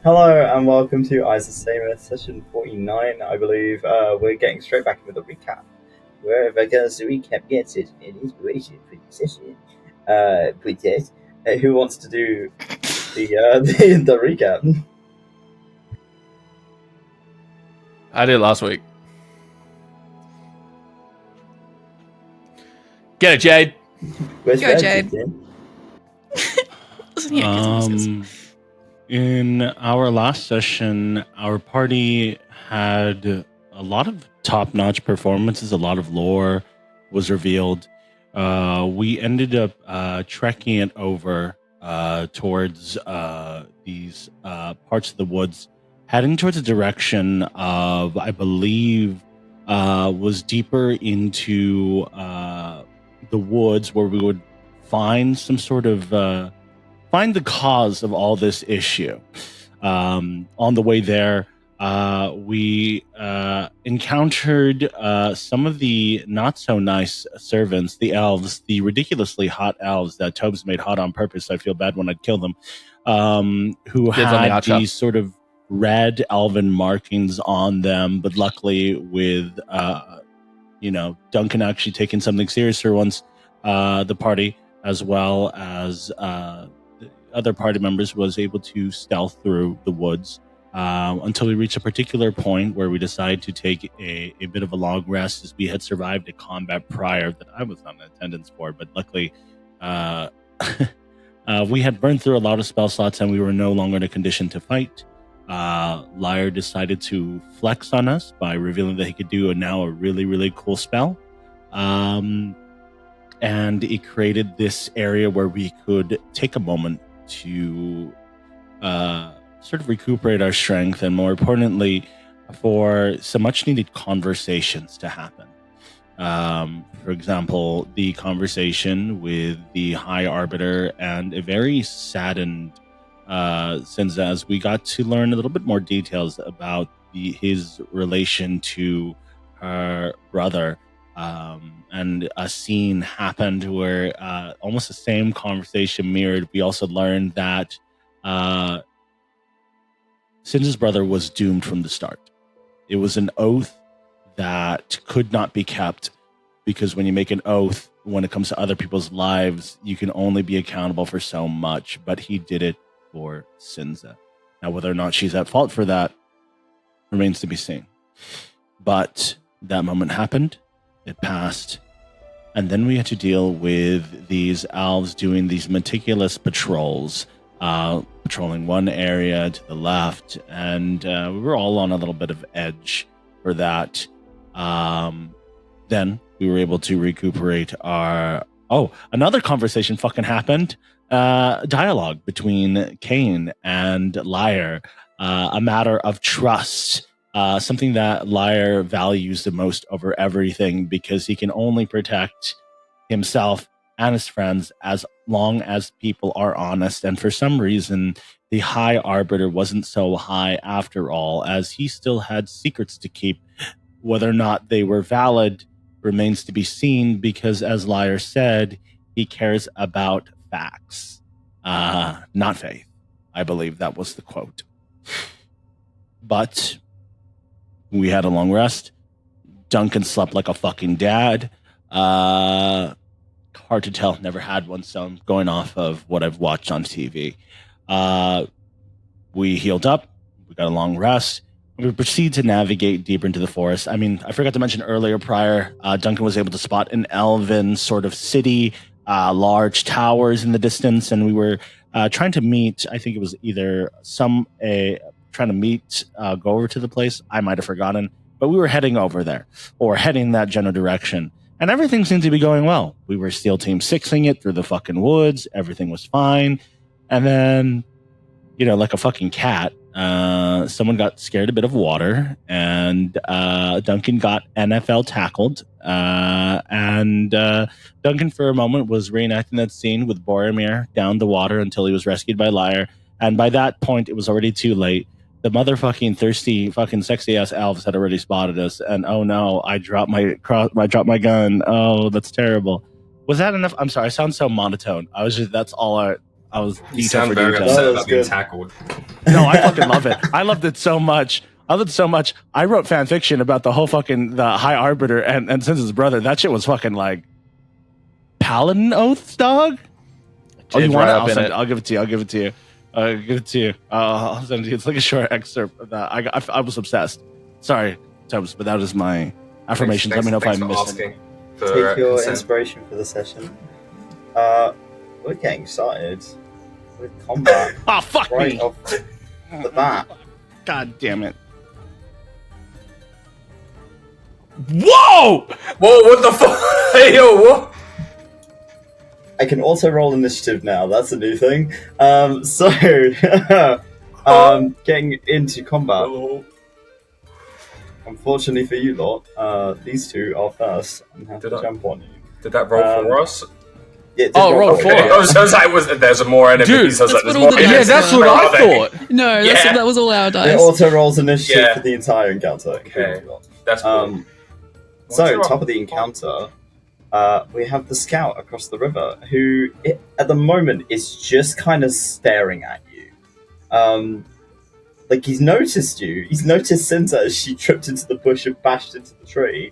Hello and welcome to Saemyth session 49, I believe. We're getting straight back into the recap. Wherever goes the recap gets it, an inspiration for the session. Princess, who wants to do the recap? I did last week. Get it, Jade. Where's Go, Jade. Listen here, in our last session, our party had a lot of top-notch performances. A lot of lore was revealed. We ended up trekking it over towards these parts of the woods, heading towards the direction of, I believe, was deeper into the woods, where we would find some sort of find the cause of all this issue. On the way there, we encountered some of the not so nice servants, the elves, the ridiculously hot elves that Tobes made hot on purpose. I feel bad when I'd kill them. Who had these sort of red elven markings on them, but luckily with Duncan actually taking something serious once, the party, as well as other party members, was able to stealth through the woods until we reached a particular point where we decided to take a bit of a long rest, as we had survived a combat prior that I was not in attendance for, but luckily we had burned through a lot of spell slots and we were no longer in a condition to fight. Lyre decided to flex on us by revealing that he could do a really, really cool spell. And it created this area where we could take a moment to sort of recuperate our strength, and more importantly, for some much needed conversations to happen. For example, the conversation with the High Arbiter and a very saddened Sinza, as we got to learn a little bit more details about his relation to her brother. And a scene happened where almost the same conversation mirrored. We also learned that Sinza's brother was doomed from the start. It was an oath that could not be kept, because when you make an oath, when it comes to other people's lives, you can only be accountable for so much, but he did it for Sinza. Now, whether or not she's at fault for that remains to be seen. But that moment happened. It passed. And then we had to deal with these elves doing these meticulous patrols, patrolling one area to the left, and we were all on a little bit of edge for that. Then we were able to recuperate our... Oh, another conversation fucking happened. Dialogue between Cain and Lyre, a matter of trust. Something that Lyre values the most over everything, because he can only protect himself and his friends as long as people are honest. And for some reason, the High Arbiter wasn't so high after all, as he still had secrets to keep. Whether or not they were valid remains to be seen, because, as Lyre said, he cares about facts, not faith. I believe that was the quote. But we had a long rest. Duncan slept like a fucking dad. Hard to tell. Never had one, so I'm going off of what I've watched on TV. We healed up. We got a long rest. We proceed to navigate deeper into the forest. I mean, I forgot to mention earlier prior, Duncan was able to spot an elven sort of city, large towers in the distance, and we were trying to meet, I think it was either trying to meet, go over to the place. I might have forgotten, but we were heading over there, or heading that general direction, and everything seemed to be going well. We were Steel Team 6ing it through the fucking woods. Everything was fine. And then, like a fucking cat, someone got scared a bit of water, and Duncan got NFL tackled. And Duncan, for a moment, was reenacting that scene with Boromir down the water until he was rescued by Lyre. And by that point, it was already too late. The motherfucking thirsty, fucking sexy ass elves had already spotted us, and oh no, I dropped my gun. Oh, that's terrible. Was that enough? I'm sorry, I sound so monotone. That's all You sound very That upset was about being good. tackled. No, I fucking love it. I loved it so much. I wrote fan fiction about the whole fucking the High Arbiter and Sinza's brother. That shit was fucking like paladin oaths, dog. Oh, you Jed's want right up it? in it. I'll give it to you. I'll give it to you. I'll send it to you. It's like a short excerpt of that. I was obsessed. Sorry, Tubbs, but that was my affirmations. Let me know if I missed it. Take your inspiration for the session. We're getting started with combat Oh, fuck right me. off the bat. God damn it. Whoa! Whoa, what the fuck? Hey, yo, what? I can also roll initiative now. That's a new thing. Getting into combat. Hello. Unfortunately for you lot, these two are first and have Did to I- jump on you. Did that roll for us? Yeah, it did Oh, roll for for you. us. I was like, there's more enemies. Dude, I was like, that's there's what more all the enemies. Yeah, dice that's were. what Where I are they? thought. No, Yeah. that was all our It dice. auto rolls initiative Yeah. for the entire encounter. Okay. That's cool. So, top of the encounter, we have the scout across the river, who at the moment is just kind of staring at you. Like he's noticed you. He's noticed Sinza as she tripped into the bush and bashed into the tree.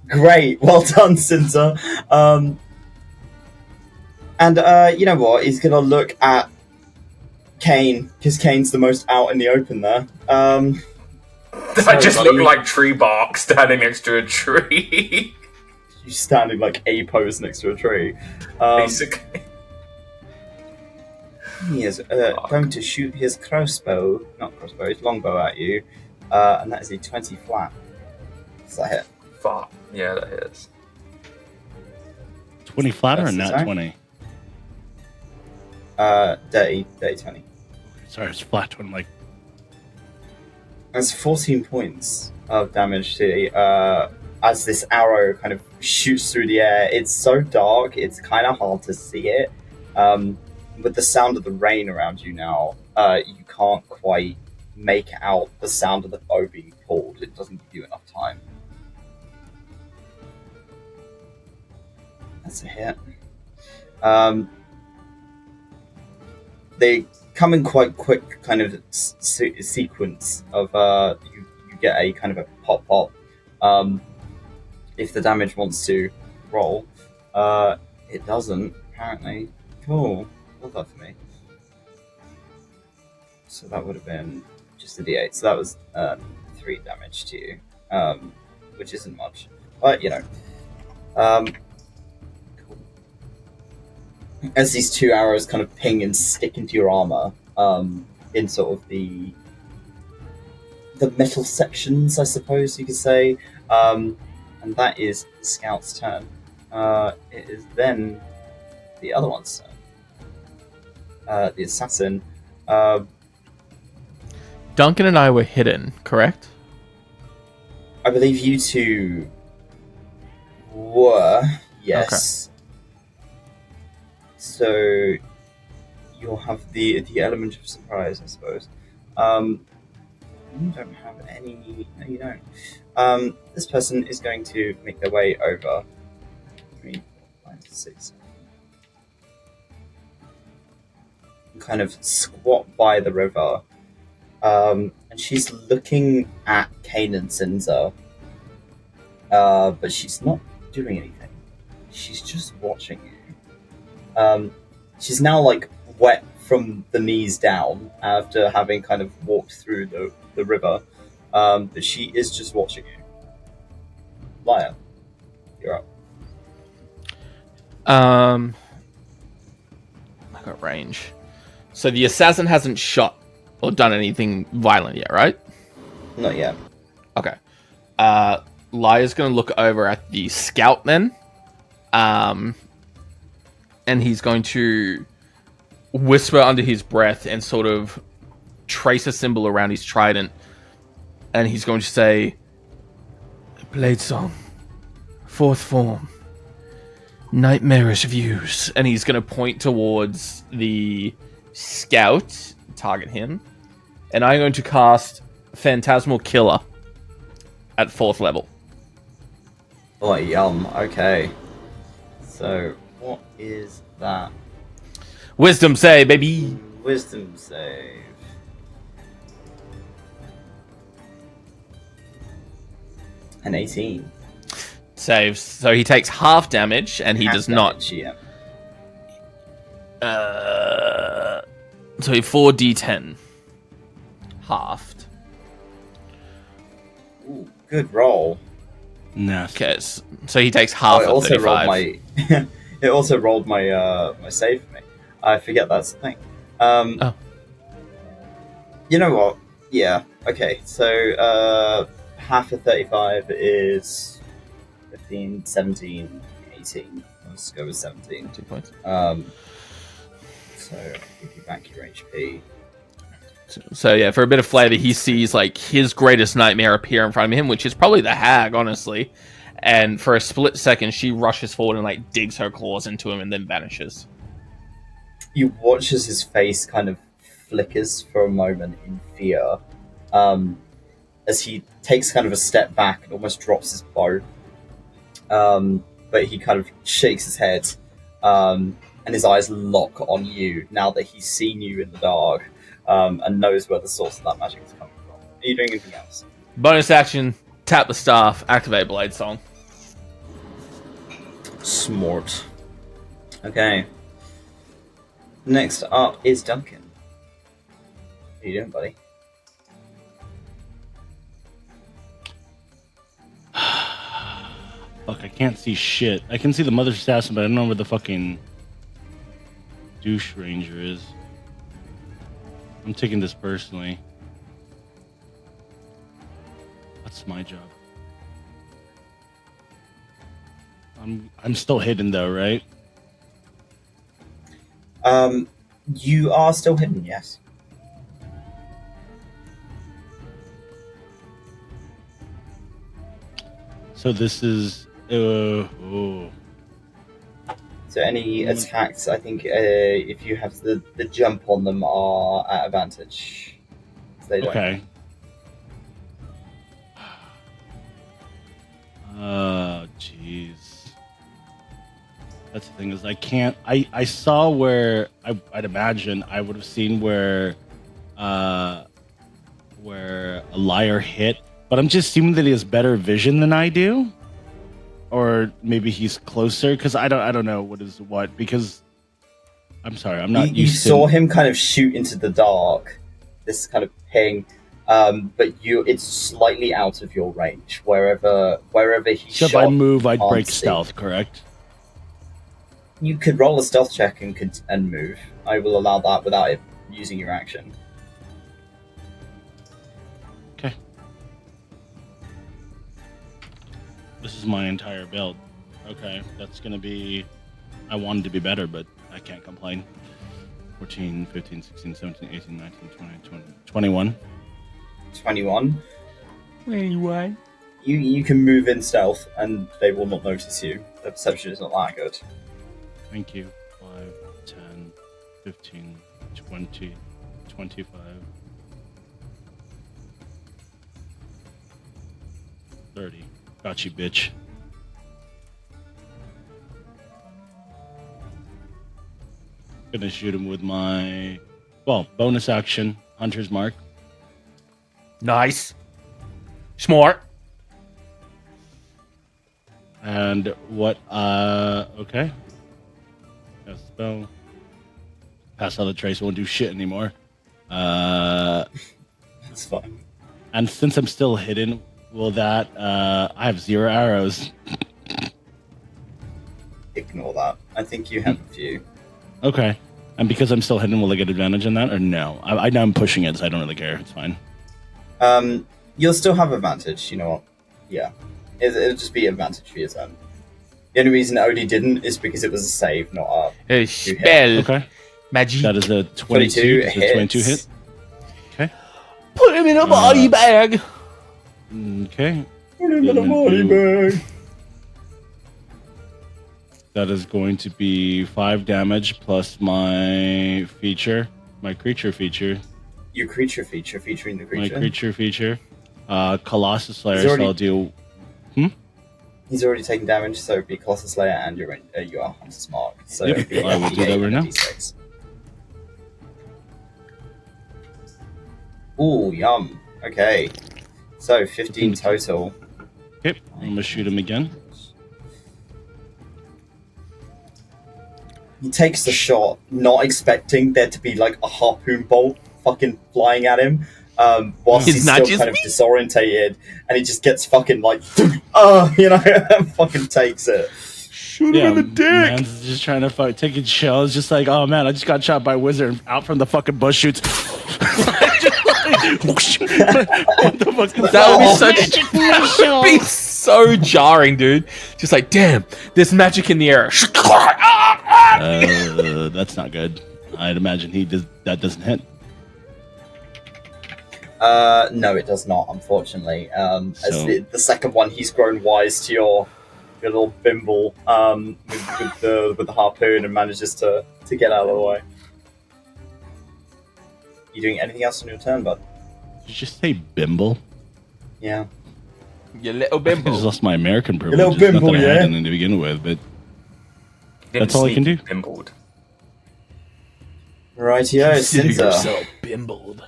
Great, well done, Sinza. And you know what? He's gonna look at Cain because Cain's the most out in the open there. I just buddy. look like tree bark standing next to a tree. You standing like a pose next to a tree. Basically. He is going to shoot his his longbow at you, and that is a 20 flat. Does that hit? Fuck. Yeah, that hits. 20 flat or That's not fine. 20? Dirty 20. Sorry, it's flat 20. Like, That's 14 points of damage to as this arrow kind of shoots through the air. It's so dark, it's kind of hard to see it. With the sound of the rain around you now, you can't quite make out the sound of the bow being pulled. It doesn't give you enough time. That's a hit. They come in quite quick kind of sequence of you get a kind of a pop. If the damage wants to roll, it doesn't apparently. Cool. Love that for me. So that would have been just a d8. So that was 3 damage to you, which isn't much, but you know. Cool. As these 2 arrows kind of ping and stick into your armor, in sort of the metal sections, I suppose you could say, and that is the scout's turn. It is then the other one's turn. The assassin. Duncan and I were hidden, correct? I believe you two were, yes. Okay. So you'll have the element of surprise, I suppose. You don't have any. No, you don't. This person is going to make their way over. 3, 4, 5, 6. Kind of squat by the river, and she's looking at Cain and Sinza, but she's not doing anything. She's just watching you. She's now like wet from the knees down after having kind of walked through the river, but she is just watching you. Lyre, you're up. I got range. So the assassin hasn't shot or done anything violent yet, right? Not yet. Okay. Lyre's going to look over at the scout then. And he's going to whisper under his breath and sort of trace a symbol around his trident. And he's going to say, Blade Song, 4th form, nightmarish views. And he's going to point towards the scout, target him. And I'm going to cast Phantasmal Killer at 4th level. Oh, yum. Okay. So, what is that? Wisdom save, baby. Wisdom save. An 18. Saves. So he takes half damage, and he Half does not. damage, yeah. So he 4d10. Halved. Ooh, good roll. Nasty. Okay, so he takes half it of also 35. rolled my. It also rolled my my save for me. I forget that's the thing. Oh. You know what? Yeah. Okay. So half of 35 is 15, 17, 18. Let's go with 17. 2 points. So give you back your HP. So yeah, for a bit of flavor, he sees like his greatest nightmare appear in front of him, which is probably the hag, honestly. And for a split second, she rushes forward and like digs her claws into him and then vanishes. You watch as his face kind of flickers for a moment in fear, as he takes kind of a step back and almost drops his bow. But he kind of shakes his head, and his eyes lock on you now that he's seen you in the dark, and knows where the source of that magic is coming from. Are you doing anything else? Bonus action, tap the staff, activate Blade Song. Smart. Okay. Next up is Duncan. How you doing, buddy? Fuck, I can't see shit. I can see the Mother's Assassin, but I don't know where the fucking douche ranger is. I'm taking this personally. That's my job. I'm still hidden though, right? You are still hidden, yes. So this is oh. So any attacks, I think, if you have the jump on them, are at advantage. So they don't. Okay. Oh, jeez. That's the thing is I can't. I saw where I'd imagine I would have seen where a Lyre hit, but I'm just assuming that he has better vision than I do, or maybe he's closer because I don't know what is what because I'm sorry I'm not You used saw to. him kind of shoot into the dark, this kind of ping, but it's slightly out of your range. Wherever he So shot, if I move, I'd can't break see. stealth, correct? You could roll a stealth check and move. I will allow that without it using your action. Okay. This is my entire build. Okay, that's gonna be. I wanted to be better, but I can't complain. 14, 15, 16, 17, 18, 19, 20, 21. 21. 21. You can move in stealth, and they will not notice you. Their perception is not that good. Thank you. 5, 10, 15, 20, 25, 30. Got you, bitch. Gonna shoot him with my, bonus action, Hunter's Mark. Nice. Smart. And what, okay. Cast spell. Pass out the trace, won't do shit anymore. That's fine. And since I'm still hidden, will that, I have 0 arrows. Ignore that. I think you have a few. Okay. And because I'm still hidden, will I get advantage on that, or no? I know I'm pushing it, so I don't really care. It's fine. You'll still have advantage. You know what? Yeah, it'll just be advantage for your turn. The only reason Odie didn't is because it was a save, not A spell. Okay. Magic. That is a 22. 22 Is a 22 hits. hit? Okay. Put him in a body bag. Okay. Put him in a body bag. That is going to be 5 damage plus my creature feature. Your creature feature featuring the creature. My creature feature. Colossus Slayer, He's already- so I'll do. He's already taken damage, so it'd be Colossus Slayer and your Hunter's Mark. So Yep, it'd be I will do that 8 right and a now. D6. Ooh, yum. Okay. So 15 total. Okay, I'm gonna shoot him again. He takes the shot, not expecting there to be like a harpoon bolt fucking flying at him. Whilst His he's still nudges kind of me? disorientated, and he just gets fucking like, fucking takes it. Shoot him in the dick. Man's just trying to taking shells, just like, oh man, I just got shot by a wizard out from the fucking bush shoots. What the fuck is That would be so jarring, dude. Just like, damn, there's magic in the air. That's not good. I'd imagine that doesn't hit. No, it does not, unfortunately. As the second one, he's grown wise to your little bimble with the harpoon and manages to get out of the way. You doing anything else on your turn, bud? Did you just say bimble? Yeah. You little I bimbo. just lost my American privilege. little bimble, Nothing I yeah. had to begin with, but that's all I can do. Bimbled. Rightio, Sinza. so bimbled.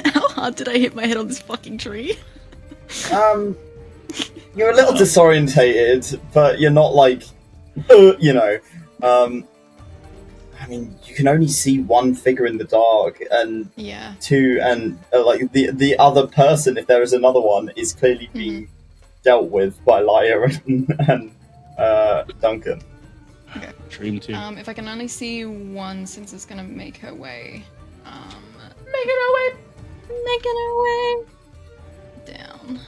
How hard did I hit my head on this fucking tree? You're a little disorientated, but you're not like, I mean, you can only see one figure in the dark, and Yeah. two, and like the other person, if there is another one, is clearly being dealt with by Lyre and Duncan. Okay. Dream 2. If I can only see one, since it's gonna make her way. Making her way down.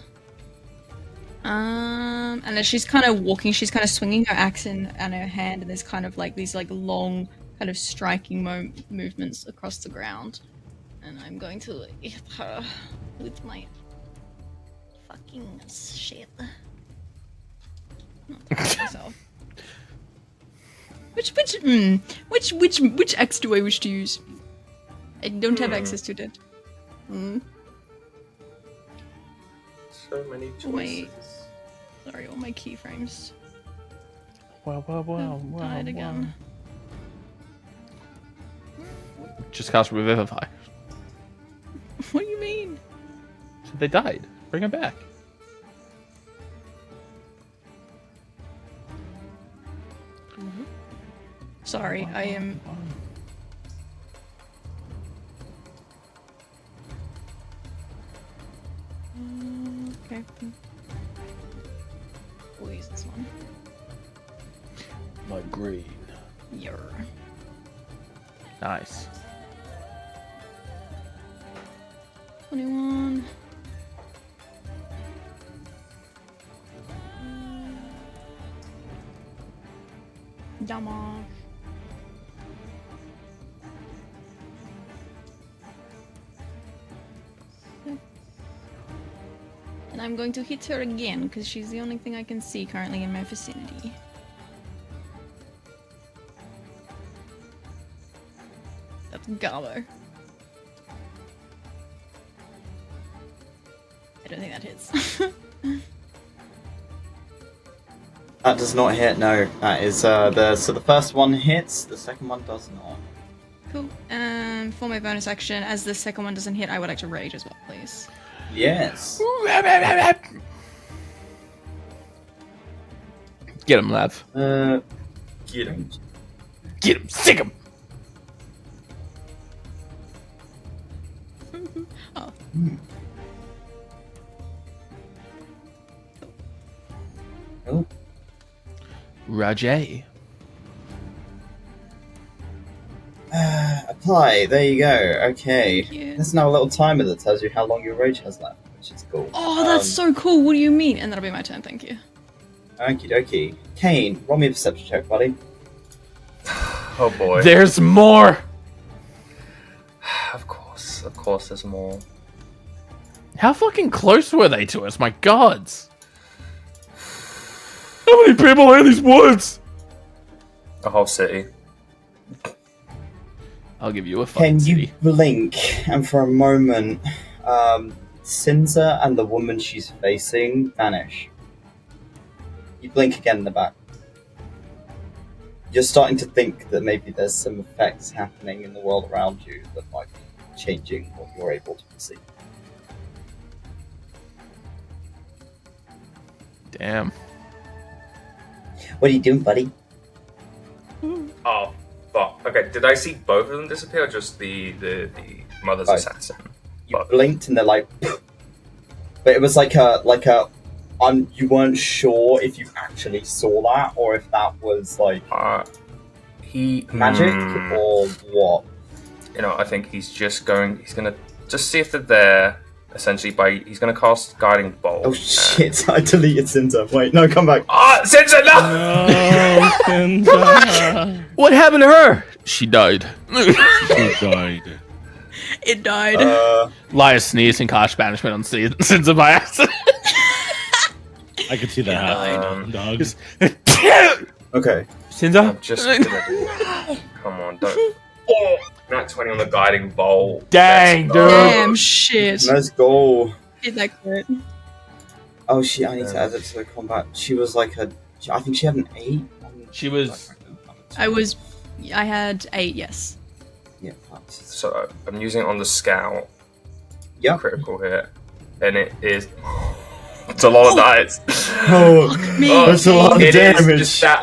And as she's kind of walking, she's kind of swinging her axe in her hand, and there's kind of like these like long, kind of striking movements across the ground. And I'm going to hit her with my fucking shit. Not myself. Which axe do I wish to use? I don't have access to that. So many choices. Wait. Sorry, all my keyframes Wow, died again. Just cast Revivify. What do you mean? So they died. Bring them back. Sorry, I am. Okay. We'll use this one. My green. Yer. Nice. 21. Damage. And I'm going to hit her again because she's the only thing I can see currently in my vicinity. That's Garbo. I don't think that hits. That does not hit. No, that is the first one hits. The second one does not. Cool. And for my bonus action, as the second one doesn't hit, I would like to rage as well, please. Yes. Get him, lads. Get him. Get him. Sick him. Oh. Oh. Rajay. Apply. There you go. Okay. Thank you. There's now a little timer that tells you how long your rage has left, which is cool. Oh, that's so cool. What do you mean? And that'll be my turn. Thank you. Okie dokie. Cain, roll me a perception check, buddy. Oh boy. There's more. Of course there's more. How fucking close were they to us? My gods. How many people are in these woods? A whole city. I'll give you a fucking Can you city. blink, and for a moment, Sinza and the woman she's facing vanish. You blink again in the back. you're starting to think that maybe there's some effects happening in the world around you that might be changing what you're able to perceive. Damn. What are you doing, buddy? Oh, fuck. Okay, did I see both of them disappear, or just the mother's Both. assassin? You Both. blinked and they're like, but it was like a you weren't sure if you actually saw that or if that was like magic or what. You know, I think he's gonna just see if they're there. Essentially, he's gonna cast Guiding Bolt. Oh shit! I deleted Sinza. Wait, no, come back. Ah, Sinza, no! No, Sinza. What happened to her? She died. She died. It died. Lyre sneezed and cast banishment on Sinza by accident. I could see that happening, dog. Okay. Sinza? I'm just gonna do it. Come on, don't. Oh, nat 20 on the Guiding Bolt. Dang, Let's go. dude. Damn shit. Let's go. Did that crit? Oh shit! I need to add it to the combat. She was like I think she had an 8. She was. I had 8, yes. Yeah. So I'm using it on the scout. Yep. Critical hit, and it is. It's a lot of dice. Oh, Me. that's a lot of It is damage. just that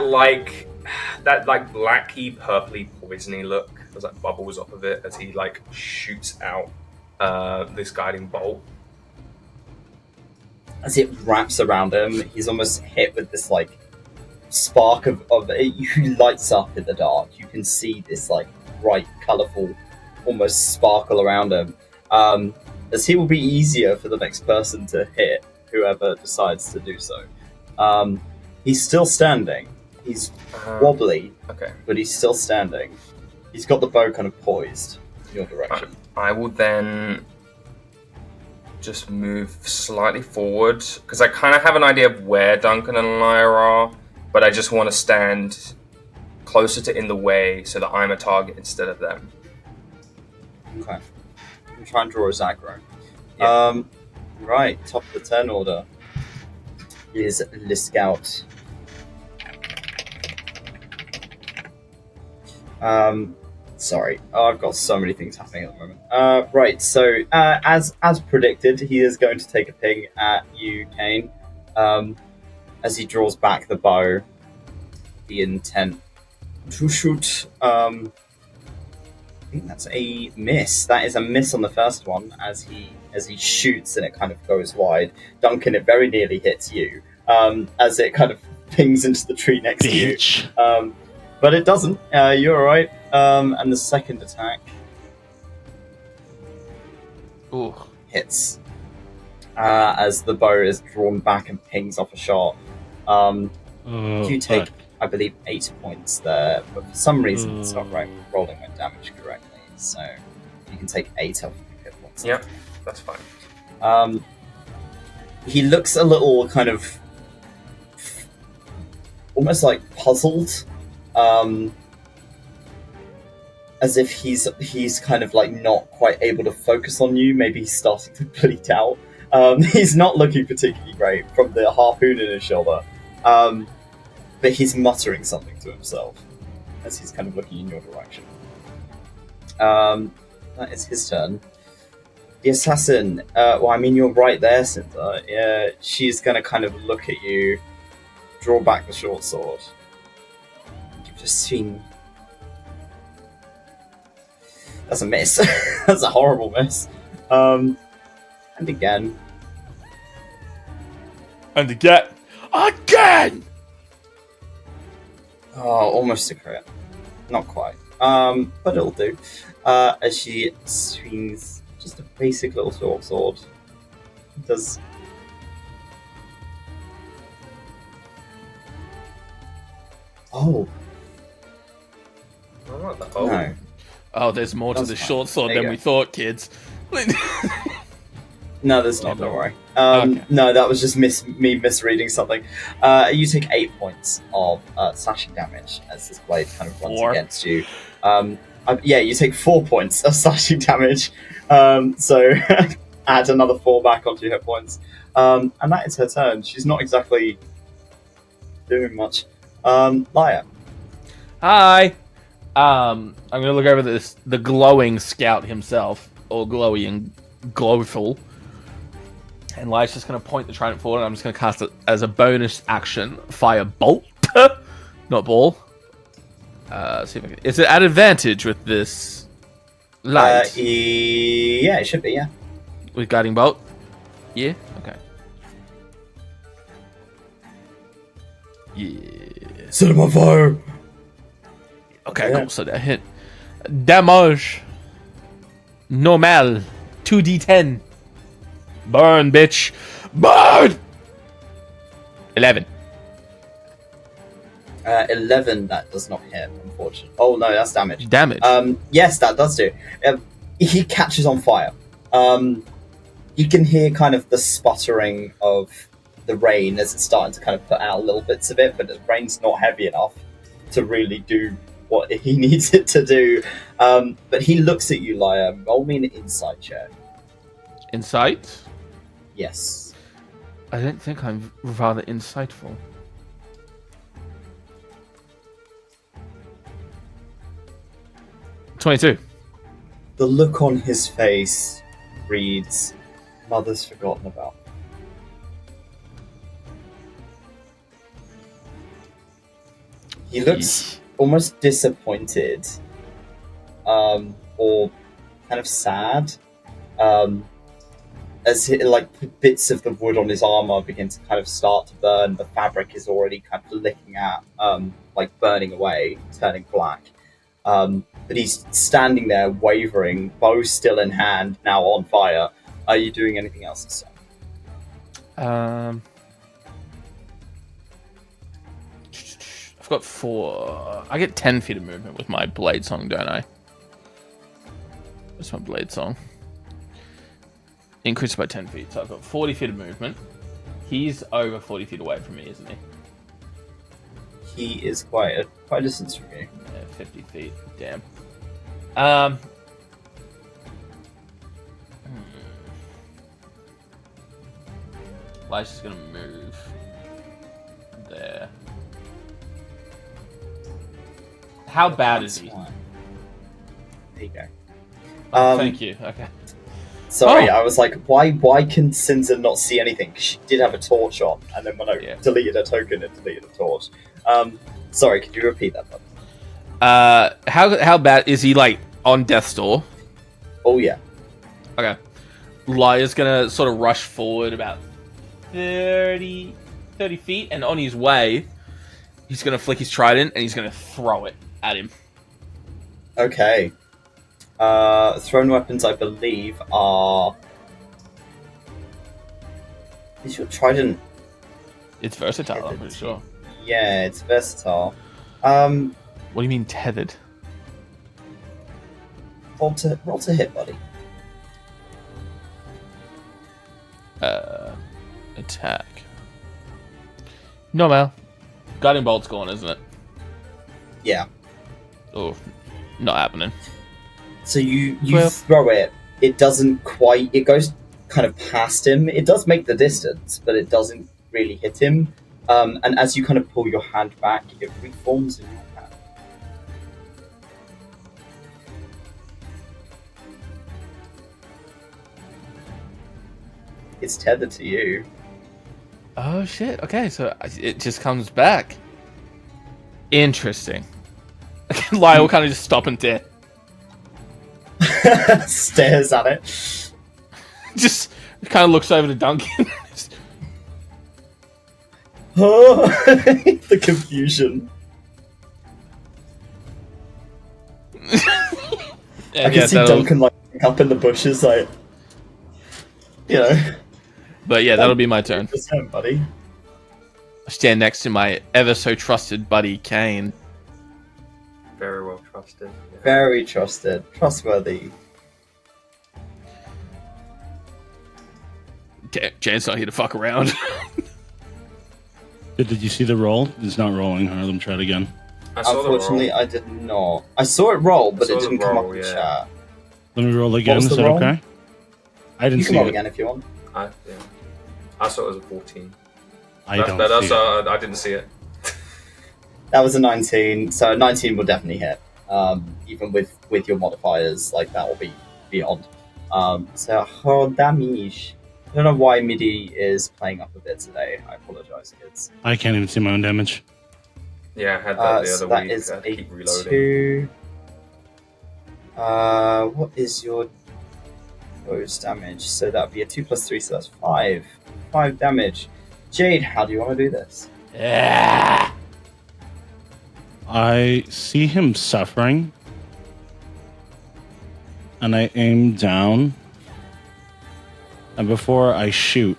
blacky, purpley, poisony look. There's like bubbles off of it as he like shoots out this Guiding Bolt. As it wraps around him, he's almost hit with this like spark of he lights up in the dark. You can see this like bright, colourful, almost sparkle around him. As he will be easier for the next person to hit, whoever decides to do so. He's still standing. He's wobbly, Okay. but he's still standing. He's got the bow kind of poised in your direction. I will then just move slightly forward because I kind of have an idea of where Duncan and Lyre are, but I just want to stand closer to in the way so that I'm a target instead of them. Okay. I'm trying to draw his aggro. Yeah. Right, top of the turn order is the scout. Sorry. Oh, I've got so many things happening at the moment. Right, so as predicted, he is going to take a ping at you, Cain. As he draws back the bow, the intent to shoot. I think that's a miss. That is a miss on the first one as he shoots and it kind of goes wide. Duncan, it very nearly hits you as it kind of pings into the tree next to you. But it doesn't. You're alright. And the second attack hits as the bow is drawn back and pings off a shot. You take, I believe, 8 points there, but for some reason it's not rolling my damage correctly. So you can take 8 off your hit points. Yep, that's fine. He looks a little kind of almost like puzzled. As if he's kind of like not quite able to focus on you. Maybe he's starting to bleed out. He's not looking particularly great from the harpoon in his shoulder. But he's muttering something to himself as he's kind of looking in your direction. That is his turn. The assassin, well, I mean, you're right there, Sinza. She's going to kind of look at you, draw back the short sword. Give it a swing. That's a miss. That's a horrible miss. And again. And again. Again! Oh, almost a crit. Not quite. But it'll do. As she swings just a basic little short sword. Does... Oh. No. Oh, there's more to That's the fine. short sword There you than go. we thought, kids. No, there's not, don't worry. Okay. No, that was just me misreading something. You take 8 points of slashing damage as this blade kind of runs 4. against you. Yeah, you take 4 points of slashing damage. So add another 4 back onto your hit points. And that is her turn. She's not exactly doing much. Lyre. Hi. I'm gonna look over the glowing scout himself, or glowy and glowful. And Lyre's just gonna point the trident forward, and I'm just gonna cast it as a bonus action. Fire bolt, not ball. See if I can. Is it at advantage with this light? Yeah, it should be. Yeah. With guiding bolt. Yeah. Okay. Yeah. Set him on fire. Okay, cool. So that hit. Damage. Normal. 2d10. Burn, bitch. Burn! 11. 11, that does not hit, unfortunately. Oh, no, that's damage. Damage. Yes, that does do. He catches on fire. You can hear kind of the sputtering of the rain as it's starting to kind of put out little bits of it, but the rain's not heavy enough to really do what he needs it to do. But he looks at you, Lyre. Roll me an insight check. Insight? Yes. I don't think I'm rather insightful. 22. The look on his face reads, "Mother's forgotten about." He looks almost disappointed, or kind of sad, as bits of the wood on his armor begin to kind of start to burn. The fabric is already kind of licking at, burning away, turning black. But he's standing there, wavering, bow still in hand, now on fire. Are you doing anything else this time? I've got 4. I get 10 feet of movement with my blade song, don't I? What's my blade song? Increased by 10 feet, so I've got 40 feet of movement. He's over 40 feet away from me, isn't he? He is quite a distance from you. Yeah, 50 feet. Damn. Lyre's just gonna move there. How bad is he? There you go. Thank you. Okay. Sorry, I was like, why can Sinza not see anything? Because she did have a torch on, and then when I deleted a token, it deleted a torch. Sorry, could you repeat that, bud? How bad is he, on death's door? Oh, yeah. Okay. Lyre's gonna sort of rush forward about 30 feet, and on his way, he's gonna flick his trident, and he's gonna throw it at him. Okay. Thrown weapons, I believe, are... Is your trident... It's versatile, I'm pretty sure. Yeah, it's versatile. What do you mean tethered? Roll to hit, buddy. Attack. No, Mal. Guiding bolt's gone, isn't it? Yeah. Oh, not happening. So you throw it. It doesn't quite... It goes kind of past him. It does make the distance, but it doesn't really hit him. And as you kind of pull your hand back, it reforms in your hand. It's tethered to you. Oh, shit. Okay, so it just comes back. Interesting. Lyre will kind of just stop and stare. Stares at it. Just kind of looks over to Duncan. Oh, the confusion. I can see Duncan up in the bushes, But yeah, that'll be my turn. Buddy. I stand next to my ever so trusted buddy Cain. Very well trusted. Yeah. Very trusted. Trustworthy. Jane's not here to fuck around. Did you see the roll? It's not rolling. Let them try it again. Unfortunately, I did not. I saw it roll, but it didn't come up in chat. Let me roll again. Is that okay? I didn't see it. You can roll again if you want. I saw it was a 14. I didn't see it. I didn't see it. That was a 19, so a 19 will definitely hit. Even with your modifiers, like that will be beyond. So hard damage. I don't know why MIDI is playing up a bit today. I apologize, kids. I can't even see my own damage. Yeah, I had that the So other that week. is I had to a keep reloading. 2. What is your close damage? So that'd be a 2 plus 3, so that's 5. 5 damage. Jade, how do you want to do this? Yeah. I see him suffering, and I aim down, and before I shoot,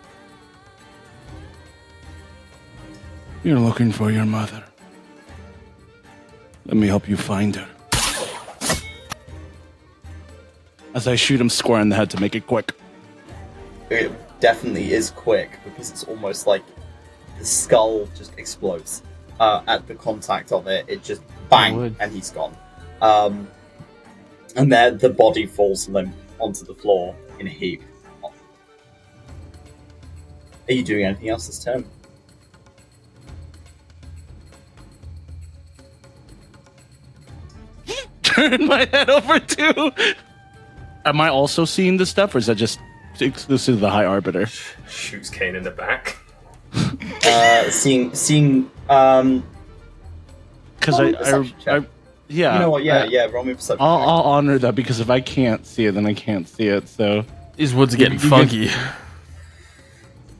you're looking for your mother. Let me help you find her. As I shoot him square in the head to make it quick. It definitely is quick because it's almost like the skull just explodes at the contact of it. It just bang, and he's gone. And then the body falls limp onto the floor in a heap. Are you doing anything else this turn? Turn my head over too. Am I also seeing this stuff, or is that just exclusive to the High Arbiter? Shoots Cain in the back. Seeing Because I yeah. You know what? Roll me perception. I'll honor that, because if I can't see it, then I can't see it. So These woods are getting You funky.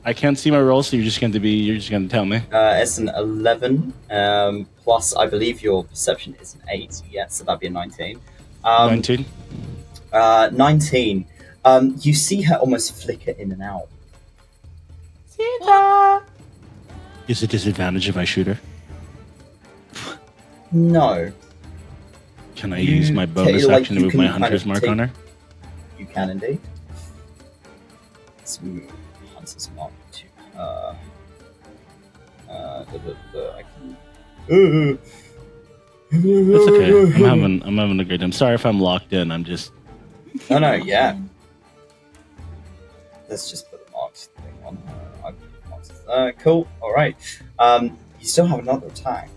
I can't see my roll, so you're just going to tell me. It's an 11. Plus, I believe your perception is an 8. Yes, so that'd be a 19. 19. 19. You see her almost flicker in and out. Is it disadvantage if I shoot her? No. Can I use my bonus action to move my hunter's mark on her? You can indeed. Let's move hunter's mark to her. I can. It's okay. I'm having a great time. Sorry if I'm locked in. I'm just. No, yeah. Let's just put the marks thing on her. I put the marks. Cool. All right. You still have another attack.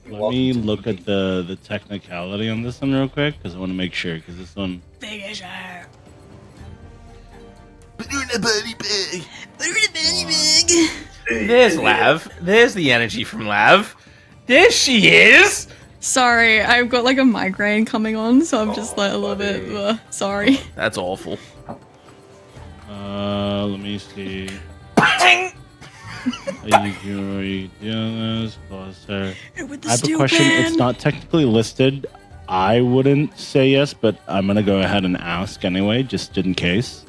Let me look at the technicality on this one real quick, because I want to make sure, because this one... Finish her. There's Lav. There's the energy from Lav. There she is. Sorry, I've got like a migraine coming on, so I'm just like a little buddy. bit sorry. That's awful. Let me see. With I have a question. It's not technically listed. I wouldn't say yes, but I'm gonna go ahead and ask anyway, just in case.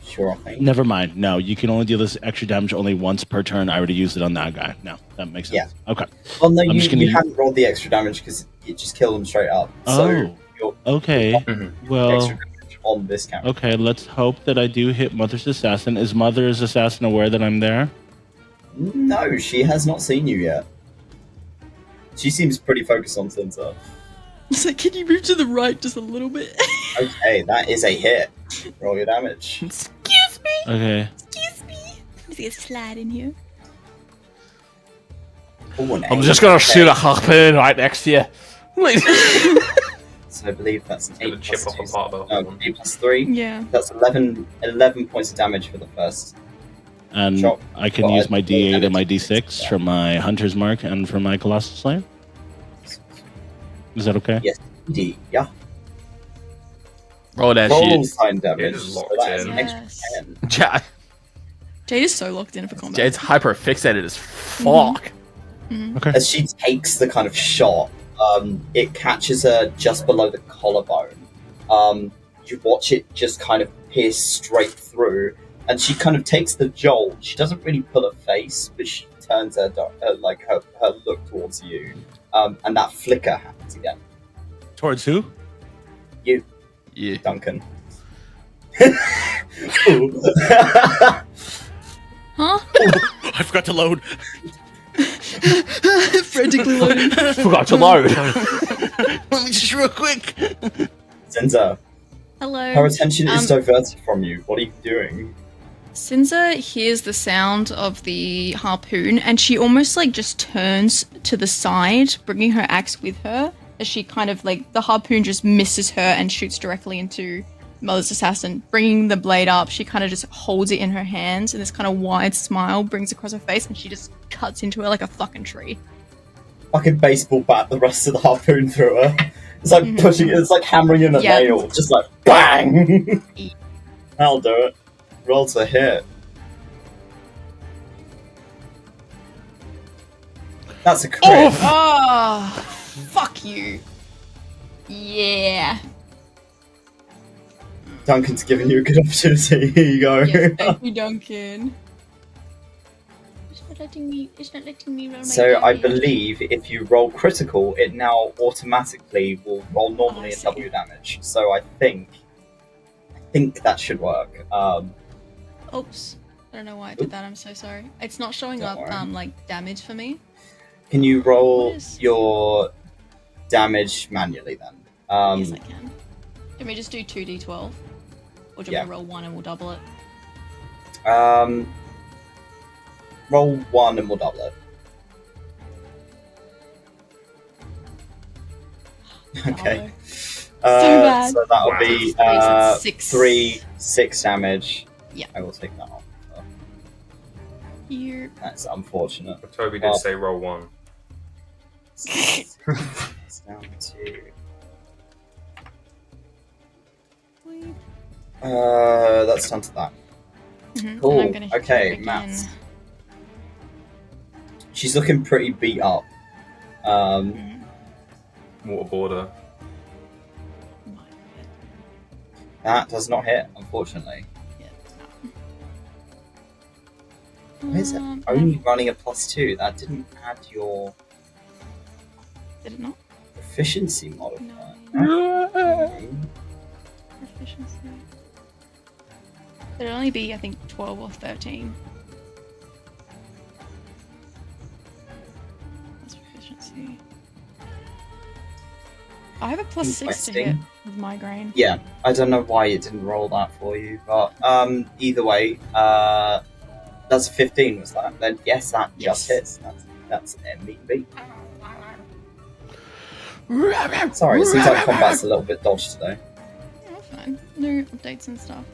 Sure thing. Never mind. No, you can only deal this extra damage only once per turn. I already used it on that guy. No, that makes sense. Yeah. Okay. Well, no, I'm you just gonna haven't rolled the extra damage because you just killed him straight up. So you're Okay. Well. extra damage on this count. Okay. Let's hope that I do hit Mother's Assassin. Is Mother's Assassin aware that I'm there? No, she has not seen you yet. She seems pretty focused on Sinza. It's like, can you move to the right just a little bit? Okay, that is a hit. Roll your damage. Excuse me. Okay. Excuse me. Let's get a slide in here. Oh, an I'm 8. just gonna Okay. shoot a harpoon right next to you. So I believe that's an 8 Gonna chip plus off a 2. part of her No, horn. 8 plus 3. Yeah. That's 11 points of damage for the first. And Sure. I can Well, use my I- D8 and my damage. D6 from my Hunter's Mark and from my Colossal Slayer. Is that okay? Yes, indeed. Yeah. Roll that Roll shit. sign damage. It is So locked that is in. an extra Yes. 10. Jade is so locked in for combat. Jade's hyper fixated as fuck. Okay. As she takes the kind of shot, it catches her just below the collarbone. You watch it just kind of pierce straight through, and she kind of takes the jolt. She doesn't really pull her face, but she turns her her look towards you, and that flicker happens again. Towards who? You, Yeah. Duncan. Huh? I forgot to load. Frantically loading. Forgot to load. Let me just real quick. Sinza, Hello. her attention is Um, diverted from you. What are you doing? Sinza hears the sound of the harpoon, and she almost like just turns to the side, bringing her axe with her, as she kind of like the harpoon just misses her and shoots directly into Mother's assassin. Bringing the blade up, she kind of just holds it in her hands, and this kind of wide smile brings across her face, and she just cuts into her like a fucking tree. Fucking baseball bat the rest of the harpoon through her. It's like pushing it, it's like hammering in a nail, just like bang! That'll do it. Roll to hit. That's a crit. Oh, fuck you. Yeah. Duncan's giving you a good opportunity. Here you go. Yes, thank you, Duncan. It's not letting me roll my So I damage. believe if you roll critical, it now automatically will roll normally and double your damage. So I think that should work. Oops. I don't know why I did that, I'm so sorry. It's not showing Don't up worry. like damage for me. Can you roll What is- your damage manually then? Yes, I can. Can we just do 2d12? Or do you want to roll 1 and we'll double it? Roll 1 and we'll double it. Okay. bad. So that'll Wow. be That's 6 damage. Yeah. I will take that off. Here. That's unfortunate. But Toby did say roll 1. It's down to. That's down to that. Mhm, Cool. and I'm gonna hit Okay, her again. maths. She's looking pretty beat up. Mhm. Waterboarder. That does not hit, unfortunately. Yeah, Why is it only running a +2? That didn't add your Did it not? efficiency modifier. No. Okay. Proficiency. It'd only be, I think, 12 or 13. That's proficiency. I have a +6 to hit Interesting. with migraine. Yeah, I don't know why it didn't roll that for you, but either way, that's a 15, was that? Then yes, that just Yes. hits. That's MVP. Sorry, it seems like combat's a little bit dodged today. Oh, fine. No updates and stuff.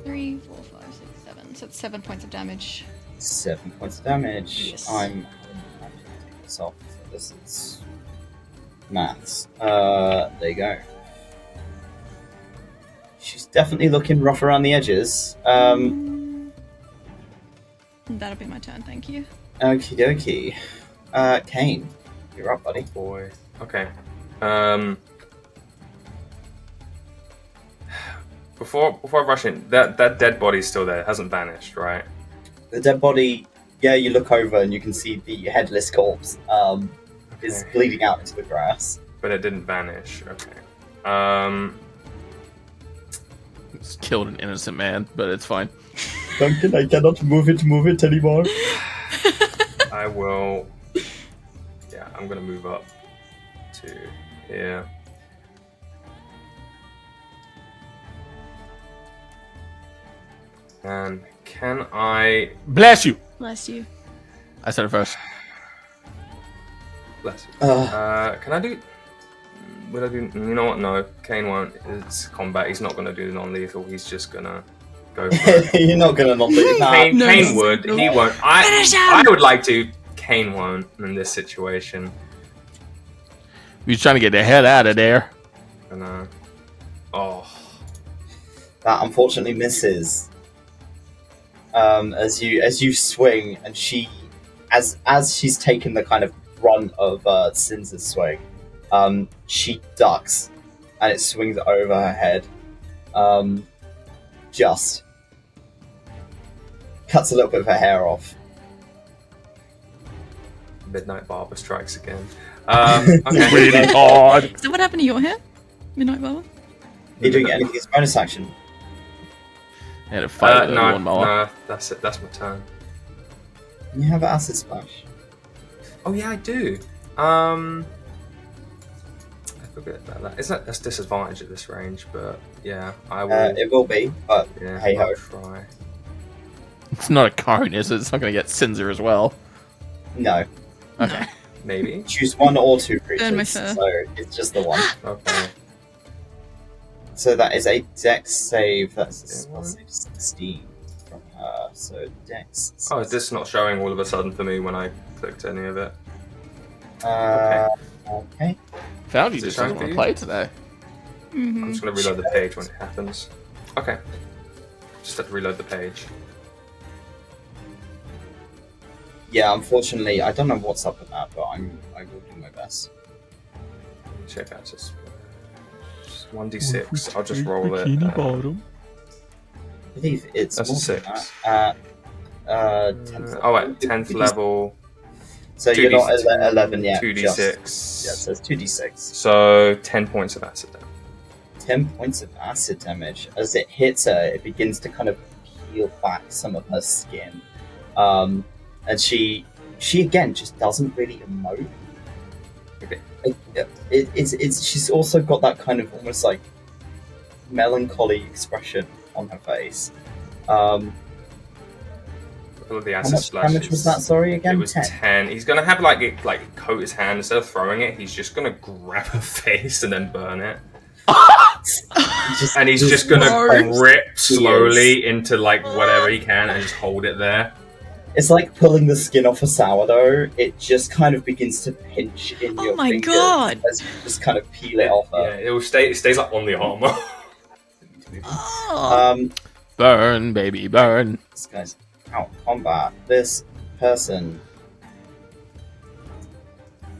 3, 4, 5, 6, 7. So it's 7 points of damage. 7 points of damage. Yes. I'm take this off. So this is maths. There you go. She's definitely looking rough around the edges. That'll be my turn, thank you. Okie dokie. Cain, you're up, buddy. Boy. Okay. Before I rush in, that dead body's still there. It hasn't vanished, right? The dead body, yeah, you look over and you can see the headless corpse is Okay. bleeding out into the grass. But it didn't vanish. Okay. Just killed an innocent man, but it's fine. Duncan, I cannot move it anymore. I will. Yeah, I'm gonna move up to here. And can I? Bless you. Bless you. I said it first. Bless you. Ugh. Can I do? Would I do? You know what? No, Cain won't. It's combat. He's not gonna do non-lethal. He's just gonna go for it. You're not gonna not leave that. Cain, No, Cain no. would. He won't. Finish him! I would like to. Cain won't in this situation. He's trying to get the hell out of there. And oh, That unfortunately misses. As you swing, and she, as she's taken the kind of brunt of Sinza's swing, she ducks, and it swings over her head. Just cuts a little bit of her hair off. Midnight Barber strikes again. Okay. Really hard. So what happened to your hair? Midnight Barber? Are you doing anything as bonus action? And a fight with a No, lawnmower. no, that's it. That's my turn. You have acid splash. Oh yeah, I do. I forget about that. That's disadvantage at this range, but yeah, I will. It will be, but Yeah, hey ho. I'll try. It's not a cone, is it? It's not going to get Sinza as well. No. Okay. Maybe. Choose one or two Burn my creatures. fur. So it's just the one. Okay. So that is a Dex save. That's a Yeah. spell save 16 from her. So Dex. Oh, is this not showing all of a sudden for me when I clicked any of it? Okay. Found you Is it just showing doesn't for want to you? play today. I'm just going to reload the page when it happens. Okay. Just have to reload the page. Yeah, unfortunately, I don't know what's up with that, but I will do my best. Check out just 1d6. I'll just roll it. I believe it's That's a more 6. than that. 10th Oh, at 10th level. So you're not at 11 yet. 2d6. Yeah, it says 2d6. So 10 points of acid damage. 10 points of acid damage. As it hits her, it begins to kind of peel back some of her skin. And she again just doesn't really emote. Okay. She's also got that kind of almost like melancholy expression on her face. The acid How much was that? Sorry, again. It was 10. He's gonna have like coat his hand instead of throwing it. He's just gonna grab her face and then burn it. And he's just gonna grip slowly into like whatever he can and just hold it there. It's like pulling the skin off a sourdough. It just kind of begins to pinch in your my fingers God. as you just kind of peel it off her. Yeah, it stays like on the armor. Oh. Burn, baby, burn. This guy's out of combat. This person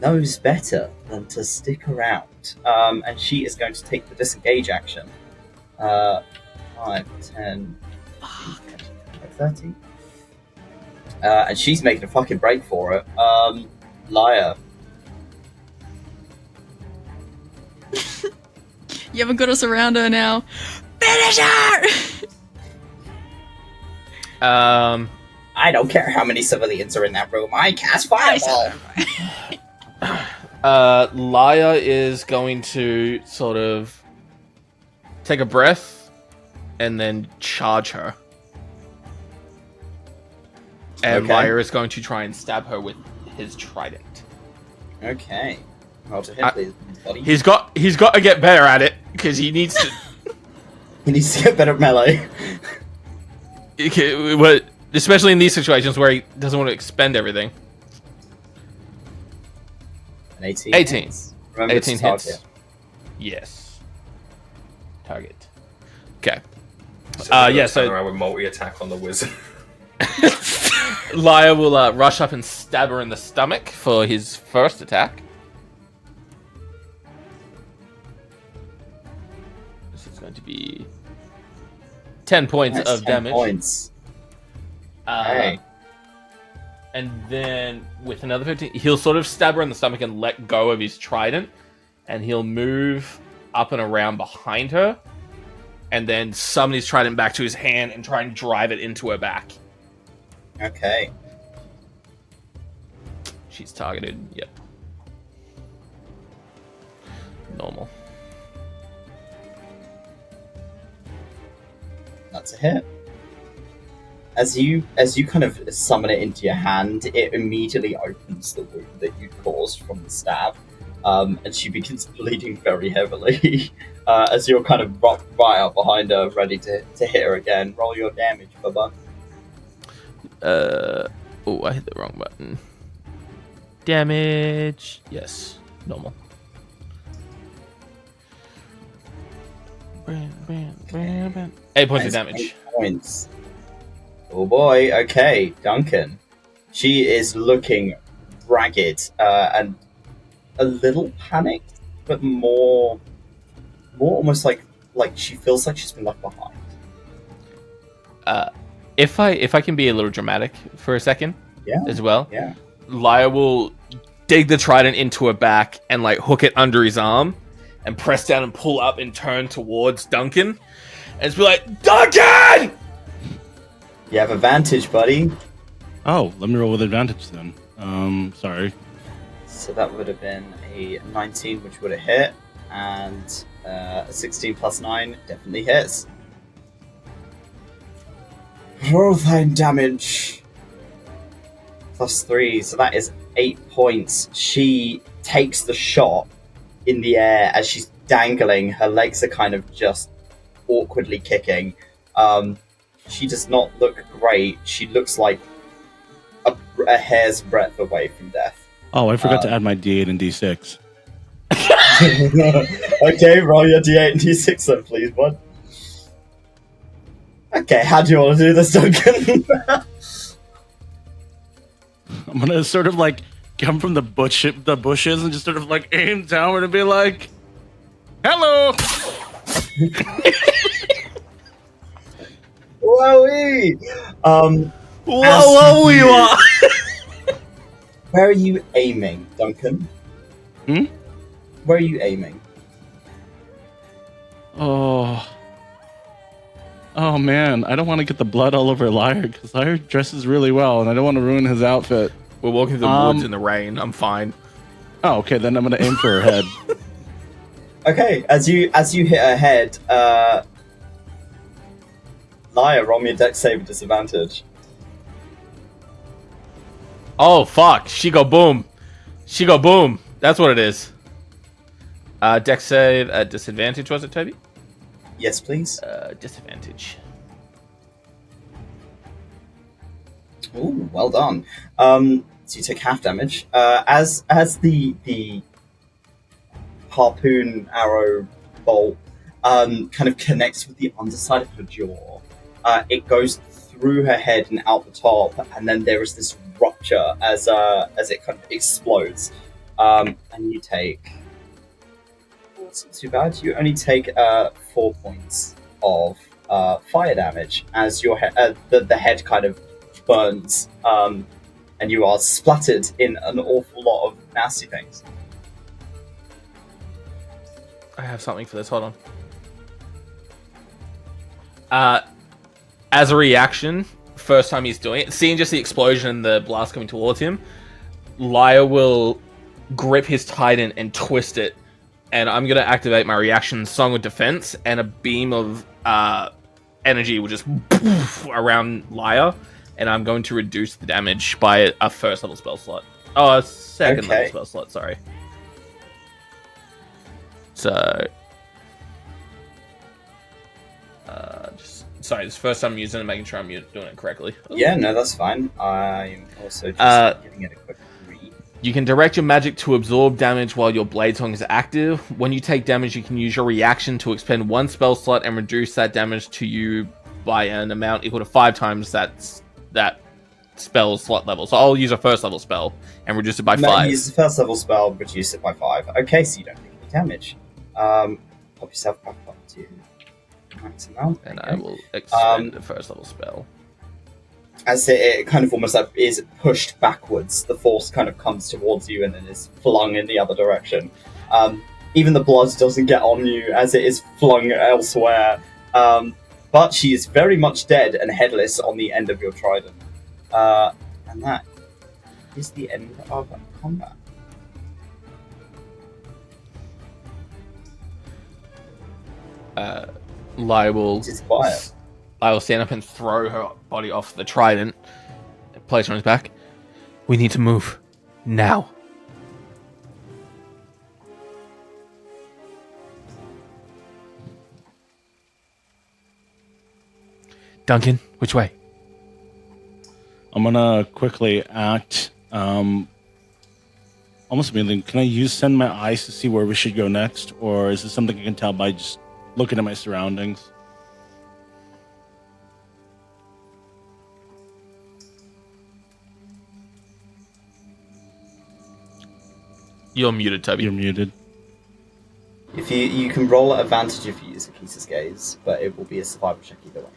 knows better than to stick around. And she is going to take the disengage action. 5, 10, 30. And she's making a fucking break for it. Lyre. You haven't got us around her now. Finish her! I don't care how many civilians are in that room. I cast fireball. Lyre is going to sort of take a breath and then charge her. And Okay. Lyre is going to try and stab her with his trident. Okay. Roll to hit, please, buddy. He's got to get better at it because he needs to. He needs to get better at melee. Especially in these situations where he doesn't want to expend everything. An 18. 18. Hits. Remember 18 it's a target. hits. Yes. Target. Okay. So yeah, turn so around with multi-attack on the wizard. Lyre will rush up and stab her in the stomach for his first attack. This is going to be 10 points That's of 10 damage. points. Hey. And then with another 15, he'll sort of stab her in the stomach and let go of his trident, and he'll move up and around behind her, and then summon his trident back to his hand and try and drive it into her back. Okay. She's targeted. Yep. Normal. That's a hit. As you kind of summon it into your hand, it immediately opens the wound that you caused from the stab, and she begins bleeding very heavily. As you're kind of right up behind her, ready to hit her again. Roll your damage, Bubba. Oh, I hit the wrong button. Damage. Yes. Normal. 8 points of damage. 8 points. Oh boy. Okay, Duncan. She is looking ragged and a little panicked, but more almost like she feels like she's been left behind. If I can be a little dramatic for a second, as well. Yeah. Lyre will dig the trident into her back and like hook it under his arm and press down and pull up and turn towards Duncan and just be like, Duncan! You have advantage, buddy. Oh, let me roll with advantage then. Sorry. So that would have been a 19, which would have hit, and a 16 plus 9 definitely hits. Roll thine damage. +3, so that is 8 points. She takes the shot in the air as she's dangling. Her legs are kind of just awkwardly kicking. She does not look great. She looks like a hair's breadth away from death. Oh, I forgot to add my D8 and D6. Okay, roll your D8 and D6 then, please, bud. Okay, how do you want to do this, Duncan? I'm gonna sort of like come from the bushes and just sort of like aim downward and be like, "Hello." Whoa-wee! Whoa, you are! Where are you aiming, Duncan? Where are you aiming? Oh man, I don't want to get the blood all over Lyre because Lyre dresses really well, and I don't want to ruin his outfit. We're walking through the woods in the rain. I'm fine. Oh, okay, then I'm gonna aim for her head. Okay, as you hit her head, Lyre, roll me a dex save with disadvantage. Oh, fuck. She go boom. She go boom. That's what it is. Dex save at disadvantage, was it, Toby? Yes, please. Disadvantage. Ooh, well done. So you take half damage. As the harpoon arrow bolt kind of connects with the underside of her jaw, it goes through her head and out the top, and then there is this rupture as it kind of explodes. And you take... It's not too bad. You only take 4 points of fire damage as your the head kind of burns, and you are splattered in an awful lot of nasty things. I have something for this. Hold on. As a reaction, first time he's doing it, seeing just the explosion and the blast coming towards him, Lyre will grip his trident and twist it. And I'm going to activate my reaction, Song of Defense, and a beam of energy will just poof around Lyre, and I'm going to reduce the damage by a first level spell slot. Oh, a second level spell slot, sorry. So... sorry, this is the first time I'm using it, making sure I'm doing it correctly. Ooh. Yeah, no, that's fine. I'm also just giving it a quick read. You can direct your magic to absorb damage while your blade song is active. When you take damage, you can use your reaction to expend one spell slot and reduce that damage to you by an amount equal to 5 times that spell slot level. So I'll use a first level spell and reduce it by 5. Use the first level spell, reduce it by 5. Okay, so you don't take any damage. Pop yourself back up to max amount. And I will expend the first level spell. As it kind of almost like is pushed backwards, the force kind of comes towards you and then is flung in the other direction. Even the blood doesn't get on you as it is flung elsewhere. But she is very much dead and headless on the end of your trident. And that is the end of combat. Lyre will... It is quiet. I will stand up and throw her body off the trident and place her on his back. We need to move. Now. Duncan, which way? I'm gonna quickly act. Almost immediately. Can I use send my eyes to see where we should go next? Or is this something I can tell by just looking at my surroundings? You're muted, Toby. You're muted. If you can roll at advantage if you use a 𝘂𝑒's gaze, but it will be a survival check either way.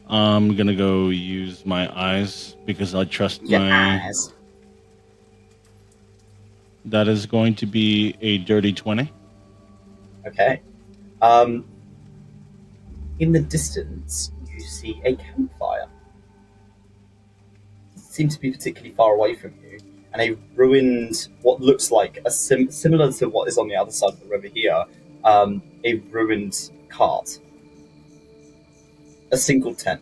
I'm gonna go use my eyes because I trust my eyes. That is going to be a dirty 20. Okay. In the distance, you see a campfire. It seems to be particularly far away from you, and a ruined, what looks like a similar to what is on the other side of the river here, a ruined cart. a single tent.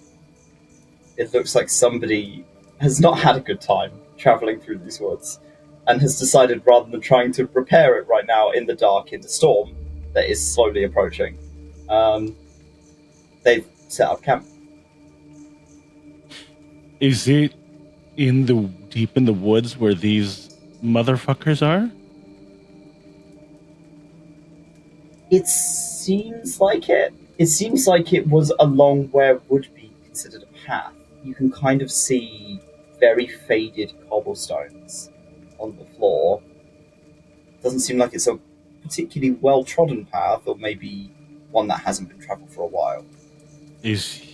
It looks like somebody has not had a good time traveling through these woods and has decided, rather than trying to repair it right now in the dark, in the storm that is slowly approaching, they've set up camp. Is it deep in the woods where these motherfuckers are? It seems like it. It seems like it was along where would be considered a path. You can kind of see very faded cobblestones on the floor. Doesn't seem like it's a particularly well-trodden path, or maybe one that hasn't been traveled for a while. Is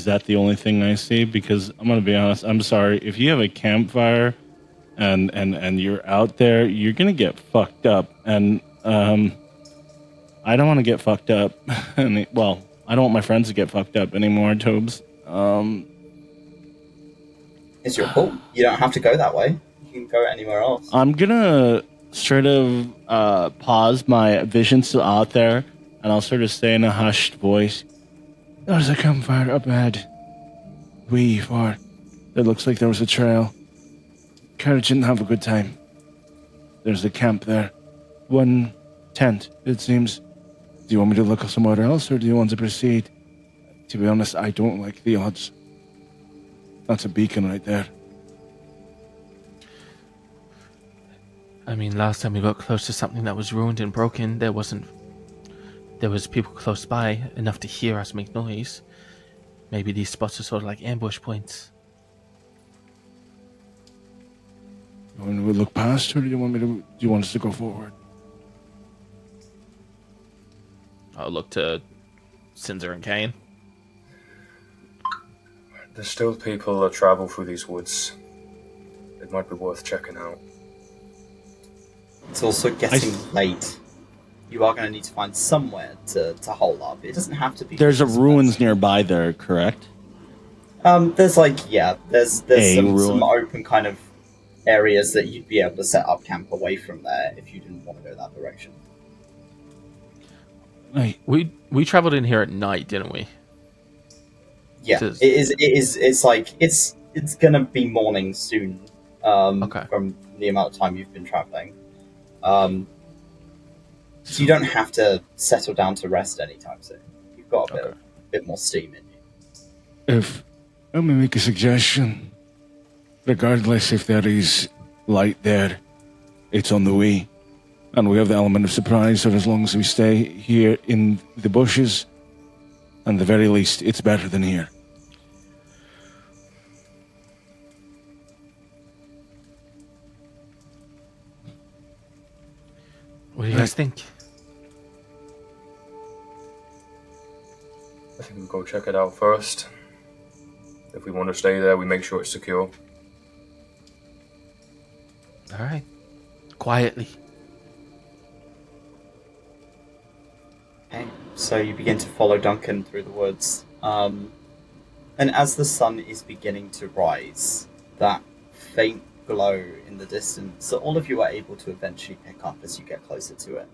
that the only thing I see? Because I'm gonna be honest, I'm sorry. If you have a campfire and you're out there, you're gonna get fucked up. And I don't want to get fucked up. And well, I don't want my friends to get fucked up anymore, Tobes. It's your call. You don't have to go that way. You can go anywhere else. I'm gonna sort of pause. My vision's still out there, and I'll sort of say in a hushed voice, "There's a campfire up ahead. It looks like there was a trail. Carriage didn't have a good time. There's a camp there. One tent, it seems. Do you want me to look somewhere else, or do you want to proceed? To be honest, I don't like the odds. That's a beacon right there." I mean, last time we got close to something that was ruined and broken, there was people close by enough to hear us make noise. Maybe these spots are sort of like ambush points. You want me to look past, or do you want us to go forward? I'll look to Sinza and Cain. There's still people that travel through these woods. It might be worth checking out. It's also getting late. You are going to need to find somewhere to hole up. It doesn't have to be. There's a ruins nearby there, correct? There's some ruin. open kind of areas that you'd be able to set up camp away from there if you didn't want to go that direction. Right. We traveled in here at night, didn't we? Yeah, it is. It's gonna be morning soon. Okay. From the amount of time you've been traveling, so you don't have to settle down to rest anytime soon. You've got a bit more steam in you. If I may make a suggestion, regardless if there is light there, it's on the way, and we have the element of surprise. So as long as we stay here in the bushes, at the very least, it's better than here. What do you guys think? I think we'll go check it out first. If we want to stay there, we make sure it's secure. All right. Quietly. Okay, so you begin to follow Duncan through the woods, and as the sun is beginning to rise, that faint glow in the distance that all of you are able to eventually pick up as you get closer to it,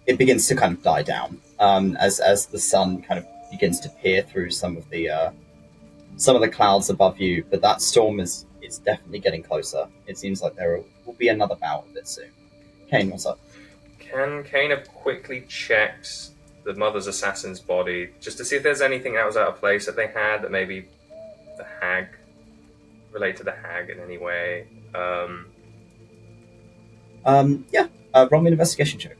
it begins to kind of die down as the sun kind of begins to peer through some of the clouds above you. But that storm is definitely getting closer. It seems like there will be another bout of it soon. Cain, what's up? Can Cain have quickly checked the mother's assassin's body just to see if there's anything that was out of place that they had, that maybe the hag, relate to the hag in any way? Yeah. Roll me an investigation check.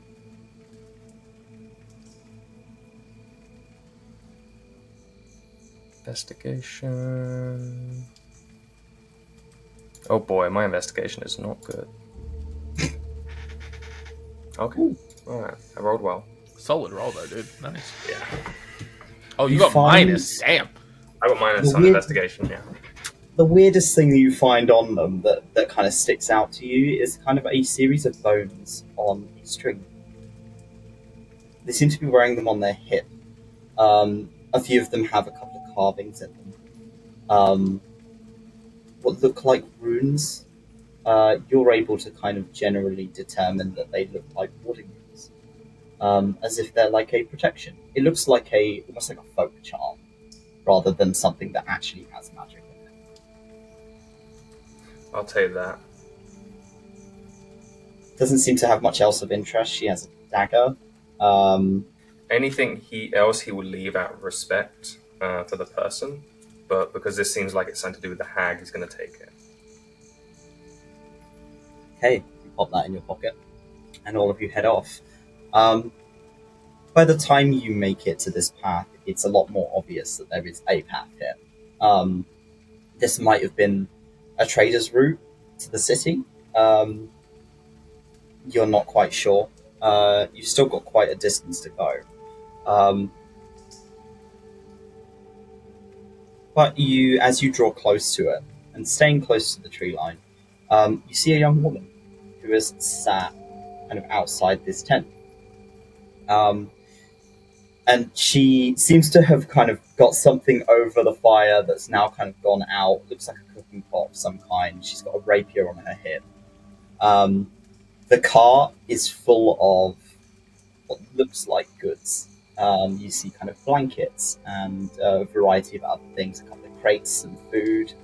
Investigation. Oh boy, my investigation is not good. Okay. Alright, I rolled well. Solid roll though, dude. Nice. Yeah. Oh, you You got find- minus. Damn. I got minus The on weird- investigation, yeah. The weirdest thing that you find on them that kind of sticks out to you is kind of a series of bones on a string. They seem to be wearing them on their hip. A few of them have a couple of carvings in them. What look like runes. You're able to kind of generally determine that they look like warding runes. as if they're like a protection. It looks like almost like a folk charm, rather than something that actually has magic in it. I'll take that. Doesn't seem to have much else of interest. She has a dagger. Anything else he will leave out of respect for the person, but because this seems like it's something to do with the hag, he's going to take it. Okay, you pop that in your pocket, and all of you head off. By the time you make it to this path, it's a lot more obvious that there is a path here. This might have been a trader's route to the city. You're not quite sure. You've still got quite a distance to go. But as you draw close to it, and staying close to the tree line, you see a young woman who is sat kind of outside this tent. And she seems to have kind of got something over the fire that's now kind of gone out. Looks like a cooking pot of some kind. She's got a rapier on her hip. The cart is full of what looks like goods. You see kind of blankets and a variety of other things, a couple of crates and food.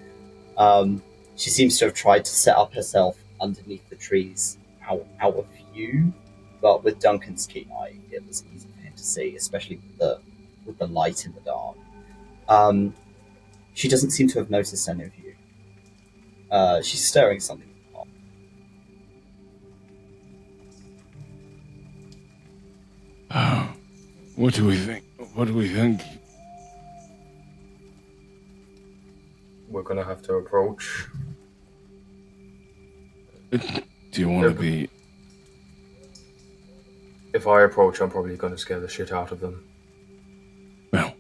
She seems to have tried to set up herself underneath the trees out of view, but with Duncan's keen eye, it was easy for him to see, especially with the light in the dark. She doesn't seem to have noticed any of you. She's stirring something in the pot. What do we think? What do we think? We're going to have to approach. Do you want to be... If I approach, I'm probably going to scare the shit out of them. Well,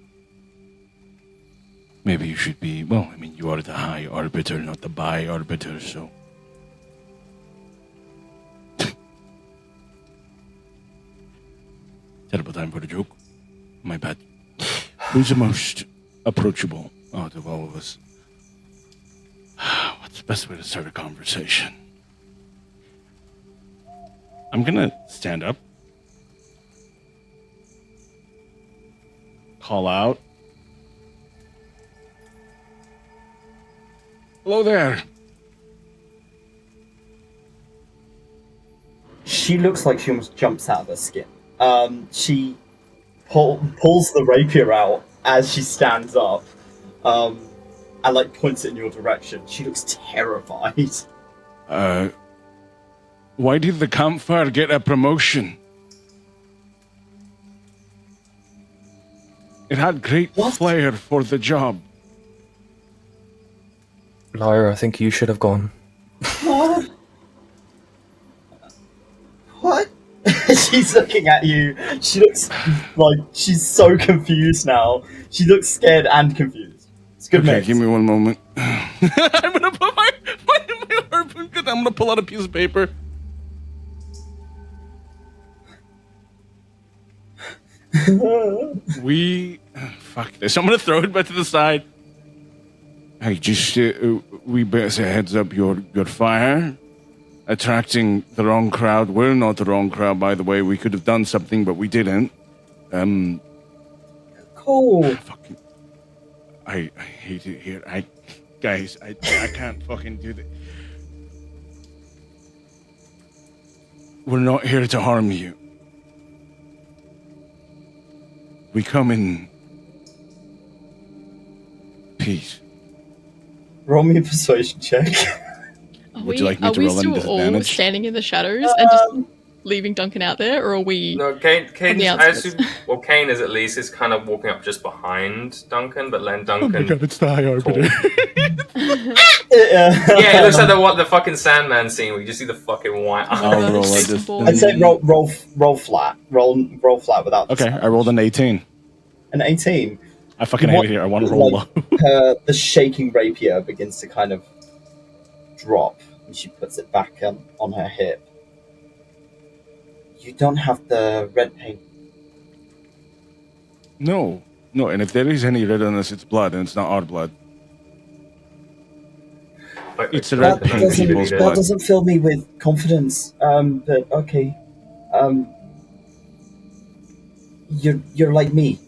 maybe you should be... Well, I mean, you are the high arbiter, not the by arbiter, so... Terrible time for a joke. My bad. Who's the most approachable out of all of us? What's the best way to start a conversation? I'm gonna stand up. Call out. Hello there. She looks like she almost jumps out of her skin. She pulls the rapier out as she stands up, and like points it in your direction. She looks terrified. Why did the campfire get a promotion? It had great flair for the job. Lyre, I think you should have gone. What? What? She's looking at you. She looks like she's so confused now. She looks scared and confused. It's good. Okay, mix. give me one moment. I'm gonna put my harpoon. I'm gonna pull out a piece of paper. Fuck this. I'm gonna throw it back to the side. Hey, just we better heads up your fire. Attracting the wrong crowd. We're not the wrong crowd, by the way. We could have done something, but we didn't. Cool. I hate it here. Guys, I can't fucking do this. We're not here to harm you. We come in peace. Roll me a persuasion check. Would you like me to roll any Are we still all disadvantage? standing in the shadows and just leaving Duncan out there, or are we? No, Cain. On the I outskirts? assume. Well, Cain is at least kind of walking up just behind Duncan, but then Duncan. Oh my god, it's the high arbiter. Yeah, it looks like the fucking Sandman scene where you just see the fucking white arm. I'll roll Shake this. the ball. I'd say roll flat. Roll flat without. Okay, I rolled an 18. An 18. I fucking hate it here. I want to roll low. The shaking rapier begins to kind of drop, and she puts it back on her hip. You don't have the red paint. No, and if there is any red on us, it's blood, and it's not our blood. It's the red paint people's That blood. doesn't fill me with confidence. But okay. You're like me,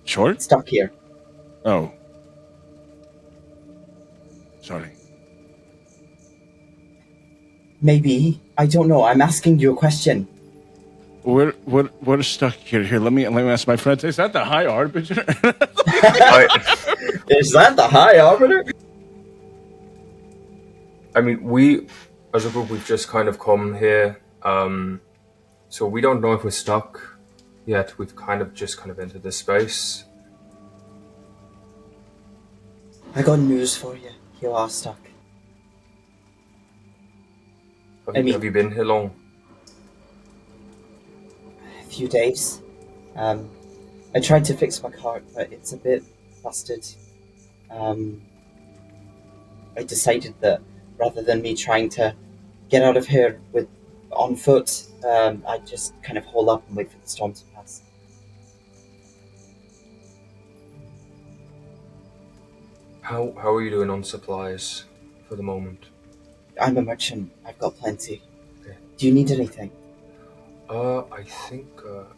Short? stuck here. Oh. Sorry. Maybe. I don't know. I'm asking you a question. We're stuck here. Here, let me ask my friends. Is that the High Arbiter? Is that the High Arbiter? I mean, we, as a group, we've just kind of come here. So we don't know if we're stuck yet. We've kind of entered this space. I got news for you. You are stuck. Have you been here long? A few days. I tried to fix my cart, but it's a bit busted. I decided that rather than me trying to get out of here on foot, I'd just kind of hole up and wait for the storm to pass. How are you doing on supplies for the moment? I'm a merchant. I've got plenty. Okay. Do you need anything? I think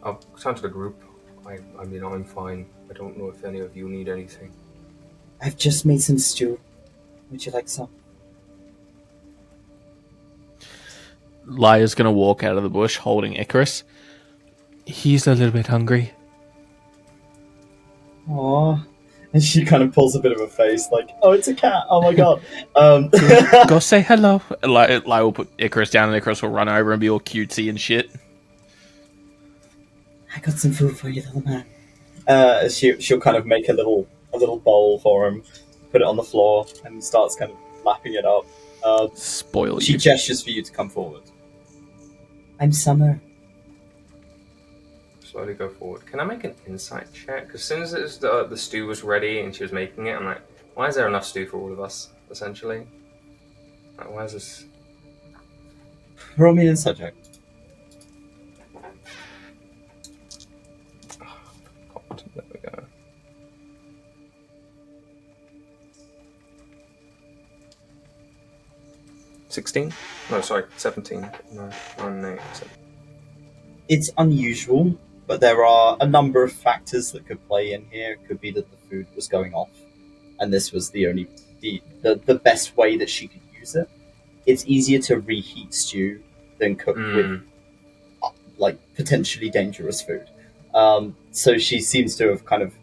I'll turn to the group. I mean, I'm fine. I don't know if any of you need anything. I've just made some stew. Would you like some? Lyre's gonna walk out of the bush holding Icarus. He's a little bit hungry. Aww. And she kind of pulls a bit of a face, like, oh, it's a cat. Oh my god. Go say hello. Lyre will put Icarus down, and Icarus will run over and be all cutesy and shit. I got some food for you, little man. She'll kind of make a little bowl for him, put it on the floor, and starts kind of lapping it up. Spoil She you. gestures for you to come forward. I'm Summer. Slowly go forward. Can I make an insight check? Because as soon as the stew was ready and she was making it, I'm like, why is there enough stew for all of us, essentially? Like, why is this... Roll me an insight check. God, there we go. $16? No, sorry, 17. No, 9, 8, 7. It's unusual, but there are a number of factors that could play in here. It could be that the food was going off, and this was the best way that she could use it. It's easier to reheat stew than cook with like potentially dangerous food. So she seems to have kind of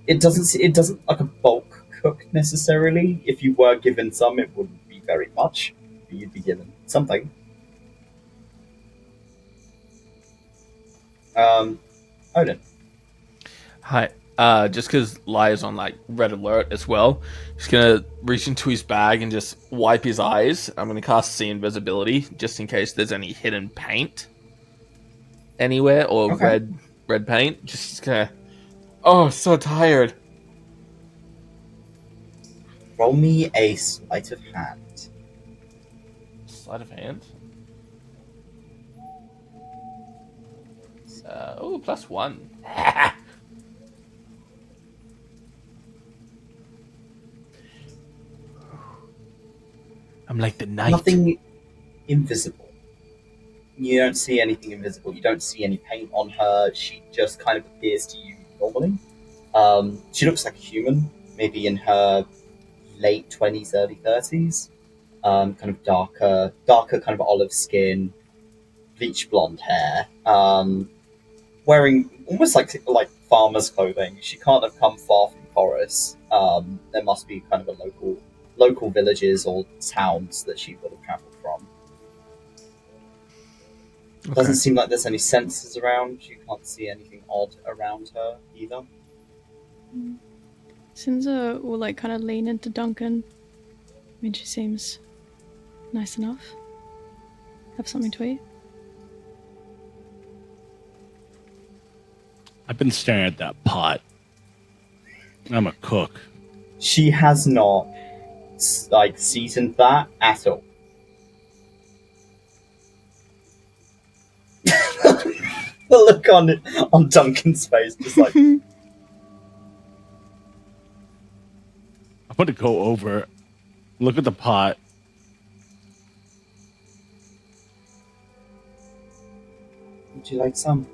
it doesn't like a bulk cook necessarily. If you were given some, it wouldn't be very much, but you'd be given something. Odin. Hi. Just because Lyre's on like red alert as well, he's gonna reach into his bag and just wipe his eyes. I'm gonna cast See Invisibility just in case there's any hidden paint anywhere or Okay. red paint. Just gonna. Oh, so tired. Roll me a sleight of hand. Sleight of hand. +1. I'm like the knight. Nothing invisible. You don't see anything invisible. You don't see any paint on her. She just kind of appears to you normally. She looks like a human, maybe in her late 20s, early 30s. Kind of darker kind of olive skin, bleach blonde hair. Wearing almost like farmer's clothing. She can't have come far from Forest. There must be kind of a local villages or towns that she would have travelled from. Okay. Doesn't seem like there's any sensors around. You can't see anything odd around her either. Sinza will like kind of lean into Duncan. I mean, she seems nice enough. Have something to eat. I've been staring at that pot. I'm a cook. She has not seasoned that at all. The look on Duncan's face, just like I'm going to go over, look at the pot. Would you like some?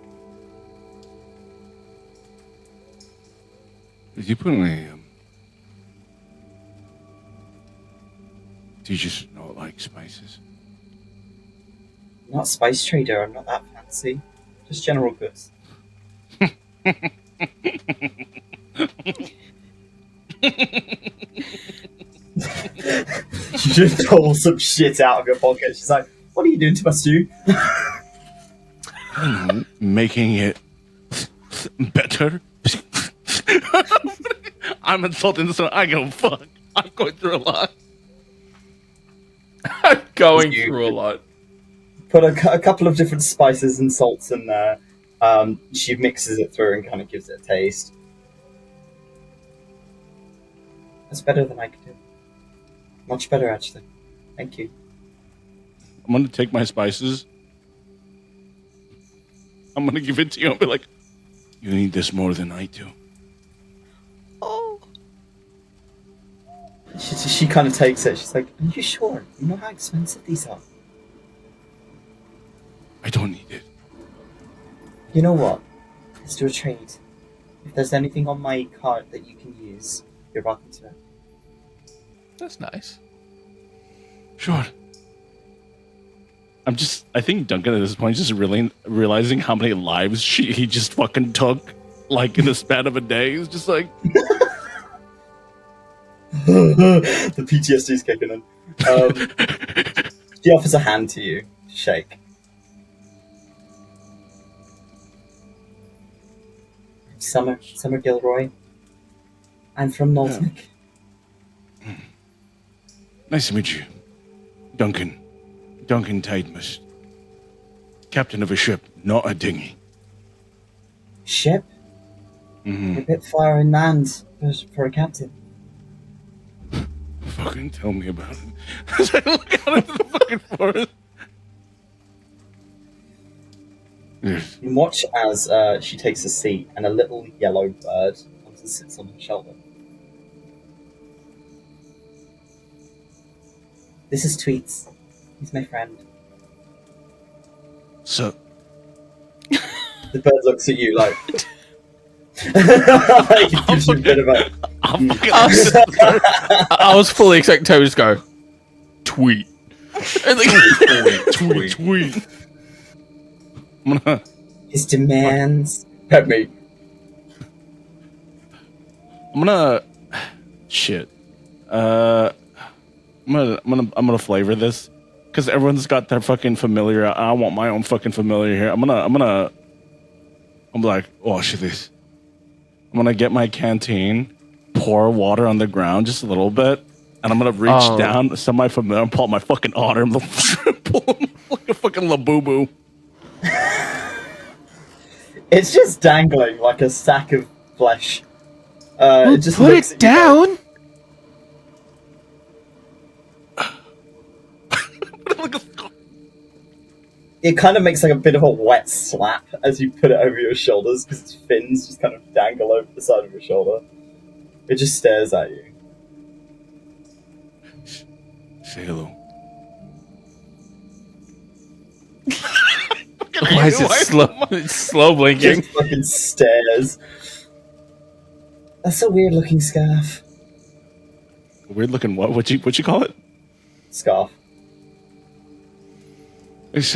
Did you put any, do you just not like spices? I'm not a spice trader. I'm not that fancy. Just general goods. You just pull some shit out of your pocket. She's like, "What are you doing to my stew?" Making it better. I'm insulting this one. I go fuck. I'm going through a lot. Going through a lot. Put a couple of different spices and salts in there. She mixes it through and kind of gives it a taste. That's better than I could do. Much better, actually. Thank you. I'm gonna take my spices. I'm gonna give it to you and be like, you need this more than I do. Oh. She kind of takes it. She's like, "Are you sure? You know how expensive these are?" I don't need it. You know what? Let's do a trade. If there's anything on my cart that you can use, you're welcome to it. That's nice. Sure. I think Duncan at this point is just really realizing how many lives he just fucking took, like in the span of a day. He's just like, The PTSD is kicking in. She offers a hand to you to shake. Summer Gilroy. I'm from Nosnick. nice to meet you. Duncan 𝘏𝘪𝘨, captain of a ship, not a dinghy. Ship? Mm-hmm. A bit far inland for a captain. Fucking tell me about it. As I look out into the fucking forest. Yes. You watch as she takes a seat and a little yellow bird comes and sits on her shoulder. This is Tweets. He's my friend. So, The bird looks at you like... It gives you a bit of a... I was fully expecting Toby to go, tweet. And like, tweet. I'm gonna... His demands... Pet me. I'm gonna... Shit. I'm gonna flavor this. Because everyone's got their fucking familiar. I want my own fucking familiar here. I'm like, wash this. I'm gonna get my canteen, pour water on the ground just a little bit, and I'm gonna reach down, semi-familiar, and pull out my fucking otter, and pull him like a fucking labubu. It's just dangling like a sack of flesh. It just put looks it at you like- down. It kind of makes like a bit of a wet slap as you put it over your shoulders because its fins just kind of dangle over the side of your shoulder. It just stares at you. Say hello. Why is it slow? It's slow blinking. Just fucking stares. That's a weird looking scarf. Weird looking what? What you call it? Scarf. It's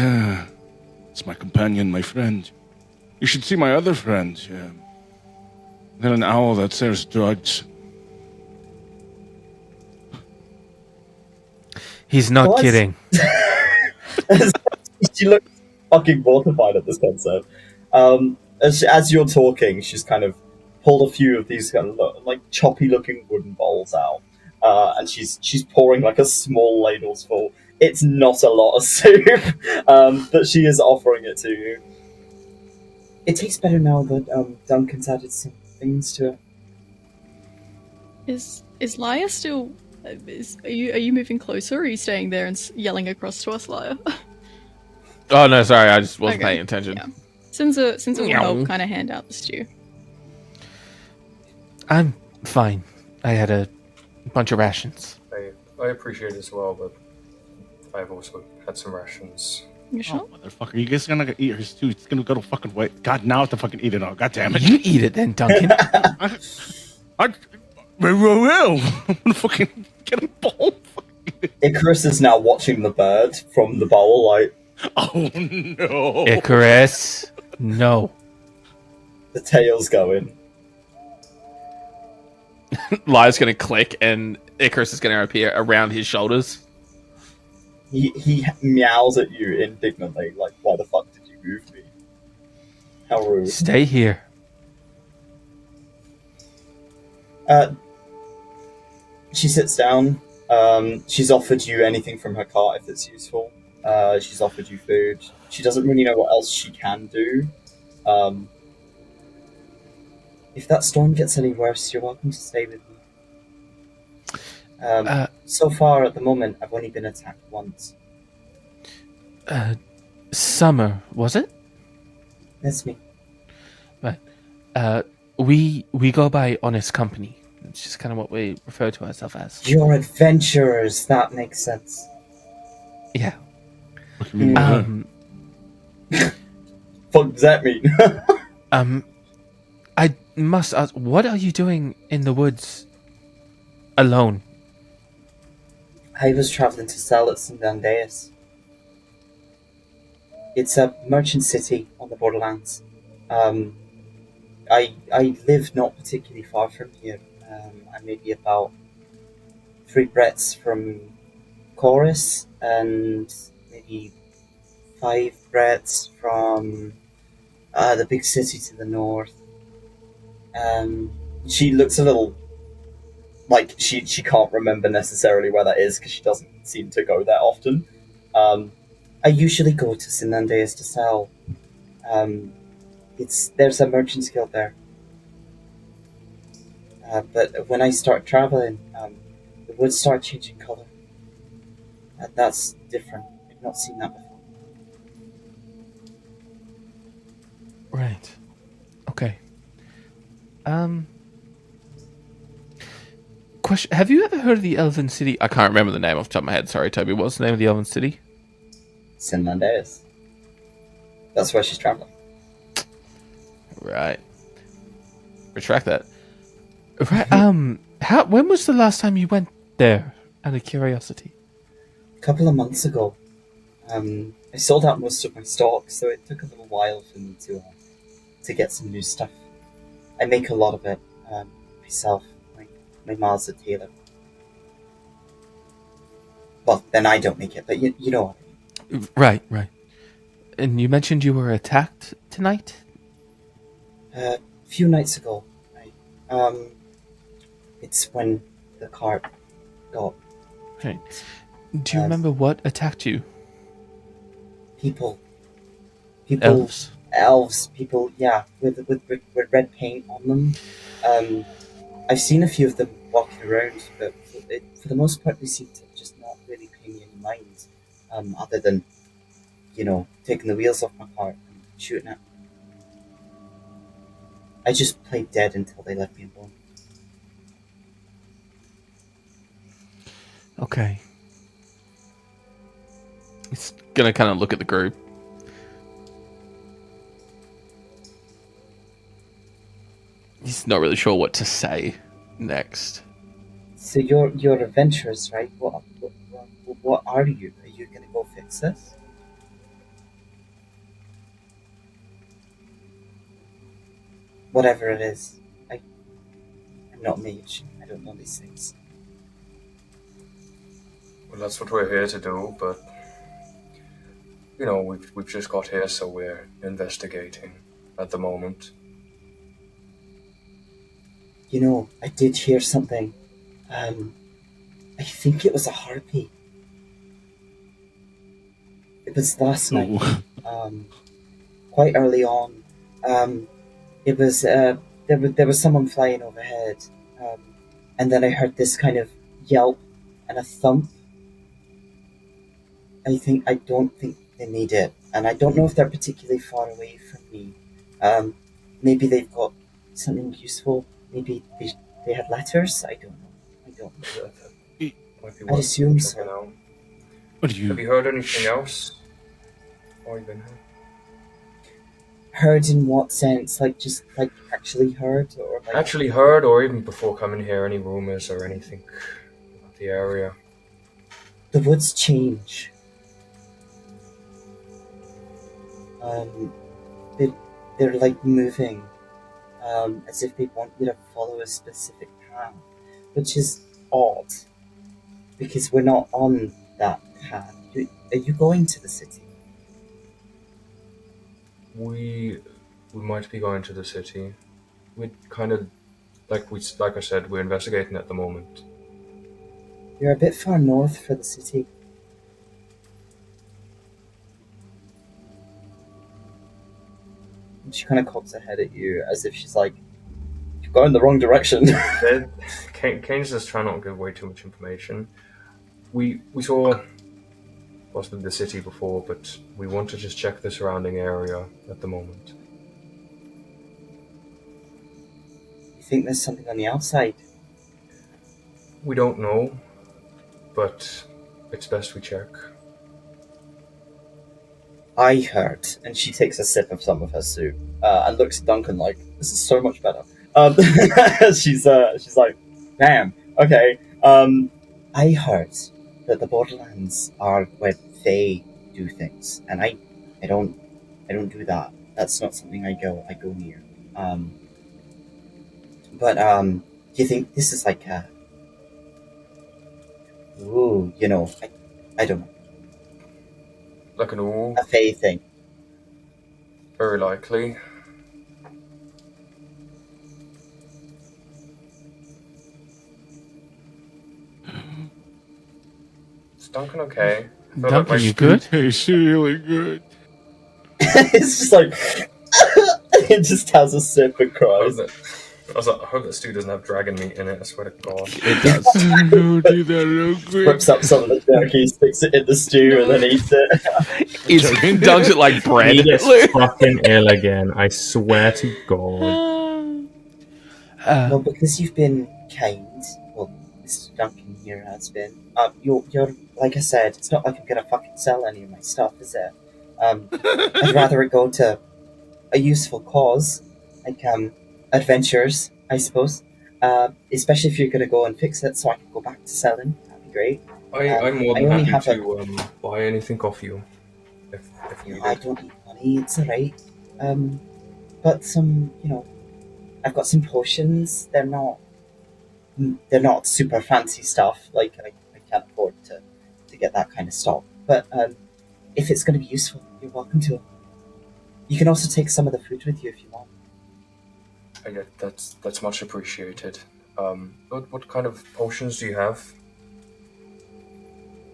my companion, my friend. You should see my other friend. Then an owl that sells drugs. He's not What? kidding. She looks fucking mortified at this concept. As you're talking, she's kind of pulled a few of these kind of like choppy looking wooden bowls out, and she's pouring like a small ladle's full. It's not a lot of soup, but she is offering it to you. It tastes better now that Duncan's added some things to it. Is Lyre still? Are you moving closer, or are you staying there and yelling across to us, Lyre? Oh no, sorry, I just wasn't Okay, paying attention. Yeah. Since will Meow. help kind of hand out the stew. I'm fine. I had a bunch of rations. I appreciate it as well, but I've also had some rations. You sure? Oh, motherfucker. You guys gonna eat hers too. It's gonna go to fucking wait. God, now I have to fucking eat it all. God damn it. You eat it then, Duncan. I will. I'm gonna fucking get a bowl. Icarus is now watching the bird from the bowl, like, Oh no. Icarus, no. the tail's going. Lyre's going to click, and Icarus is going to appear around his shoulders. He meows at you indignantly, like, why the fuck did you move me? How rude. Stay here. She sits down. She's offered you anything from her cart if it's useful. She's offered you food. She doesn't really know what else she can do. If that storm gets any worse, you're welcome to stay with me. So far, at the moment, I've only been attacked once. Summer, was it? That's me. Right. We go by honest company. It's just kind of what we refer to ourselves as. You're adventurers. That makes sense. Yeah. What do you mean by that? What does that mean? I must ask, what are you doing in the woods alone? I was traveling to sell at Sinza. It's a merchant city on the borderlands. I live not particularly far from here. I'm maybe about 3 breaths from Chorus and maybe 5 breaths from the big city to the north. She looks a little like she can't remember necessarily where that is because she doesn't seem to go there often. I usually go to Sinza to sell. There's a merchant's guild there. But when I start traveling, the woods start changing color. And that's different. I've not seen that before. Right. Okay. Question: have you ever heard of the Elven City? I can't remember the name off the top of my head. Sorry, Toby. What's the name of the Elven City? Sinza. That's where she's traveling. Right. Retract that. Right. When was the last time you went there? Out of curiosity. A couple of months ago. I sold out most of my stock, so it took a little while for me to get some new stuff. I make a lot of it myself. My ma's a tailor. Well, then I don't make it, but you know what I mean. Right. And you mentioned you were attacked tonight? A few nights ago. It's when the cart got... Right. Do you remember what attacked you? People, Elves. people, yeah, with red paint on them. I've seen a few of them walking around, but for the most part, they seem to just not really pay me any mind, other than, taking the wheels off my car and shooting at me. I just played dead until they left me alone. Okay. He's gonna kind of look at the group. He's not really sure what to say next. So you're adventurers, right? What are you? Are you gonna go fix this? Whatever it is, I'm not a mage. I don't know these things. Well, that's what we're here to do, but we've just got here, so we're investigating at the moment. I did hear something. I think it was a harpy. It was last night. Quite early on. It was there was someone flying overhead, and then I heard this kind of yelp and a thump. I don't think they need it, and I don't know if they're particularly far away from me. Maybe they've got something useful. Maybe they had letters. I don't know. Might be I'd assume checking so. out. What do you... Have you heard anything else? while you've been here? Heard in what sense? Like, just, like, actually heard? Or like... Actually heard, or even before coming here, any rumors or anything about the area? The woods change. They're like moving, as if they want you to follow a specific path, which is odd, because we're not on that path. Are you going to the city? We might be going to the city. We kind of, like I said, we're investigating at the moment. You're a bit far north for the city. And she kind of cocks her head at you as if she's like, "You're going the wrong direction." Cain's just trying not to give away too much information. We saw possibly the city before, but we want to just check the surrounding area at the moment. You think there's something on the outside? We don't know, but it's best we check. I heard, and she takes a sip of some of her soup and looks at Duncan like, "This is so much better." She's like, "Damn, okay." I heard that the Borderlands are where they do things, and I don't do that. That's not something I go near. But do you think this is like a, ooh, you know, I don't know, Like an all, a Fae thing? very likely. Is Duncan okay? I feel Duncan, like you good? Tastes really good. It's just like it just has a sip and cries. I hope that stew doesn't have dragon meat in it, I swear to God. It does. Don't do that real quick. Rips up some of the jerky, sticks it in the stew, and then eats it. He dunks it like bread. He gets fucking ill again. I swear to God. Well, because you've been kind, well, Mr. Duncan here has been. You're like I said, it's not like I'm gonna fucking sell any of my stuff, is it? I'd rather it go to a useful cause, like adventures, I suppose. Especially if you're gonna go and fix it, so I can go back to selling. That'd be great. I'm more I than only happy have to buy anything off you. If you I need it. don't need money. It's alright. But some, I've got some potions. They're not super fancy stuff. Like I can't afford to get that kind of stock. But if it's going to be useful, you're welcome to. You can also take some of the food with you if you want. Yeah, that's much appreciated. What kind of potions do you have?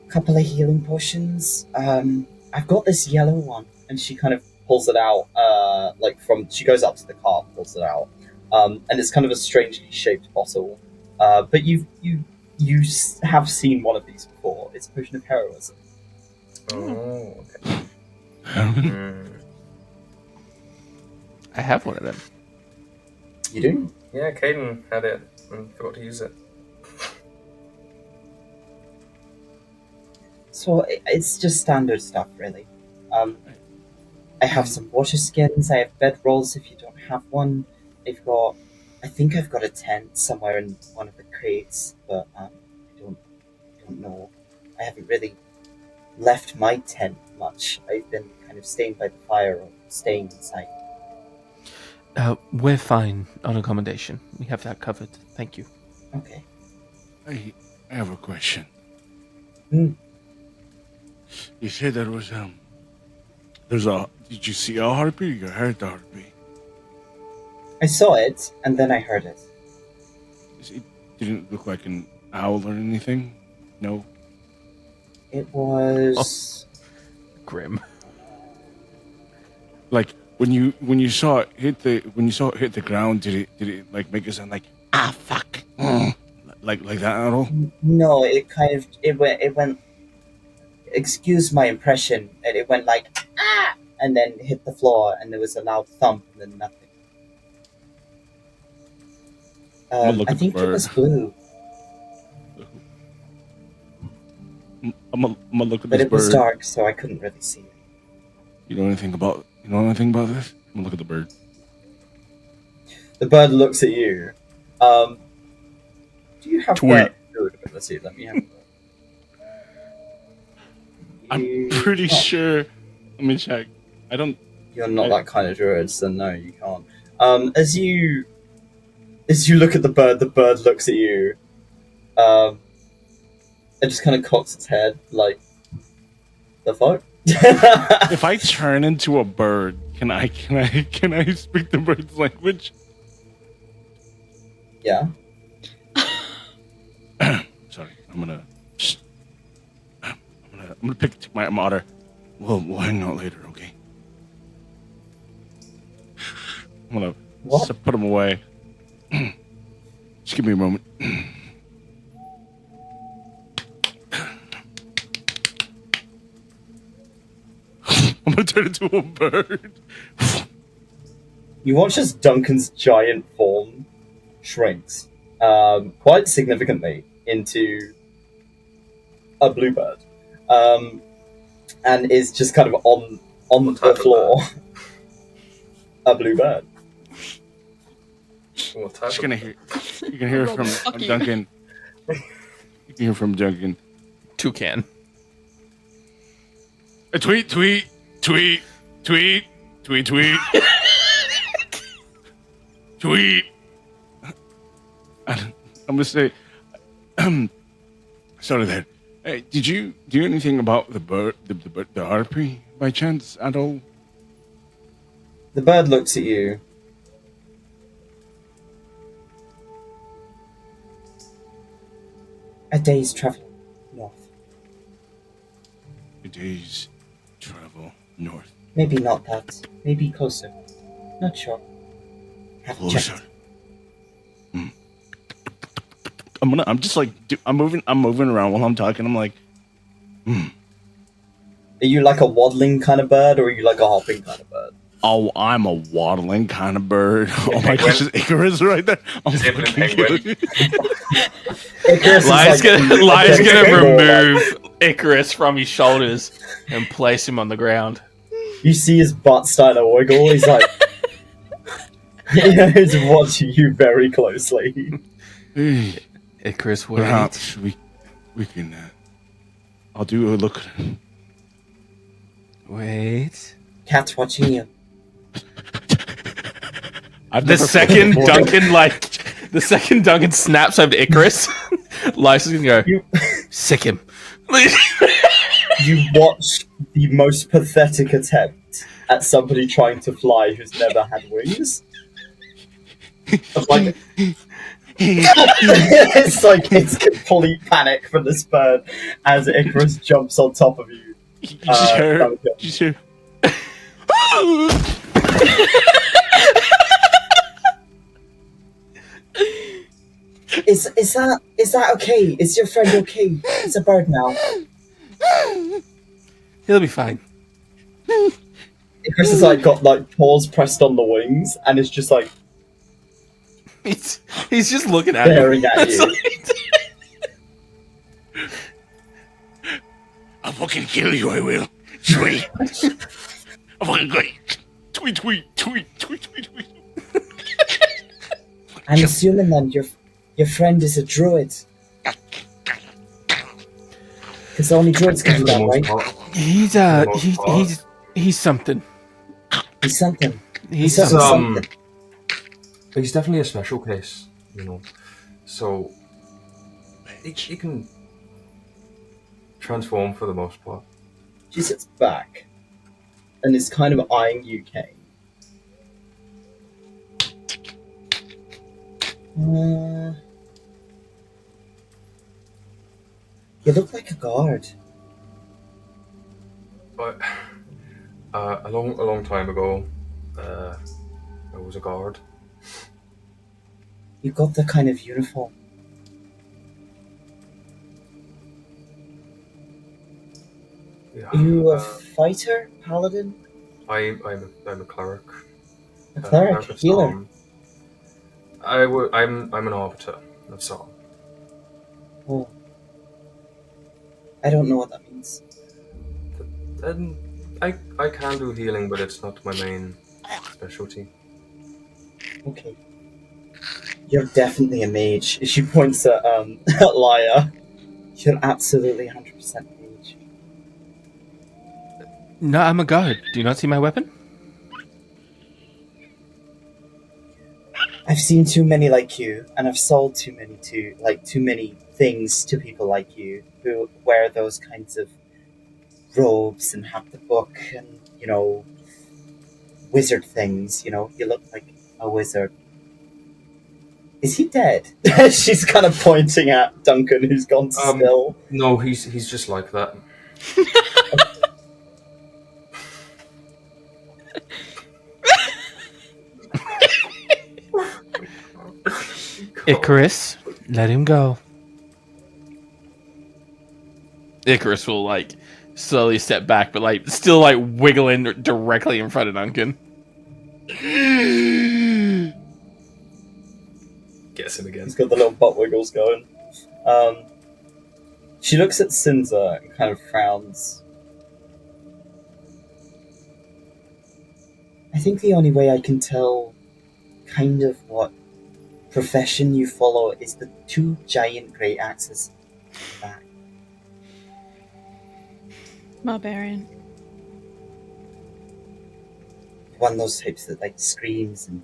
Couple of healing potions. I've got this yellow one, and she kind of pulls it out. She goes up to the car, pulls it out, and it's kind of a strangely shaped bottle. But you have seen one of these before. It's a potion of heroism. Oh, okay. I have one of them. You do? Yeah, Caden had it and forgot to use it. So it's just standard stuff, really. I have some water skins. I have bed rolls if you don't have one. I think I've got a tent somewhere in one of the crates, but I don't know. I haven't really left my tent much. I've been kind of staying by the fire or staying inside. We're fine on accommodation. We have that covered. Thank you. Okay. I have a question. Hmm. You said there was did you see a harpy or you heard the harpy? I saw it, and then I heard it. It didn't look like an owl or anything? No? It was... Grim. Like when you saw it hit the ground, did it like make a sound like fuck? Like that at all? No, it went excuse my impression, and it went like and then hit the floor, and there was a loud thump, and then nothing. I think it was blue, I'm gonna look at but this it was bird. dark, so I couldn't really see it. You know anything about this? I'm gonna look at the bird. The bird looks at you. Do you have that druid ability? Let me have a look. I'm pretty sure. Let me check. I don't. You're not that kind of druid, so no, you can't. As you look at the bird looks at you. It just kind of cocks its head, like, the fuck? If I turn into a bird, can I speak the bird's language? Yeah. Sorry, I'm gonna pick my otter. We'll hang out later, okay? I'm gonna put him away. Just give me a moment. I'm gonna turn into a bird. You watch as Duncan's giant form shrinks quite significantly into a bluebird, and is just kind of on the floor. A bluebird. What type You can hear from Duncan. You can hear from Duncan. Toucan. Tweet, tweet, tweet, tweet, tweet, tweet. Tweet. I'm gonna say, sorry there. Hey, did you do anything about the bird, the harpy, by chance at all? The bird looks at you. A day's travel north. A day's travel north. Maybe not that. Maybe closer. Not sure. Haven't Closer. checked. I'm just like, I'm moving around while I'm talking. I'm like, Are you like a waddling kind of bird, or are you like a hopping kind of bird? oh, I'm a waddling kind of bird. Oh my gosh, is Icarus right there? I'm fucking kidding. Icarus Lyre's is like, gonna remove Icarus from his shoulders and place him on the ground. You see his butt starting to wiggle. He's like, he's watching you very closely. Icarus, wait. Perhaps we can. I'll do a look. Wait. Cat's watching you. The second Duncan snaps over to Icarus, Lyse is gonna go, sick him. You watch the most pathetic attempt at somebody trying to fly who's never had wings. Like, it's complete panic for this bird as Icarus jumps on top of you. You just hear. Is that okay? Is your friend okay? It's a bird now. He'll be fine. Icarus has like got like paws pressed on the wings and is just like He's just looking at staring at you. I'll fucking kill you, I will. Tweet. I'll fucking go. Tweet, tweet, tweet, tweet, tweet, tweet. I'm assuming then your friend is a druid. Because only druids can do that, right? He's something. He's something. He's something. But he's definitely a special case, you know. So he can transform for the most part. She sits back and is kind of eyeing you, Cain. You look like a guard. But a long time ago, I was a guard. You got the kind of uniform. Yeah, Are you a fighter, paladin? I'm a cleric. A cleric, of healer. Psalm. I'm an arbiter of Psalm. Oh. I don't know what that means. Then I can do healing, but it's not my main specialty. Okay. You're definitely a mage. She points at at Lyre. You're absolutely 100% mage. No, I'm a guard. Do you not see my weapon? I've seen too many like you, and I've sold too many things to people like you who wear those kinds of robes and have the book and, wizard things, you look like a wizard. Is he dead? She's kind of pointing at Duncan, who's gone still. No, he's just like that. Icarus, let him go. Icarus will slowly step back, but still wiggling directly in front of Duncan. Gets him again. He's got the little butt wiggles going. She looks at Sinza and kind of frowns. I think the only way I can tell kind of what profession you follow is the two giant great axes back. Barbarian. One of those types that screams and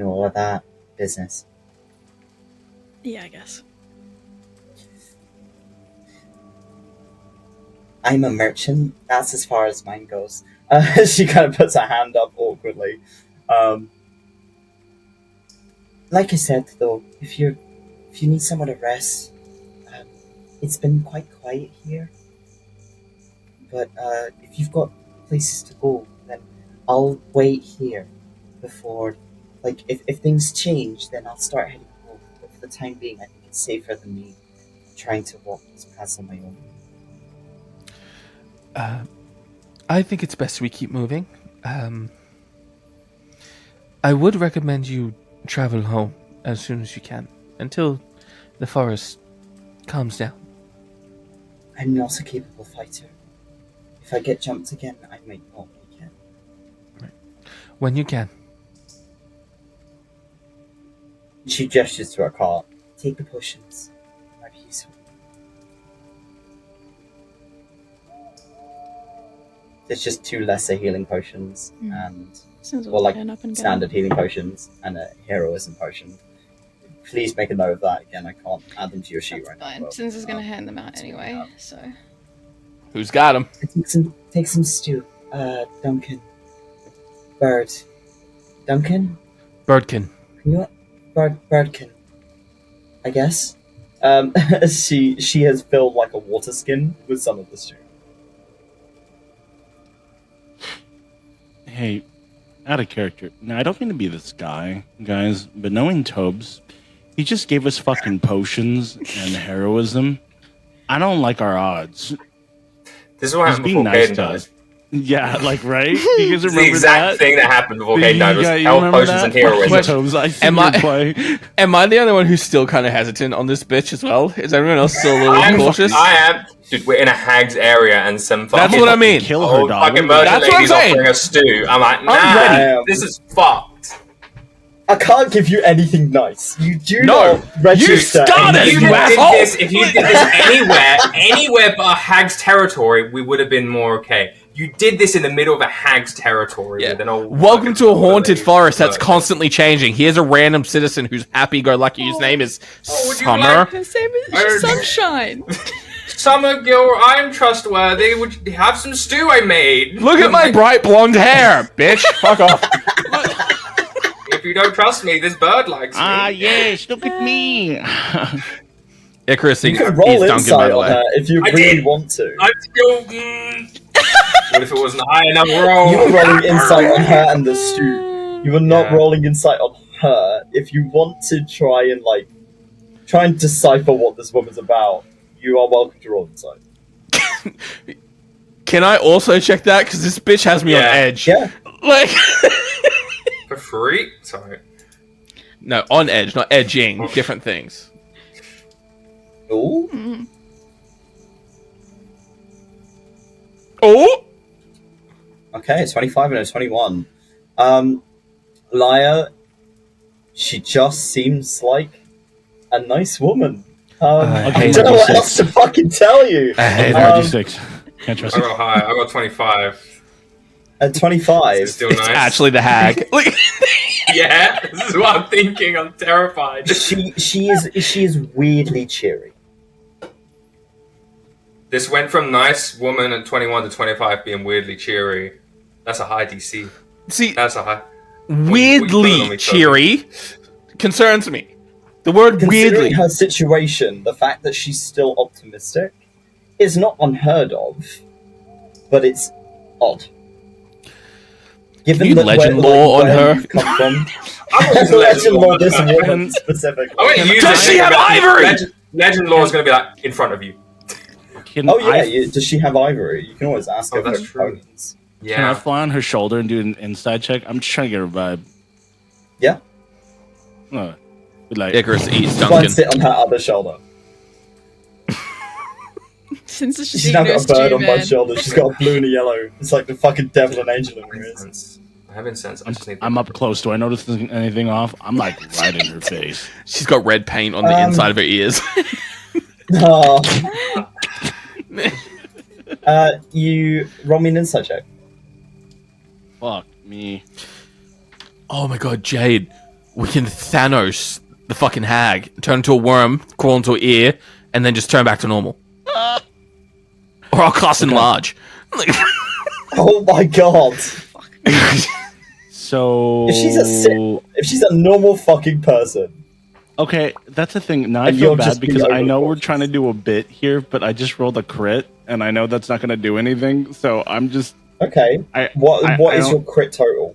all of that business. Yeah, I guess. I'm a merchant. That's as far as mine goes. She kind of puts her hand up awkwardly. Like I said, though, if you need somewhere to rest, it's been quite quiet here. But if you've got places to go, then I'll wait here before. If things change, then I'll start heading home. But for the time being, I think it's safer than me trying to walk these paths on my own. I think it's best we keep moving. I would recommend you travel home as soon as you can, until the forest calms down. I'm not a capable fighter. If I get jumped again, I might not make it. Right. When you can. She gestures to her cart. Take the potions. It might be useful. There's just 2 lesser healing potions and standard healing potions and a heroism potion. Please make a note of that again. I can't add them to your sheet right now. Sinza's gonna hand them out anyway, so. Who's got them? Take some stew. Duncan. Bird. Duncan? Birdkin. Birdkin. I guess. She has filled a water skin with some of the stew. Hey, out of character. Now, I don't mean to be this guy, guys, but knowing Tobes, he just gave us fucking potions and heroism. I don't like our odds. This is what happened before Cain died. Yeah, right? You guys remember the exact thing that happened before Cain died was health potions and heroism. Tobes, am I the only one who's still kind of hesitant on this bitch as well? Is everyone else still a little cautious? I am. Dude, we're in a hag's area and some That's what I mean. Kill her, dog. Fucking murder ladies offering a stew. I'm like, nah, this is fucked. I can't give you anything nice. You do not register. You started, you asshole! If you did this anywhere but a hag's territory, we would have been more okay. You did this in the middle of a hag's territory. Yeah. With an old Welcome to a haunted forest that's constantly changing. Here's a random citizen who's happy-go-lucky. His name is Summer. Her name is Sunshine. Summer Gill, I'm trustworthy. Would you have some stew I made? Look at my bright blonde hair, bitch. Fuck off. If you don't trust me, this bird likes me. Ah, yes, look at me. Icarus thinks you can roll Duncan, insight on her if you really want to. I'm still... What if it wasn't high enough roll? You were rolling insight on her and the stew. You were not rolling insight on her. If you want to try and decipher what this woman's about, you are welcome to roll insight. Can I also check that? Because this bitch has me on edge. Yeah. For free? Sorry. No, on edge, not edging. Different things. Ooh. Oh! Okay, 25 and a 21. Lyre, she just seems like a nice woman. I hate don't know what 26. else to fucking tell you. I hate Okay, her. 26. Can't trust I it. got high. I got 25. At 25, It's still It's nice. actually the hag. Look, Yeah, this is what I'm thinking. I'm terrified. she is weirdly cheery. This went from nice woman at 21 to 25 being weirdly cheery. That's a high DC. see, That's a high. weirdly cheery concerns me. The word Considering weirdly. her situation, the fact that she's still optimistic is not unheard of, but it's odd. Given you that legend lore on where her? you've come from, I'm there's gonna a use legend lore this legend lore. woman specifically. I won't use Does it. she have ivory? Legend lore is going to be like in front of you. Can Oh yeah, I, does she have ivory? You can always ask her for that's true. components. can I Yeah. fly on her shoulder and do an inside check? I'm just trying to get her vibe. Yeah. Be like, Icarus eats Try Duncan. and sit on her other shoulder. Since it's just She's now got a bird on my man. shoulder. She's got a blue and a yellow. It's like the fucking devil and angel in her ears. I have incense. I just need. I'm up close. Do I notice anything off? I'm like right in her face. She's got red paint on the inside of her ears. Oh. You roll me an insight check. Fuck me. Oh my god, Jade. We can Thanos the fucking hag, turn into a worm, crawl into her ear, and then just turn back to normal. Or I'll cast enlarge. Oh my god. So If she's a normal fucking person. okay, that's the thing. Now I And feel you'll bad just be because I know we're overcautious. trying to do a bit here, but I just rolled a crit, and I know that's not going to do anything. So I'm just. Okay. I What is don't- your crit total?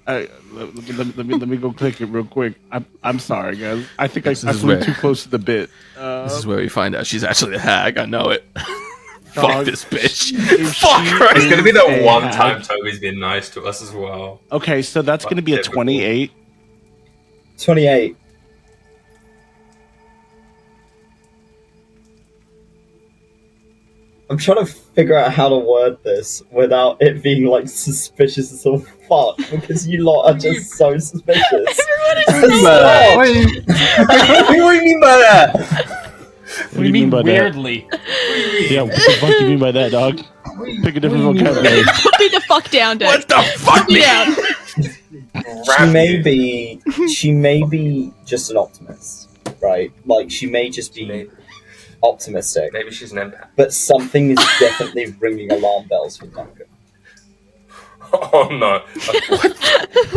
Let me go click it real quick. I'm sorry, guys. I think I is flew where- too close to the bit. This is where we find out she's actually a hag. I know it. Fuck Dog, this bitch. if Fuck she her. It's going to be the is one a time hag- Toby's been nice to us as well. Okay, so that's going to be a Typical. 28. 28. I'm trying to figure out how to word this without it being like suspicious as all fuck, because you lot are just so suspicious. Everyone is Stop. so What do you mean by that? What do you mean by that? weirdly? Yeah, what the fuck do you mean by that, dog? Pick a different vocabulary. Put me the fuck down, Dave. What the fuck, Put me man? down. She may be just an optimist, right? Like she may just be Maybe, optimistic, maybe she's an empath. but something is definitely ringing alarm bells for Duncan. Oh no.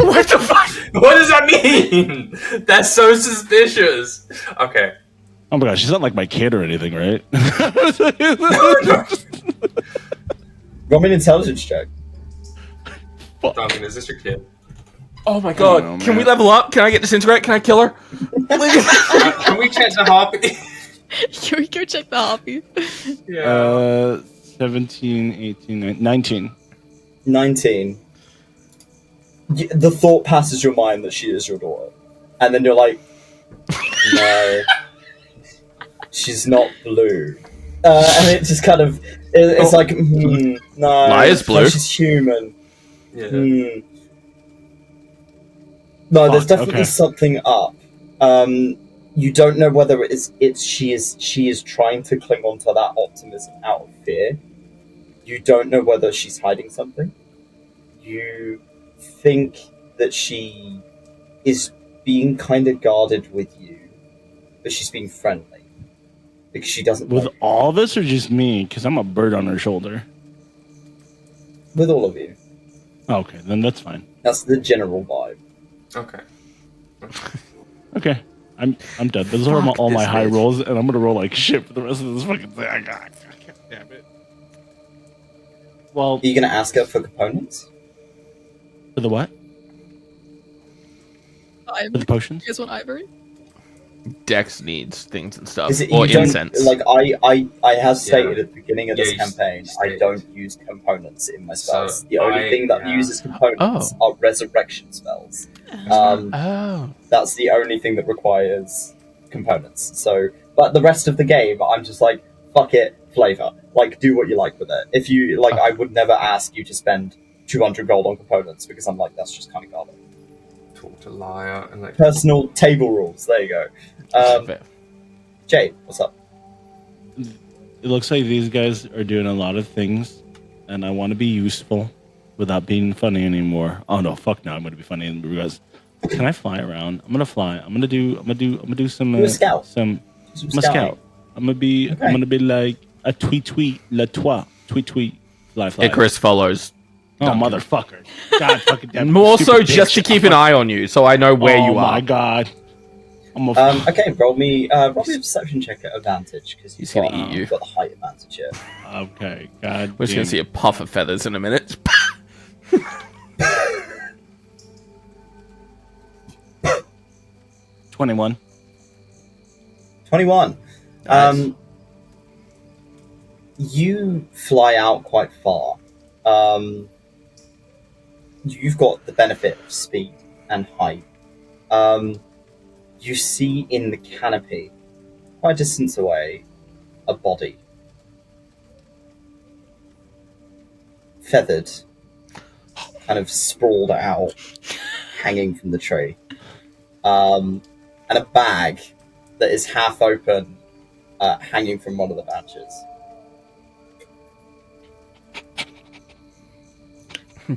What the fuck? What does that mean? That's so suspicious. Okay. Oh my gosh, she's not like my kid or anything, right? Roll me an intelligence check. Duncan, is this your kid? Oh my god. know, Can we man. level up? Can I get disintegrate? Can I kill her? Can we check the harpy? Can we go check the harpy? Yeah. 17, 18, 19. 19. The thought passes your mind that she is your daughter, and then you're like, no, she's not blue. And it just kind of, it's like, no, Lyre's blue. no, she's human. Yeah. No, there's Fuck, definitely okay. something up. You don't know whether she is trying to cling on to that optimism out of fear. You don't know whether she's hiding something. You think that she is being kind of guarded with you, but she's being friendly because she doesn't With like you. all of us or just me? Because I'm a bird on her shoulder. With all of you. Okay, then that's fine. That's the general vibe. Okay. Okay, I'm dead. Those are Fuck all my this high bitch. rolls, and I'm gonna roll like shit for the rest of this fucking thing. God damn it. Well, Are you going to ask her for components? for the what? For the potions? You guys want ivory? Dex needs things and stuff. Is it, Or you don't- incense. Like I have stated Yeah. at the beginning of Yeah, this you campaign, I stated. don't use components in my spells. So the only thing that yeah. uses components are resurrection spells. Oh. That's the only thing that requires components. So, but the rest of the game, I'm just like, fuck it, flavor. Like, do what you like with it. If you like, I would never ask you to spend 200 gold on components because I'm like, that's just kind of garbage. Talk to Lyre and like Personal table rules. There you go. Jade, what's up? It looks like these guys are doing a lot of things, and I want to be useful without being funny anymore. Oh no, fuck no! I'm gonna be funny because can I fly around? I'm gonna fly. I'm gonna do some. Do a scout. I'm a scout. I'm gonna be like a tweet le toi tweet fly. Icarus follows. Oh motherfucker! God fucking damn. More so just to keep an eye on you, so I know where you are. Oh my god. Okay, roll me a perception check at advantage because He's gonna eat you. You've got the height advantage here. Okay, god. We're just gonna see a puff of feathers in a minute. 21. 21. Nice. You fly out quite far. You've got the benefit of speed and height. You see in the canopy, quite a distance away, a body. Feathered, kind of sprawled out, hanging from the tree. And a bag that is half open, hanging from one of the branches.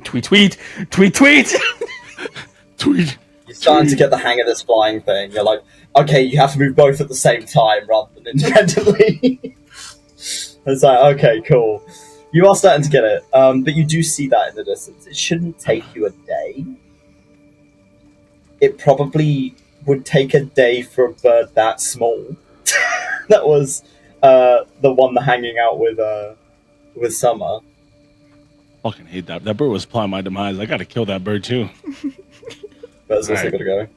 Tweet. Tweet. You're starting to get the hang of this flying thing. You're like, okay, you have to move both at the same time rather than independently. It's like, okay, cool. You are starting to get it, but you do see that in the distance. It shouldn't take you a day. It probably would take a day for a bird that small. That was the one hanging out with Summer. Fucking hate that. That bird was plotting my demise. I gotta kill that bird too. Bird's also gotta go.